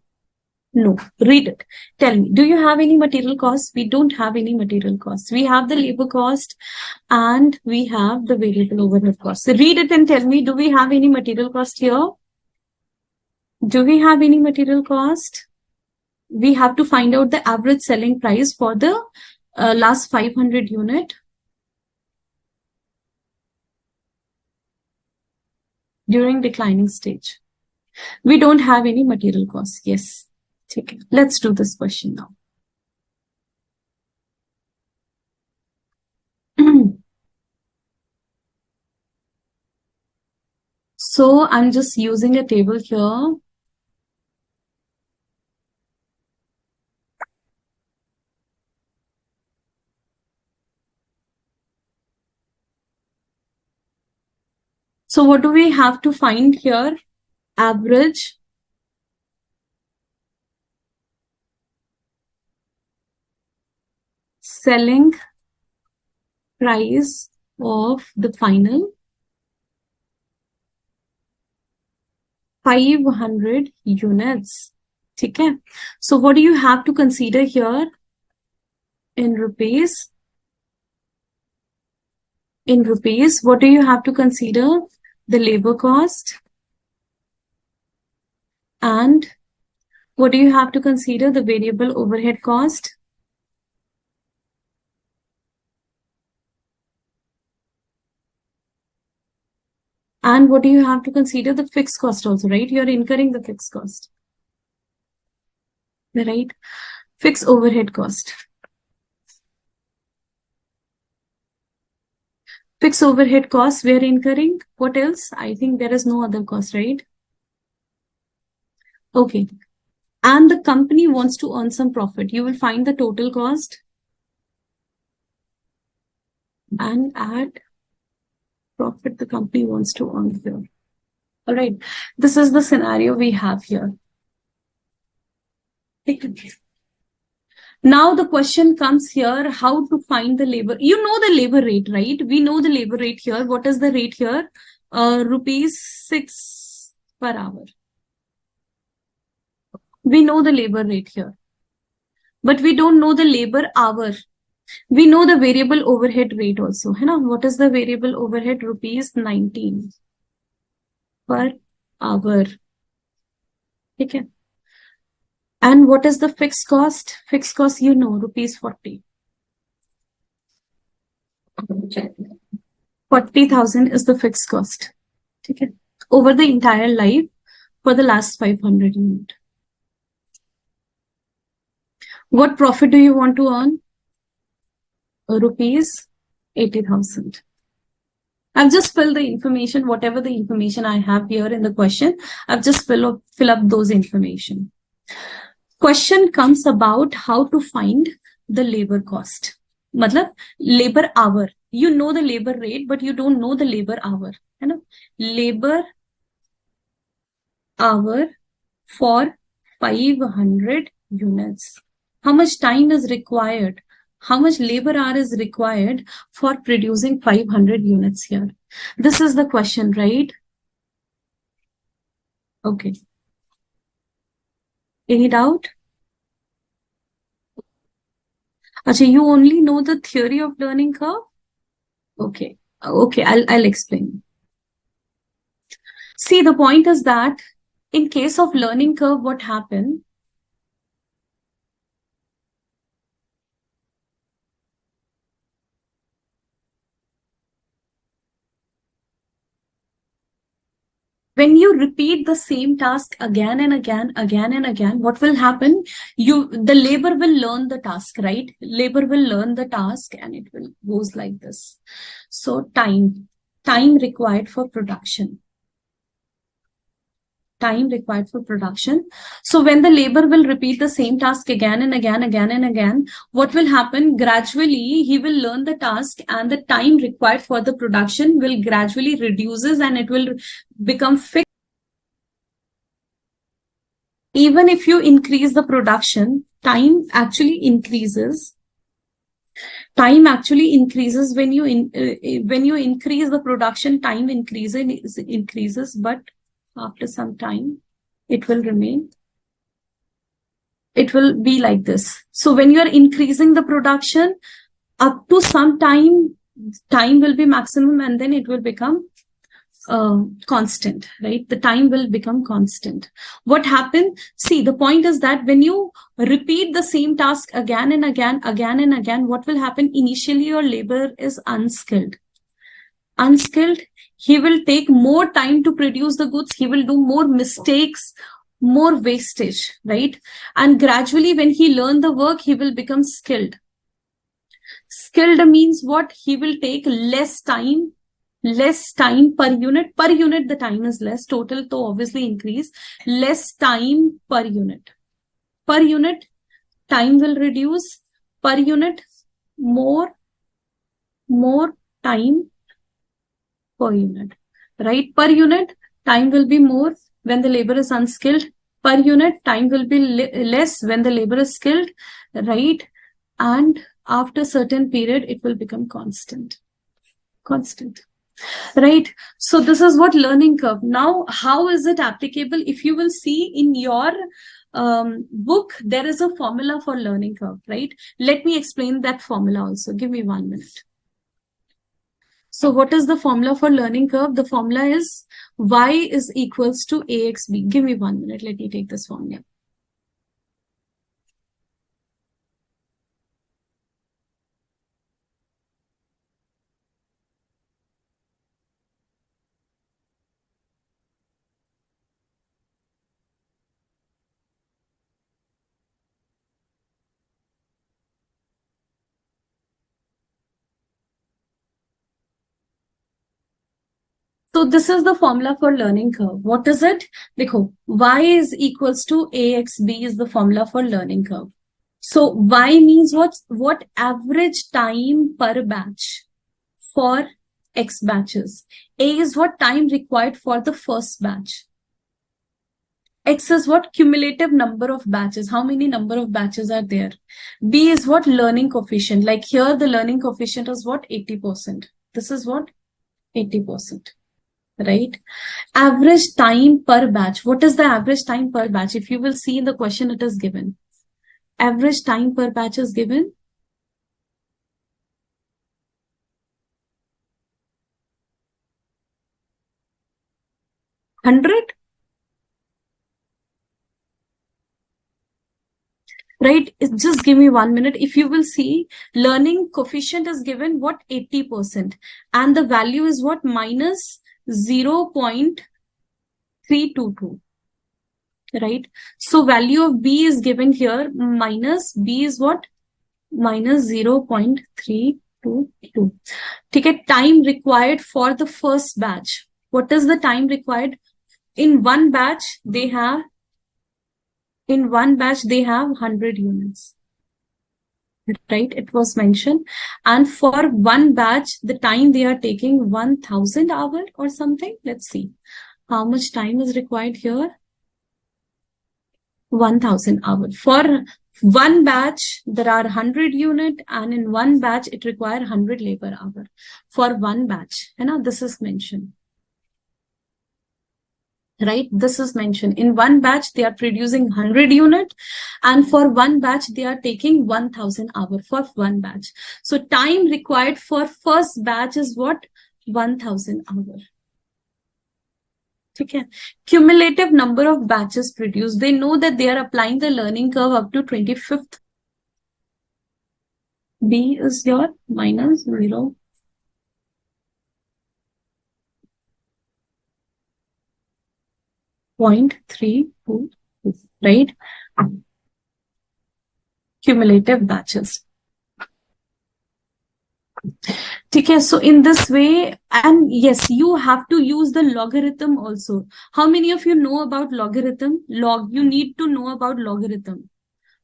No, read it. Tell me, do you have any material costs? We don't have any material costs. We have the labor cost and we have the variable overhead cost. So read it and tell me, do we have any material cost here? Do we have any material cost? We have to find out the average selling price for the last 500 unit during declining stage. We don't have any material costs. Yes. Okay. Let's do this question now. So I'm just using a table here. So what do we have to find here? Average selling price of the final 500 units. Okay. So what do you have to consider here in rupees? In rupees, what do you have to consider? The labor cost. And what do you have to consider? The variable overhead cost. And what do you have to consider? The fixed cost also, right? You're incurring the fixed cost. Right? Fixed overhead cost. Fixed overhead costs we are incurring. What else? I think there is no other cost, right? Okay. And the company wants to earn some profit. You will find the total cost and add profit the company wants to earn here. All right. This is the scenario we have here. Now the question comes here, how to find the labor. You know the labor rate, right? We know the labor rate here. What is the rate here? Rupees 6 per hour. We know the labor rate here. But we don't know the labor hour. We know the variable overhead rate also. What is the variable overhead? Rupees 19 per hour. Okay. And what is the fixed cost? Fixed cost, you know, rupees 40. 40,000 is the fixed cost. Okay. Over the entire life for the last 500 unit. What profit do you want to earn? Rupees 80,000. I've just filled the information, whatever the information I have here in the question, I've just fill up those information. Question comes about how to find the labor cost. Matlab, labor hour. You know the labor rate, but you don't know the labor hour. Labor hour for 500 units. How much time is required? How much labor hour is required for producing 500 units here? This is the question, right? Okay. Any doubt? Achha, you only know the theory of learning curve? Okay. Okay, I'll explain. See, the point is that in case of learning curve, what happened? When you repeat the same task again and again, what will happen? The labor will learn the task, right? Labor will learn the task and it will goes like this. So time required for production. Time required for production. So when the labor will repeat the same task again and again, what will happen? Gradually, he will learn the task and the time required for the production will gradually reduces and it will become fixed. Even if you increase the production, time actually increases. Time actually increases when you increase the production, time increases, but after some time, it will remain it will be like this. So when you are increasing the production up to some time will be maximum, and then it will become constant, right? The time will become constant. What happened? See, the point is that when you repeat the same task again and again, what will happen? Initially, your labor is unskilled. He will take more time to produce the goods. He will do more mistakes, more wastage, right? And gradually, when he learn the work, he will become skilled. Skilled means what? He will take less time per unit. Per unit, the time is less. Total to obviously increase. Less time per unit. Per unit, time will reduce. Per unit, more time per unit, right? Per unit, time will be more when the labor is unskilled. Per unit, time will be less when the labor is skilled, right? And after certain period, it will become constant, right? So this is what learning curve. Now, how is it applicable? If you will see in your book, there is a formula for learning curve, right? Let me explain that formula also. Give me 1 minute. So what is the formula for learning curve? The formula is y is equals to axb. Give me 1 minute. Let me take this formula. So this is the formula for learning curve. What is it? Dekho, y is equals to axb is the formula for learning curve. So y means what average time per batch for X batches. A is what time required for the first batch. X is what cumulative number of batches. How many number of batches are there? B is what learning coefficient. Like here, the learning coefficient is what 80%. This is what 80%. Right? Average time per batch. What is the average time per batch? If you will see in the question, it is given. Average time per batch is given 100. Right? Just give me 1 minute. If you will see, learning coefficient is given what 80%, and the value is what minus 0.322. Right? So value of B is given here. Minus B is what? Minus 0.322. Okay, time required for the first batch. What is the time required? In one batch, they have 100 units. Right? It was mentioned. And for one batch, the time they are taking 1000 hours or something. Let's see. How much time is required here? 1000 hours. For one batch, there are 100 units, and in one batch, it requires 100 labor hours. For one batch. You know, this is mentioned. Right? This is mentioned. In one batch, they are producing 100 units, and for one batch, they are taking 1000 hours for one batch. So time required for first batch is what? 1000 hours. Okay. Cumulative number of batches produced. They know that they are applying the learning curve up to 25th. B is your minus 0. 0.32, right? Cumulative batches. Okay, so in this way, and yes, you have to use the logarithm also. How many of you know about logarithm? You need to know about logarithm.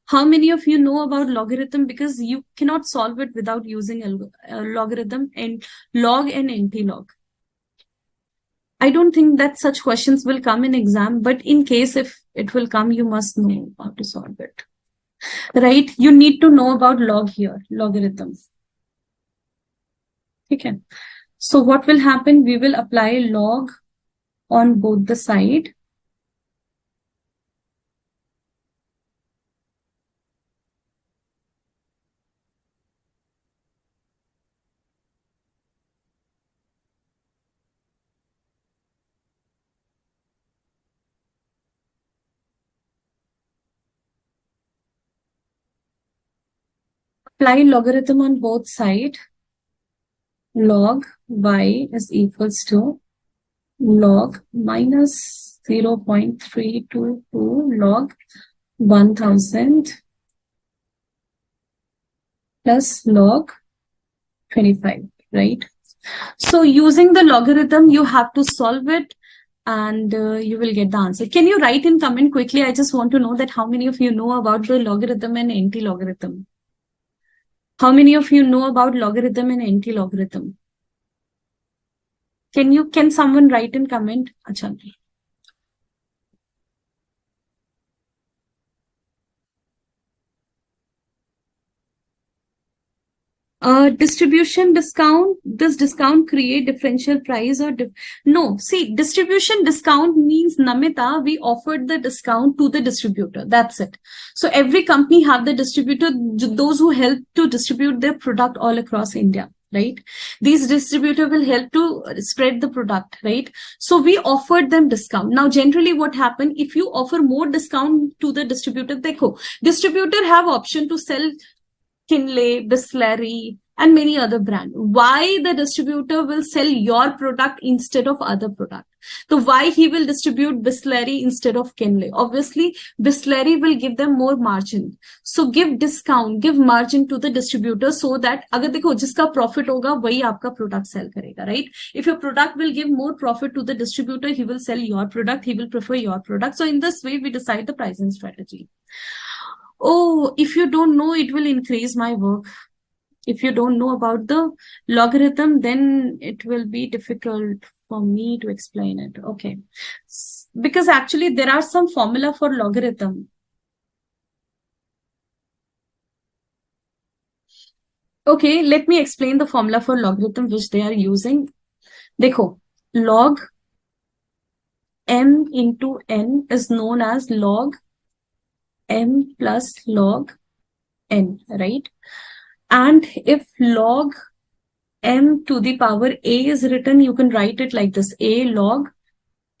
How many of you know about logarithm? Because you cannot solve it without using a logarithm and log and anti-log. I don't think that such questions will come in exam, but in case if it will come, you must know how to solve it. Right? You need to know about log here, logarithms. Okay. So what will happen? We will apply log on both the side. apply logarithm on both sides. Log y is equals to log minus 0.322 log 1000 plus log 25, right? So using the logarithm, you have to solve it and you will get the answer. Can you write in comment quickly? I just want to know that how many of you know about the logarithm and anti-logarithm? How many of you know about logarithm and anti-logarithm? Can someone write in comment? Achha. Distribution discount, does discount create differential price or no? See, distribution discount means, Namita, we offered the discount to the distributor. That's it. So every company have the distributor, those who help to distribute their product all across India, right? These distributor will help to spread the product, right? So we offered them discount. Now, generally what happen, if you offer more discount to the distributor, dekho, distributor have option to sell Kinley, Bisleri, and many other brands. Why the distributor will sell your product instead of other product? So why he will distribute Bisleri instead of Kinley? Obviously, Bisleri will give them more margin. So give discount, give margin to the distributor so that अगर देखो जिसका profit होगा वही आपका product sell करेगा, right? If your product will give more profit to the distributor, he will sell your product, he will prefer your product. So in this way, we decide the pricing strategy. Oh, if you don't know, it will increase my work. If you don't know about the logarithm, then it will be difficult for me to explain it. Okay. Because actually there are some formula for logarithm. Okay, let me explain the formula for logarithm which they are using. Dekho, log m into n is known as log m plus log n, right? And if log m to the power a is written, you can write it like this, a log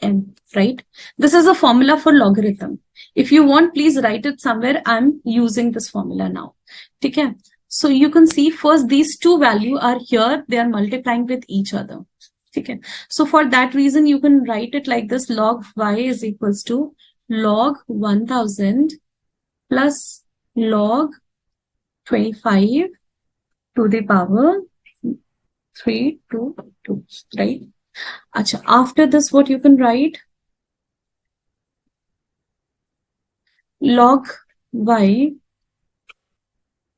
m, right? This is a formula for logarithm. If you want, please write it somewhere. I'm using this formula now. Okay? So you can see first these two values are here. They are multiplying with each other. Okay? So for that reason, you can write it like this. Log y is equals to log 1000 plus log 25 to the power 3 to 2, right? Achha, after this, what you can write? Log y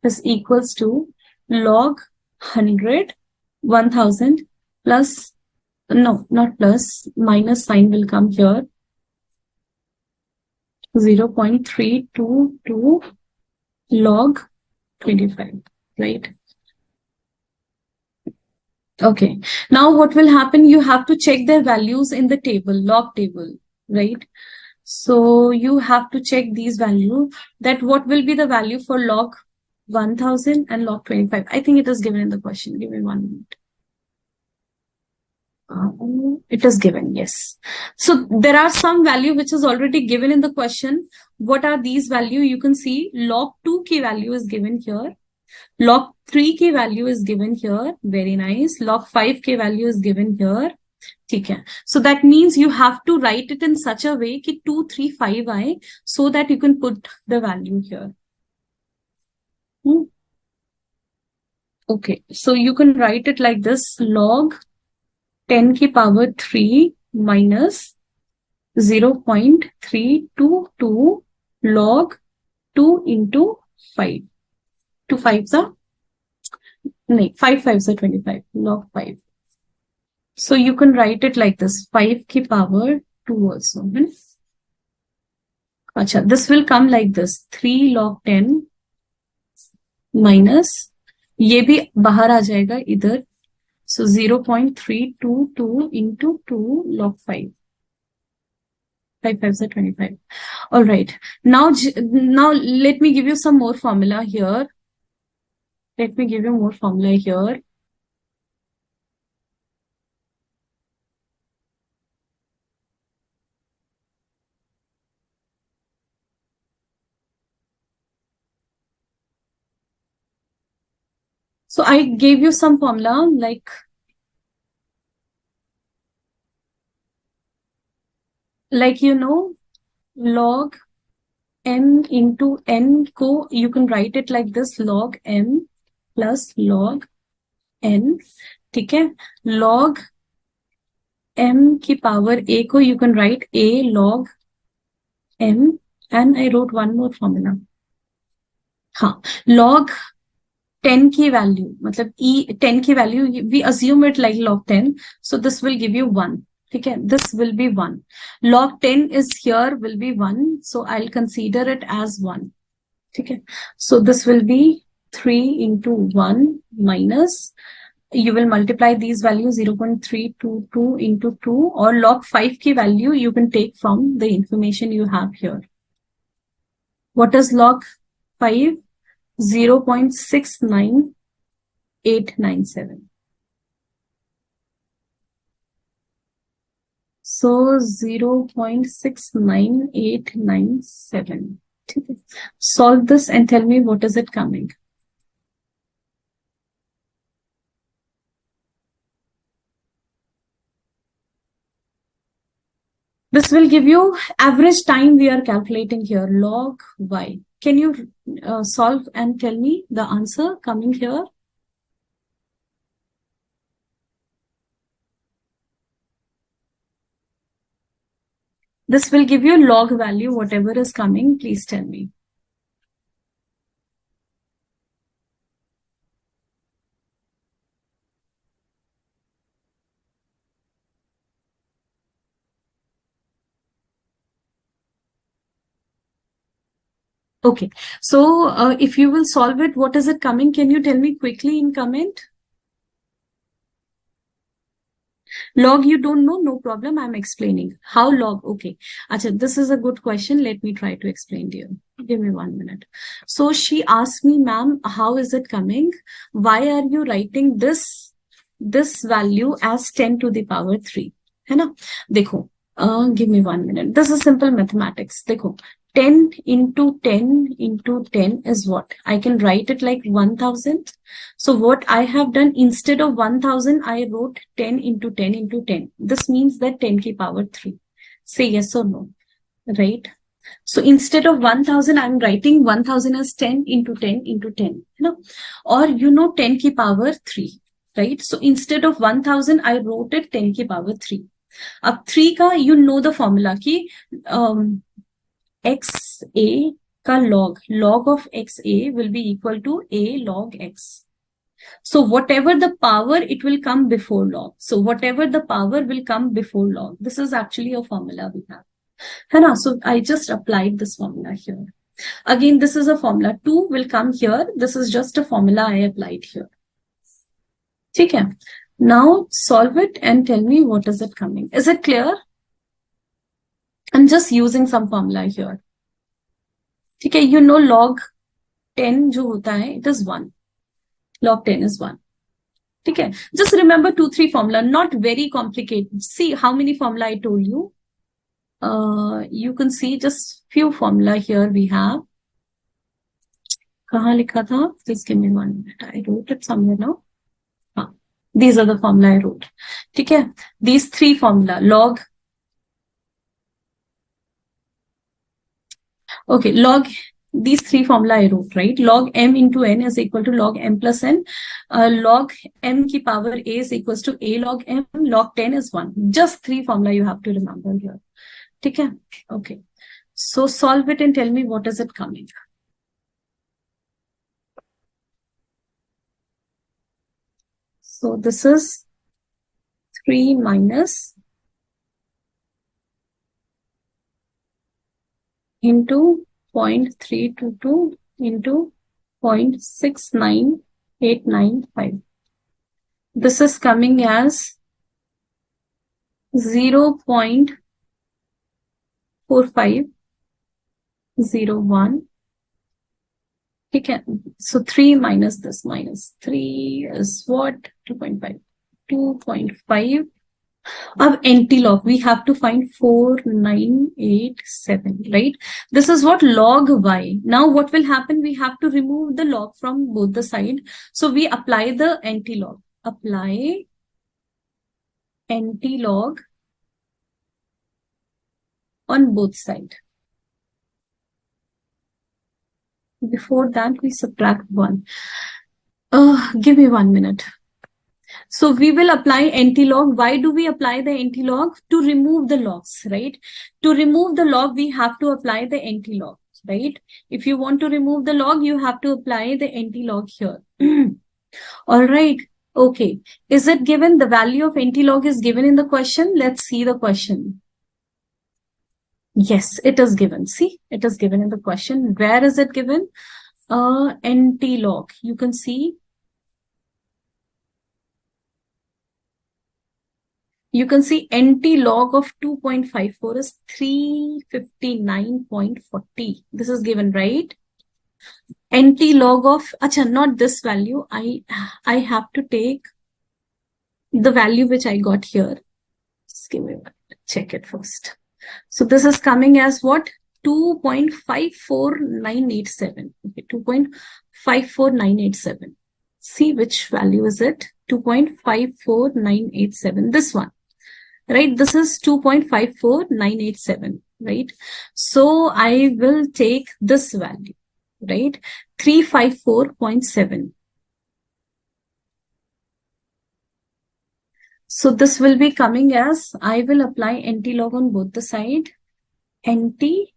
is equals to log 100, 1000 plus, no, not plus, minus sign will come here, 0.322 log 25, right? Okay. Now what will happen? You have to check their values in the table, log table, right? So you have to check these values, that what will be the value for log 1000 and log 25. I think it is given in the question. Give me 1 minute. It is given, yes. So there are some value which is already given in the question. What are these value? You can see log 2 key value is given here. Log 3 key value is given here. Very nice. Log 5 key value is given here. Okay. So that means you have to write it in such a way that 2, 3, 5 I, so that you can put the value here. Okay. So you can write it like this, log 10 की power 3 minus 0.322 log 2 into 5. 2 5s are, no, 5 5s are 25, log 5. So you can write it like this, 5 की power 2 also. Achha, this will come like this, 3 log 10 minus, ये भी बाहर आ जाएगा इधर, so 0.322 into 2 log 5. 5 5s are 25. All right. Now let me give you some more formula here. Let me give you more formula here. So I gave you some formula like log m into n को you can write it like this, log m plus log n. ठीक है, log m की power a को you can write a log m, and I wrote one more formula. हाँ, log 10 की value मतलब e 10 की value we assume it like log 10, so this will give you 1. ठीक है, this will be 1. log 10 is here will be 1, so I'll consider it as 1. ठीक है, so this will be 3 into 1 minus, you will multiply these values 0.322 into 2, or log 5 की value you can take from the information you have here. What is log 5? 0.69897. So 0.69897. Solve this and tell me what is it coming. This will give you average time we are calculating here, log y. Can you solve and tell me the answer coming here? This will give you log value, whatever is coming, please tell me. Okay, so if you will solve it, what is it coming? Can you tell me quickly in comment? Log you don't know, no problem, I'm explaining. How log? Okay. Achha, this is a good question. Let me try to explain to you. Give me 1 minute. So she asked me, ma'am, how is it coming? Why are you writing this value as 10 to the power 3? है ना? देखो, give me 1 minute. This is simple mathematics. देखो, 10 into 10 into 10 is what? I can write it like 1000. So what I have done, instead of 1000, I wrote 10 into 10 into 10. This means that 10 की power 3. Say yes or no, right? So instead of 1000, I'm writing 1000 as 10 into 10 into 10. Or 10 की power 3, right? So instead of 1000, I wrote it 10 की power 3. अब 3 का the formula कि XA का log of XA will be equal to A log X. So whatever the power, it will come before log. So whatever the power will come before log. This is actually a formula we have. है So I just applied this formula here. Again, this is a formula. 2 will come here. This is just a formula I applied here. ठीक है. Now solve it and tell me what is it coming. Is it clear? I'm just using some formula here. ठीक है, log 10 जो होता है, it is 1. Log 10 is 1. ठीक है, just remember 2-3 formula, not very complicated. See how many formula I told you. You can see just few formula here we have. कहाँ लिखा था? Please give me 1 minute. I wrote it somewhere now. These are the formula I wrote. ठीक है, these 3 formula, log. Okay, log, these 3 formula I wrote, right? Log m into n is equal to log m plus n. Log m की power a is equals to a log m. Log 10 is 1. Just 3 formula you have to remember here. ठीक है? Okay. So solve it and tell me what is it coming. So this is 3 minus into 0.322 into 0.69895. This is coming as 0.4501. ठीक है, so 3 minus this minus 3 is what? 2.5. 2.5 अब anti log we have to find 4987, right? This is what log y. Now what will happen? We have to remove the log from both the side. So we apply the anti log. Apply anti log on both sides. Before that, we subtract 1. Give me 1 minute. So we will apply anti-log. Why do we apply the anti-log? To remove the logs, right? To remove the log, we have to apply the anti-log, right? If you want to remove the log, you have to apply the anti-log here. All right. Okay. Is it given? The value of anti-log is given in the question. Let's see the question. Yes, it is given. See, it is given in the question. Where is it given? Anti-log. You can see. You can see anti-log of 2.54 is 359.40. This is given, right? Anti-log of, acha, not this value. I have to take the value which I got here. Just give me a minute. Check it first. So this is coming as what? 2.54987. Okay, 2.54987. See which value is it? 2.54987. This one. Right, this is 2.54987, right? So I will take this value, right? 354.7. So this will be coming as, I will apply anti-log on both the side. Anti-log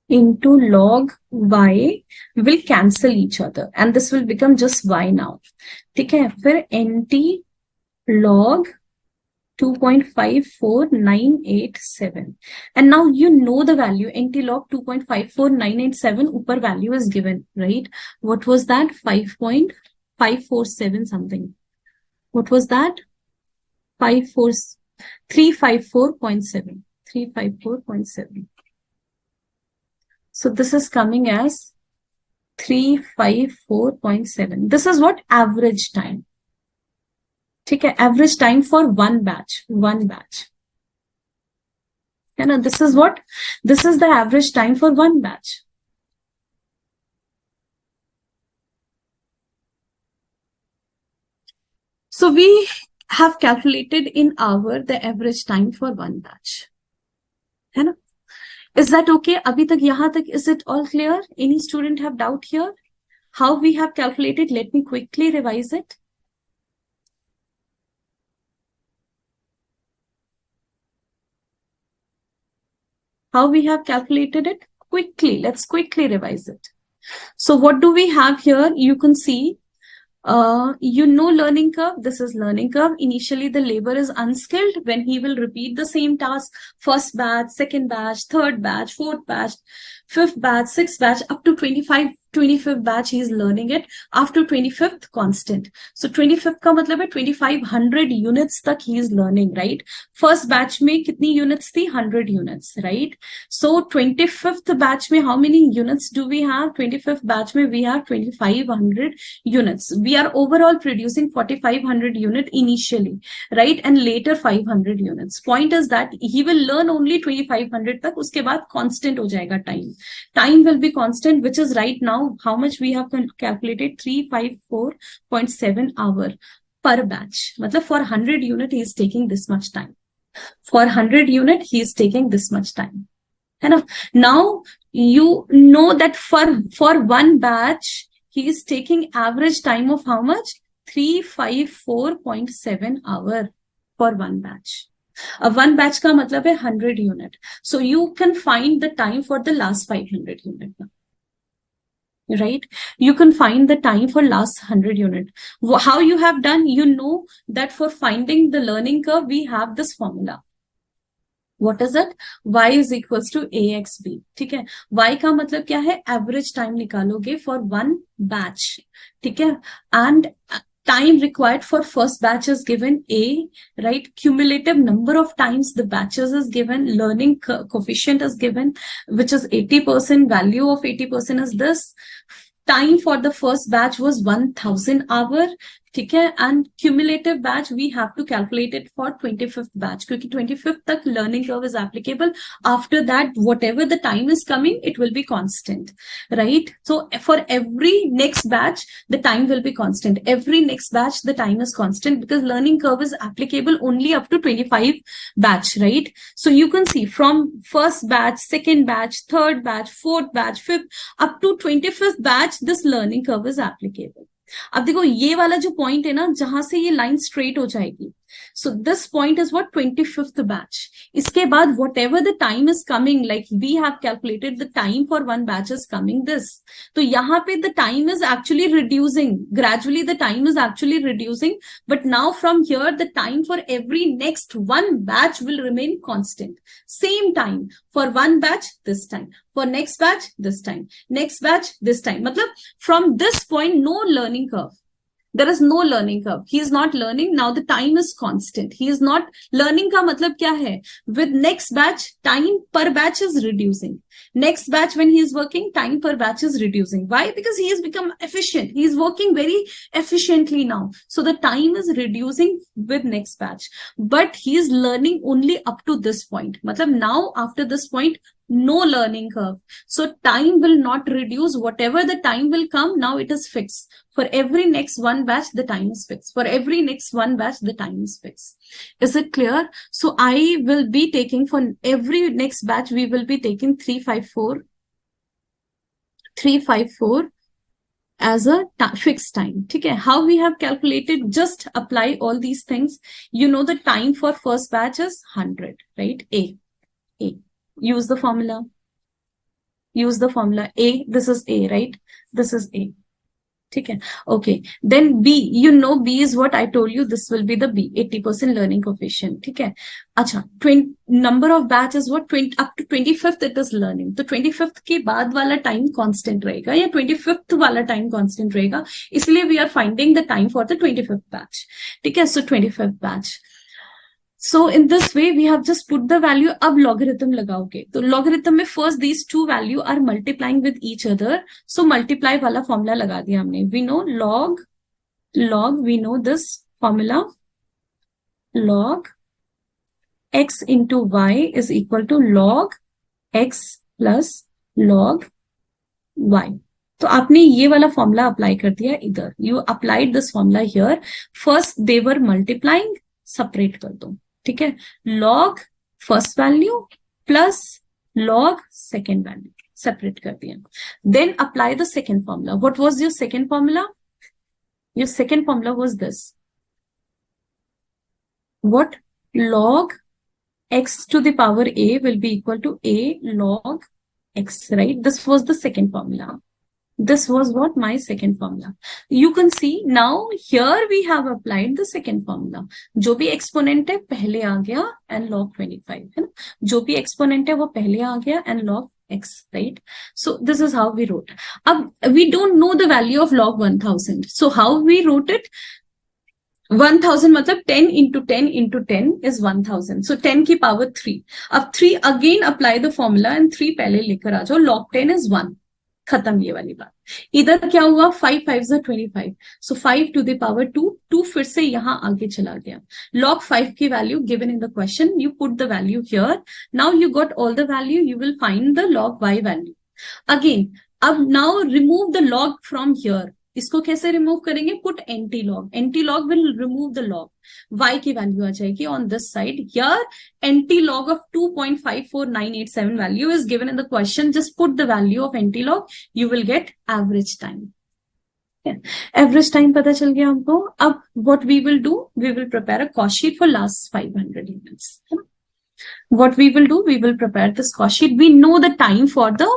into log y will cancel each other and this will become just y now. ठीक है, फिर anti-log 2.54987 and now you know the value. Anti-log 2.54987 upper value is given, right? What was that? 5.547 something. What was that? 354.7. 354.7. So this is coming as 354.7. This is what? Average time. ठीक है, average time for one batch. You know, this is what? This is the average time for one batch. So we have calculated in hour the average time for one batch. है ना? Is that okay? Abhi tak yahan tak, is it all clear? Any student have doubt here? How we have calculated? Let me quickly revise it. How we have calculated it? Quickly. Let's quickly revise it. So what do we have here? You can see, you know learning curve. This is learning curve. Initially, the labor is unskilled when he will repeat the same task. First batch, second batch, third batch, fourth batch, fifth batch, sixth batch, up to 25th batch he is learning it. After 25th, constant. So 25th का मतलब है 2500 units तक he is learning, right? First batch में कितनी units थी? 100 units, right? So 25th batch में how many units do we have? 25th batch में we have 2500 units. We are overall producing 4500 unit initially, right? And later 500 units. Point is that he will learn only 2500 तक, उसके बाद constant हो जाएगा time. Time will be constant, which is right now how much we have calculated? 354.7 hour per batch. मतलब for 100 unit he is taking this much time. For 100 unit he is taking this much time. And now you know that for one batch he is taking average time of how much? 354.7 hour for one batch. One batch का मतलब है 100 unit. So you can find the time for the last 500 unit now. Right? You can find the time for last 100 unit. How you have done? You know that for finding the learning curve, we have this formula. What is it? Y is equals to AXB. ठीक है? Y का मतलब क्या है? Average time निकालोगे for one batch. ठीक है? And time required for first batch is given A, right? Cumulative number of times the batches is given, learning coefficient is given, which is 80%, value of 80% is this. Time for the first batch was 1000 hour, ठीक है, and cumulative batch we have to calculate it for 25th batch क्योंकि 25th तक learning curve is applicable. After that, whatever the time is coming, it will be constant, right? So for every next batch, the time will be constant. Every next batch, the time is constant because learning curve is applicable only up to 25 batch, right? So you can see from first batch, second batch, third batch, fourth batch, fifth, up to 25th batch, this learning curve is applicable. अब देखो ये वाला जो point है ना जहां से ये लाइन स्ट्रेट हो जाएगी, so this point is what 25th batch. इसके बाद whatever the time is coming, like we have calculated the time for one batch is coming this, तो यहाँ पे the time is actually reducing gradually, the time is actually reducing, but now from here the time for every next one batch will remain constant. Same time for one batch this time, for next batch this time, next batch this time. Matlab from this point no learning curve, there is no learning curve, he is not learning. Now the time is constant, he is not learning. का मतलब क्या है? With next batch time per batch is reducing. Next batch when he is working, time per batch is reducing. Why? Because he has become efficient, he is working very efficiently now, so the time is reducing with next batch, but he is learning only up to this point. Matlab now after this point no learning curve, so time will not reduce. Whatever the time will come, now it is fixed. For every next one batch the time is fixed, for every next one batch the time is fixed. Is it clear? So I will be taking for every next batch, we will be taking 354 as a fixed time. Okay, how we have calculated? Just apply all these things. You know the time for first batch is 100, right? A. Use the formula. Use the formula. A, this is A, right? This is A. Okay. Okay. Then B, you know B is what I told you. This will be the B, 80% learning coefficient. Okay. Acha, 20 number of batch is what? 20 up to 25th it is learning. तो 25th के बाद वाला time constant रहेगा या 25th वाला time constant रहेगा. इसलिए we are finding the time for the 25th batch. ठीक है. So 25th batch. So in this way we have just put the value. अब logarithm लगाओगे तो logarithm में first these two value are multiplying with each other. So multiply वाला formula लगा दिया हमने. We know log, we know this formula, log x into y is equal to log x plus log y. तो आपने ये वाला formula apply कर दिया इधर. You applied this formula here. First they were multiplying, separate कर दो. ठीक है. log first value plus log second value separate कर दिया. Then apply the second formula. What was your second formula? Your second formula was this. What? log x to the power a will be equal to a log x, right? This was the second formula. This was what? My second formula. You can see now here we have applied the second formula. जो भी exponent है पहले आ गया and log 25 है ना. जो भी exponent है वो पहले आ गया and log x, right? So this is how we wrote. अब we don't know the value of log 1000. So how we wrote it? 1000 मतलब 10 into 10 into 10 is 1000. So 10 की power 3. अब 3 again apply the formula and 3 पहले लेकर आ जाओ. log 10 is 1. खत्म ये वाली बात. इधर क्या हुआ? 5 5 is 25. So 5 to the power 2. 2 फिर से यहाँ आगे चला गया. log 5 की value given in the question. You put the value here. Now you got all the value. You will find the log y value. Again, अब now remove the log from here. इसको कैसे remove करेंगे? Put anti log will remove the log. y की value आ जाएगी on this side. Here anti log of 2.54987 value is given in the question. Just put the value of anti log, you will get average time. Average time पता चल गया हमको. अब what we will do, we will prepare a cost sheet for last 500 units. What we will do, we will prepare this cost sheet. We know the time for the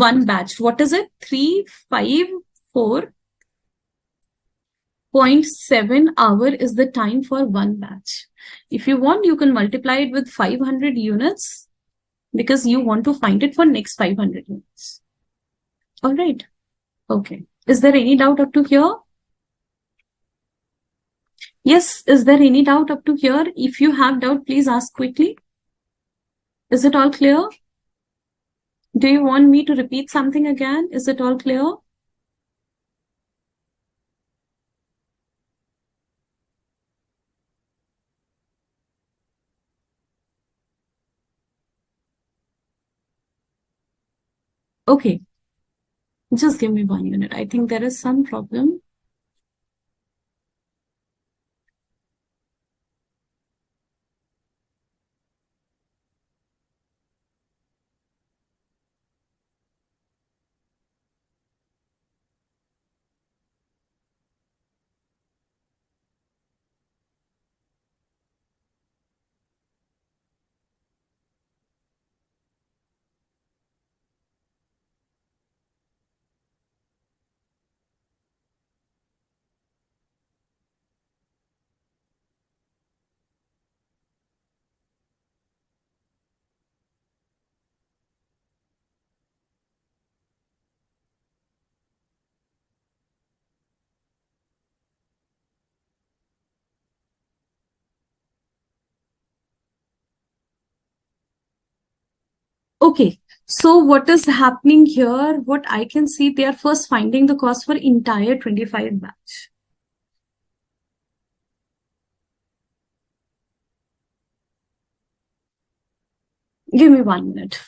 one batch. What is it? 354.7 hour is the time for one batch. If you want, you can multiply it with 500 units because you want to find it for next 500 units. All right. Okay. Is there any doubt up to here? Yes, is there any doubt up to here? If you have doubt, please ask quickly. Is it all clear? Do you want me to repeat something again? Is it all clear? Okay, just give me 1 minute. I think there is some problem. Okay, so what is happening here? What I can see, they are first finding the cost for entire 25 batch. Give me 1 minute.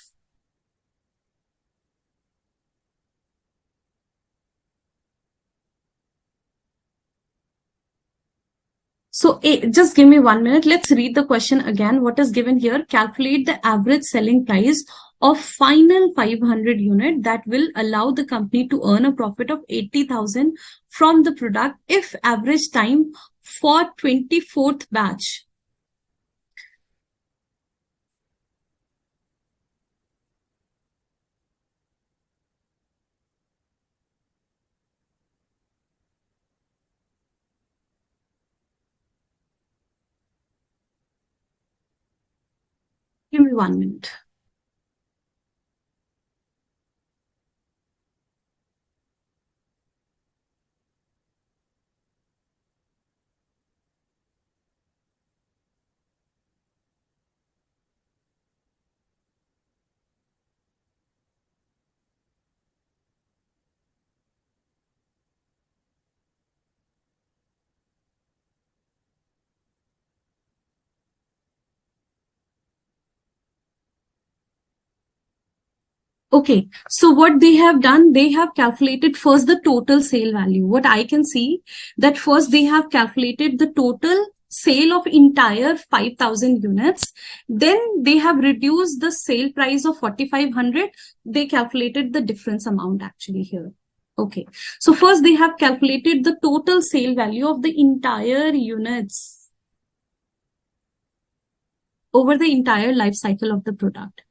So just give me 1 minute. Let's read the question again. What is given here? Calculate the average selling price of final 500 unit that will allow the company to earn a profit of 80,000 from the product if average time for 24th batch. Give me 1 minute. Okay, so what they have done, they have calculated first the total sale value. What I can see that first they have calculated the total sale of entire 5,000 units. Then they have reduced the sale price of 4,500. They calculated the difference amount actually here. Okay, so first they have calculated the total sale value of the entire units over the entire life cycle of the product.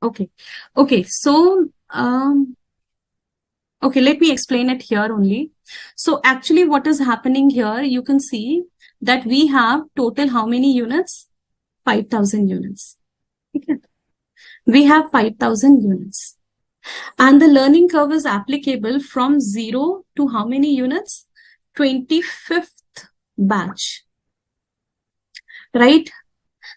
Okay, okay, so okay, let me explain it here only. So actually what is happening here, you can see that we have total how many units? 5,000 units. Okay. We have 5,000 units. And the learning curve is applicable from 0 to how many units? 25th batch. Right?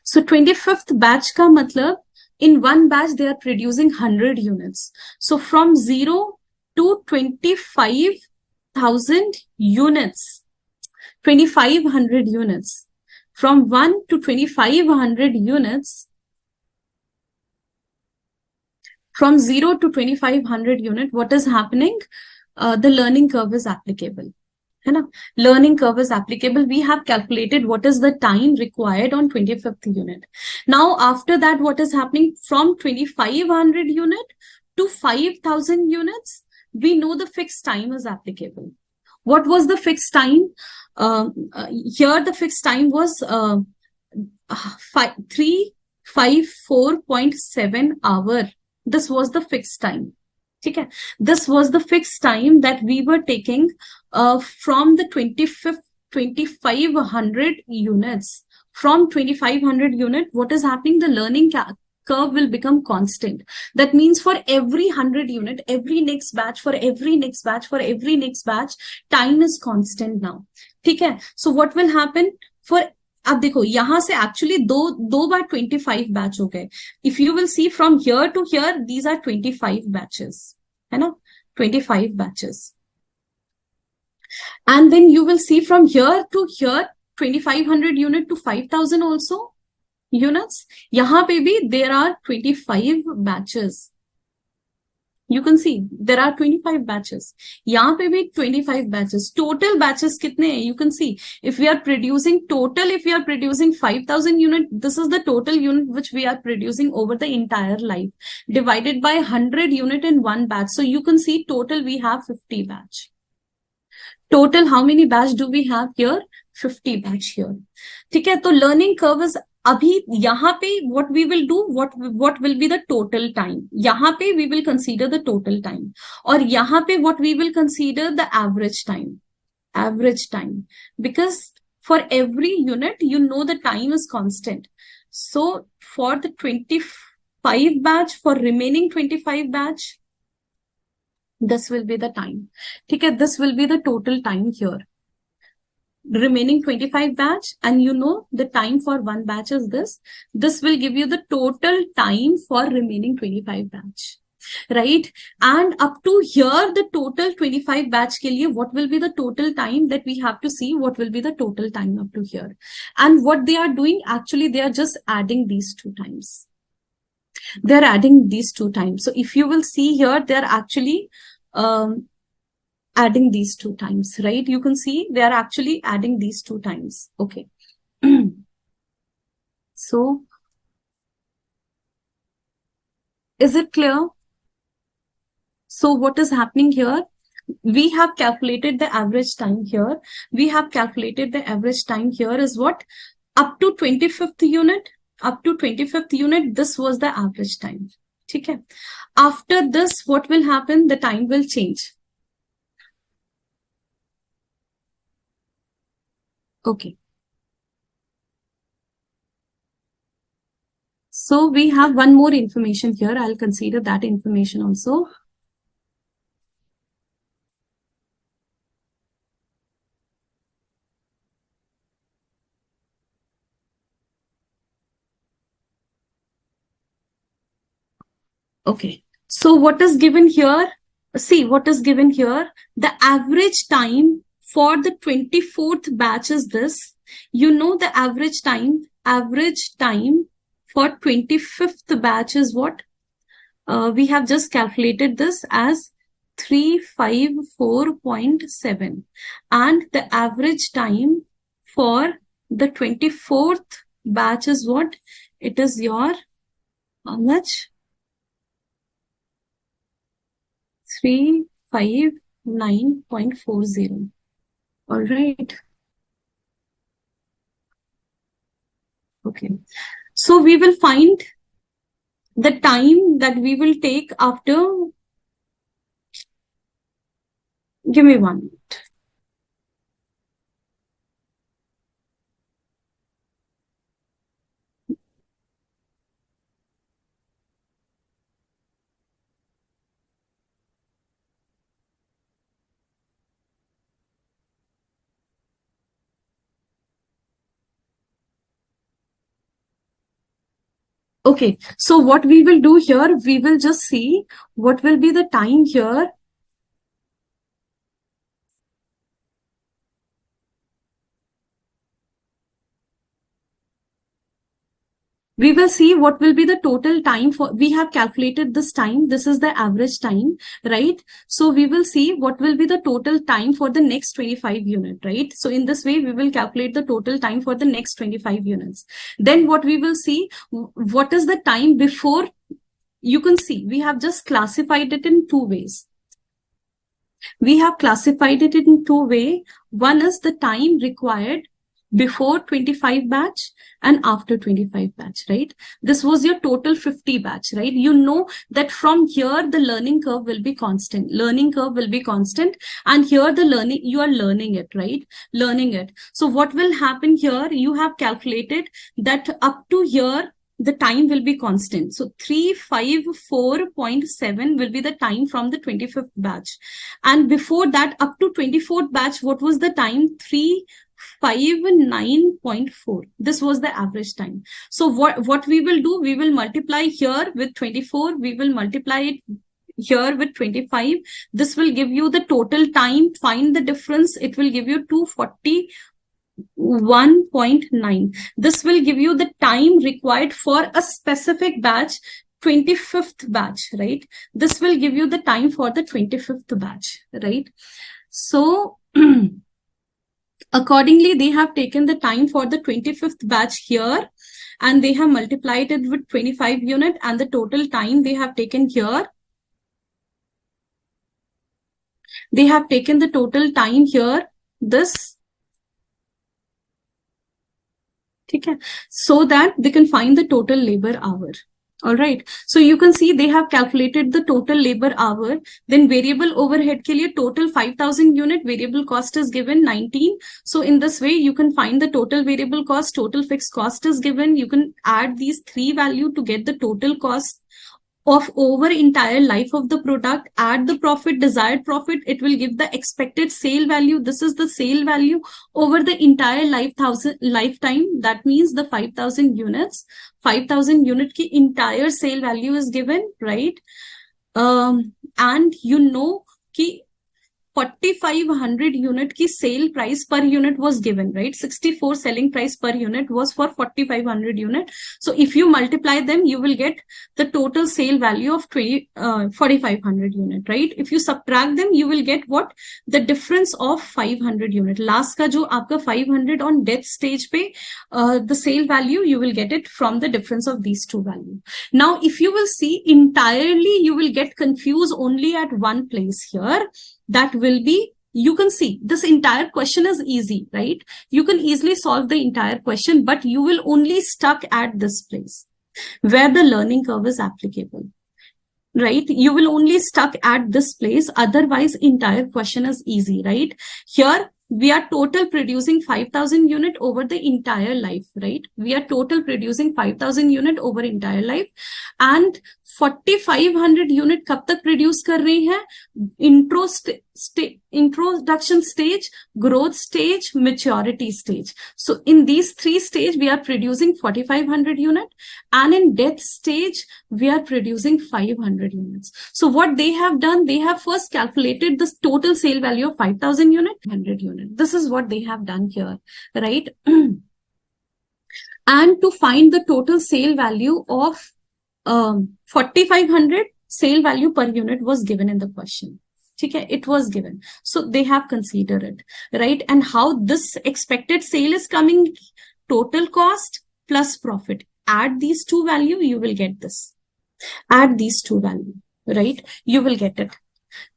So 25th batch ka matlab, in one batch they are producing 100 units. So from 0 to 25,000 units, 2,500 units. From 1 to 2,500 units, from 0 to 2,500 unit, what is happening? The learning curve is applicable. Learning curve is applicable. We have calculated what is the time required on 25th unit. Now, after that, what is happening from 2,500 unit to 5,000 units? We know the fixed time is applicable. What was the fixed time? Here, the fixed time was 354.7 hour. This was the fixed time. ठीक है. This was the fixed time that we were taking from the 2500 units. From 2500 unit, what is happening? The learning curve will become constant. That means for every 100 unit, every next batch, for every next batch, for every next batch, time is constant now. ठीक है. So what will happen for, अब देखो यहां से actually दो बार 25 batch हो गए. If you will see from here to here, these are 25 batches, है ना, 25 batches. And then you will see from here to here 2500 unit to 5000 also units. यहां पे भी there are 25 batches. You can see there are 25 batches. यहाँ पे भी 25 batches. Total batches कितने हैं? You can see if we are producing 5,000 unit, this is the total unit which we are producing over the entire life, divided by 100 unit in one batch. So you can see total we have 50 batch. Total how many batch do we have here? 50 batch here. ठीक है. तो learning curve is अभी यहाँ पे what we will do, what will be the total time. यहाँ पे we will consider the total time, और यहाँ पे what we will consider the average time, because for every unit you know the time is constant. So for the 25 batch, for remaining 25 batch, this will be the time. ठीक है. This will be the total time here. Remaining 25 batch, and you know the time for one batch is this. This will give you the total time for remaining 25 batch, right? And up to here the total 25 batch के लिए what will be the total time that we have to see, what will be the total time up to here. And what they are doing, actually they are just adding these two times. They're adding these two times. So if you will see here, they're actually adding these two times, right? You can see they are actually adding these two times. Okay. So is it clear? So what is happening here? We have calculated the average time here. We have calculated the average time here is what? Up to 25th unit. Up to 25th unit, this was the average time. ठीक है. After this, what will happen? The time will change. Okay. So we have one more information here. I'll consider that information also. Okay. So what is given here? See what is given here. The average time for the 24th batch is this. You know the average time. Average time for 25th batch is what? We have just calculated this as 354.7. And the average time for the 24th batch is what? It is your, how much? 359.40. All right. Okay. So we will find the time that we will take after. Give me 1 minute. Okay, so what we will do here, we will just see what will be the time here. We will see what will be the total time for, we have calculated this time. This is the average time, right? So we will see what will be the total time for the next 25 unit, right? So in this way, we will calculate the total time for the next 25 units. Then what we will see, what is the time before. You can see we have just classified it in two ways. We have classified it in two ways. One is the time required before 25 batch and after 25 batch, right? This was your total 50 batch, right? You know that from here, the learning curve will be constant. Learning curve will be constant. And here the learning, you are learning it, right? Learning it. So what will happen here? You have calculated that up to here, the time will be constant. So 354.7 will be the time from the 25th batch. And before that, up to 24th batch, what was the time? 359.4. This was the average time. So what we will do, we will multiply here with 24. We will multiply it here with 25. This will give you the total time. Find the difference. It will give you 241.9. This will give you the time required for a specific batch, 25th batch, right? This will give you the time for the 25th batch, right? So accordingly, they have taken the time for the 25th batch here, and they have multiplied it with 25 unit, and the total time they have taken here. They have taken the total time here, this, okay, so that they can find the total labor hour. All right. So you can see they have calculated the total labor hour. Then variable overhead के लिए total 5,000 unit, variable cost is given 19. So in this way, you can find the total variable cost, total fixed cost is given. You can add these three values to get the total cost of over entire life of the product, add the profit, desired profit, it will give the expected sale value. This is the sale value over the entire lifetime. That means the 5,000 units, 5,000 unit ki entire sale value is given, right? And you know ki 4,500 unit ki sale price per unit was given, right? 64 selling price per unit was for 4,500 unit. So if you multiply them, you will get the total sale value of 4,500 unit, right? If you subtract them, you will get what? The difference of 500 unit. Last ka jo aapka 500 on death stage pe, the sale value, you will get it from the difference of these two values. Now, if you will see entirely, you will get confused only at one place here. That will be, you can see this entire question is easy, right? You can easily solve the entire question, but you will only stuck at this place where the learning curve is applicable, right? You will only stuck at this place. Otherwise, entire question is easy, right? Here, we are total producing 5,000 unit over the entire life, right? We are total producing 5,000 unit over entire life, and 4,500 unit कब तक produce कर रही है? Introduction stage, growth stage, maturity stage. So in these three stages, we are producing 4,500 unit, and in death stage, we are producing 500 units. So what they have done, they have first calculated the total sale value of 5,000 unit, 100 unit. This is what they have done here, right? And to find the total sale value of 4,500, sale value per unit was given in the question. Okay, it was given. So they have considered it, right? And how this expected sale is coming, total cost plus profit. Add these two values, you will get this. Add these two values, right? You will get it.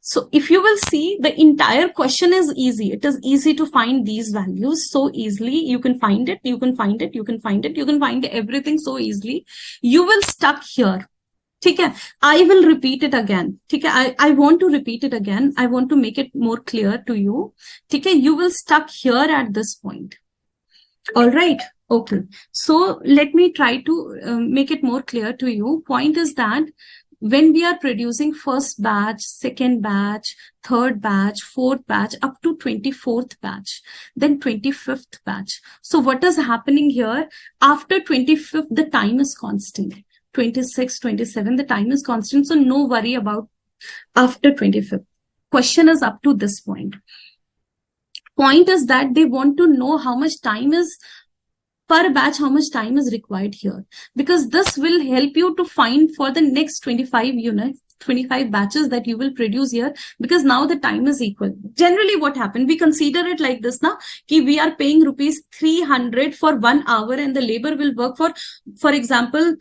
So if you will see, the entire question is easy. It is easy to find these values so easily. You can find it, you can find it, you can find it, you can find everything so easily. You will stuck here. Okay, I will repeat it again. Okay, I want to repeat it again. I want to make it more clear to you. Okay, you will stuck here at this point. All right. Okay. So let me try to make it more clear to you. Point is that when we are producing first batch, second batch, third batch, fourth batch, up to 24th batch, then 25th batch. So what is happening here? After 25th, the time is constant. 26, 27, the time is constant. So no worry about after 25th. Question is up to this point. Point is that they want to know how much time is per batch, how much time is required here, because this will help you to find for the next 25 units 25 batches that you will produce here, because now the time is equal. Generally what happened, we consider it like this now, ki we are paying rupees 300 for 1 hour and the labor will work for example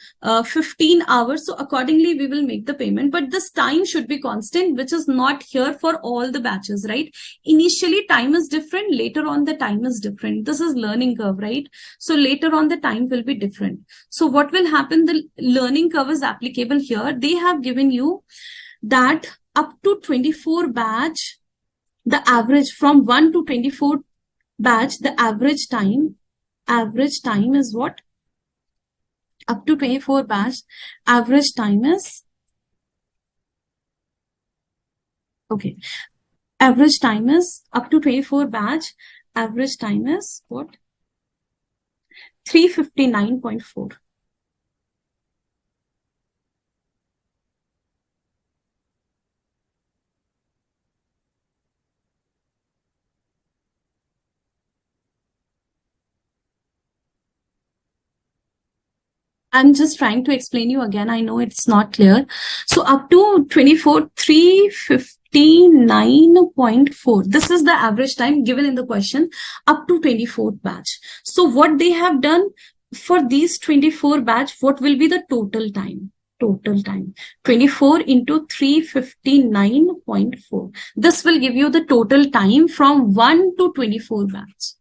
15 hours, so accordingly we will make the payment, but this time should be constant, which is not here for all the batches, right? Initially time is different, later on the time is different. This is learning curve, right? So later on the time will be different. So what will happen, the learning curve is applicable here. They have given you that up to 24 batch, the average from 1 to 24 batch, the average time is what? Up to 24 batch, average time is, okay, average time is up to 24 batch, average time is what? 359.4. I'm just trying to explain you again. I know it's not clear. So up to 24, 359.4. This is the average time given in the question up to 24th batch. So what they have done for these 24 batch, what will be the total time? Total time 24 into 359.4. This will give you the total time from 1 to 24 batch.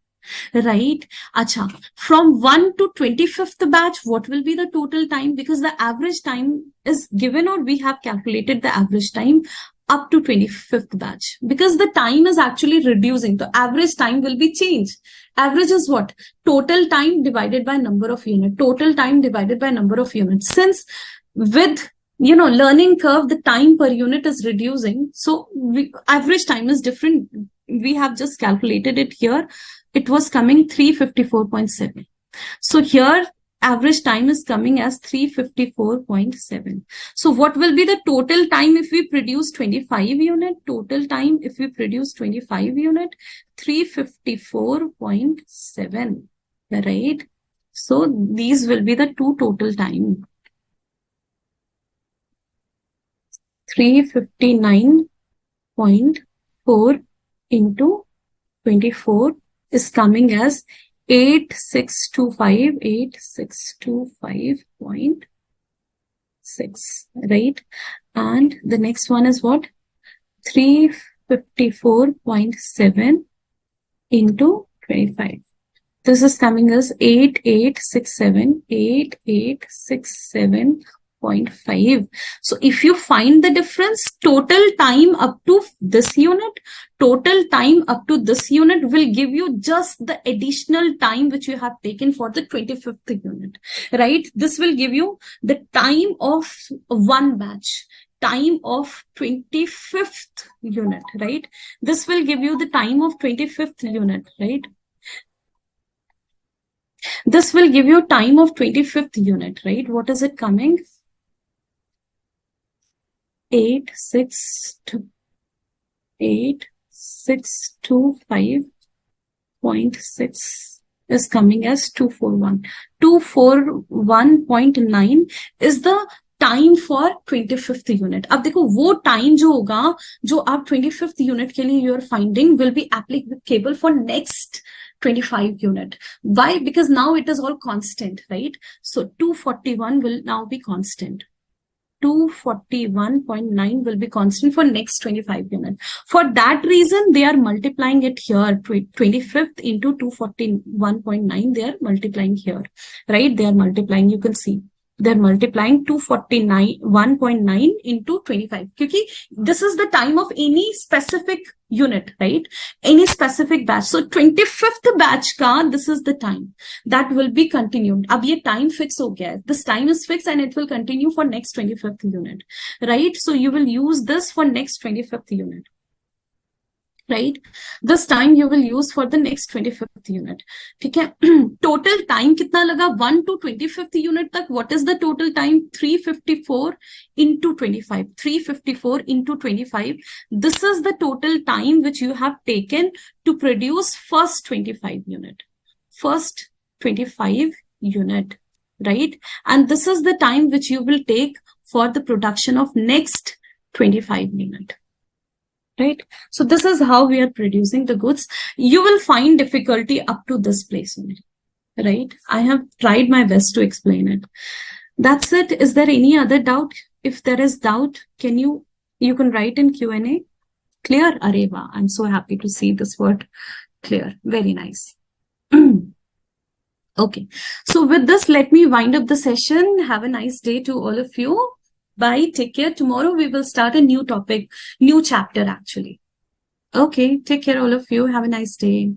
Right? Acha. From 1 to 25th batch, what will be the total time? Because the average time is given, or we have calculated the average time up to 25th batch. Because the time is actually reducing. The average time will be changed. Average is what? Total time divided by number of units. Total time divided by number of units. Since with learning curve, the time per unit is reducing. So average time is different. We have just calculated it here. It was coming 354.7. So here average time is coming as 354.7. So what will be the total time if we produce 25 unit? Total time if we produce 25 unit, 354.7, right? So these will be the two total time. 359.4 into 24 is coming as 8625, right? And the next one is what? 354.7 into 25. This is coming as 8867.5. So if you find the difference, total time up to this unit, total time up to this unit will give you just the additional time which you have taken for the 25th unit, right? This will give you the time of one batch, time of 25th unit, right? This will give you the time of 25th unit, right? This will give you time of 25th unit, right? What is it coming? 8625.6 is coming as 241. 241.9 is the time for 25th unit. अब देखो वो time जो होगा जो आप 25th unit के लिए your finding will be applicable for next 25 unit. Why? Because now it is all constant, right? So 241 will now be constant. 241.9 will be constant for next 25 unit. For that reason, they are multiplying it here. 25th into 241.9, they are multiplying here, right? They are multiplying, you can see. They're multiplying 241.9 into 25. Because this is the time of any specific unit, right? Any specific batch. So 25th batch ka, this is the time that will be continued. Ab ye time fix ho gaya. This time is fixed and it will continue for next 25th unit, right? So you will use this for next 25th unit. Right? This time you will use for the next 25th unit. Okay? Total time kitna laga? 1 to 25th unit tak. What is the total time? 354 into 25. 354 into 25. This is the total time which you have taken to produce first 25 unit. First 25 unit. Right? And this is the time which you will take for the production of next 25 minutes. Right? So this is how we are producing the goods. You will find difficulty up to this place only. Right? I have tried my best to explain it. That's it. Is there any other doubt? If there is doubt, you can write in Q&A. Clear, Areva? I'm so happy to see this word clear. Very nice. Okay. So with this, let me wind up the session. Have a nice day to all of you. Bye. Take care. Tomorrow we will start a new topic, new chapter actually. Okay. Take care, all of you. Have a nice day.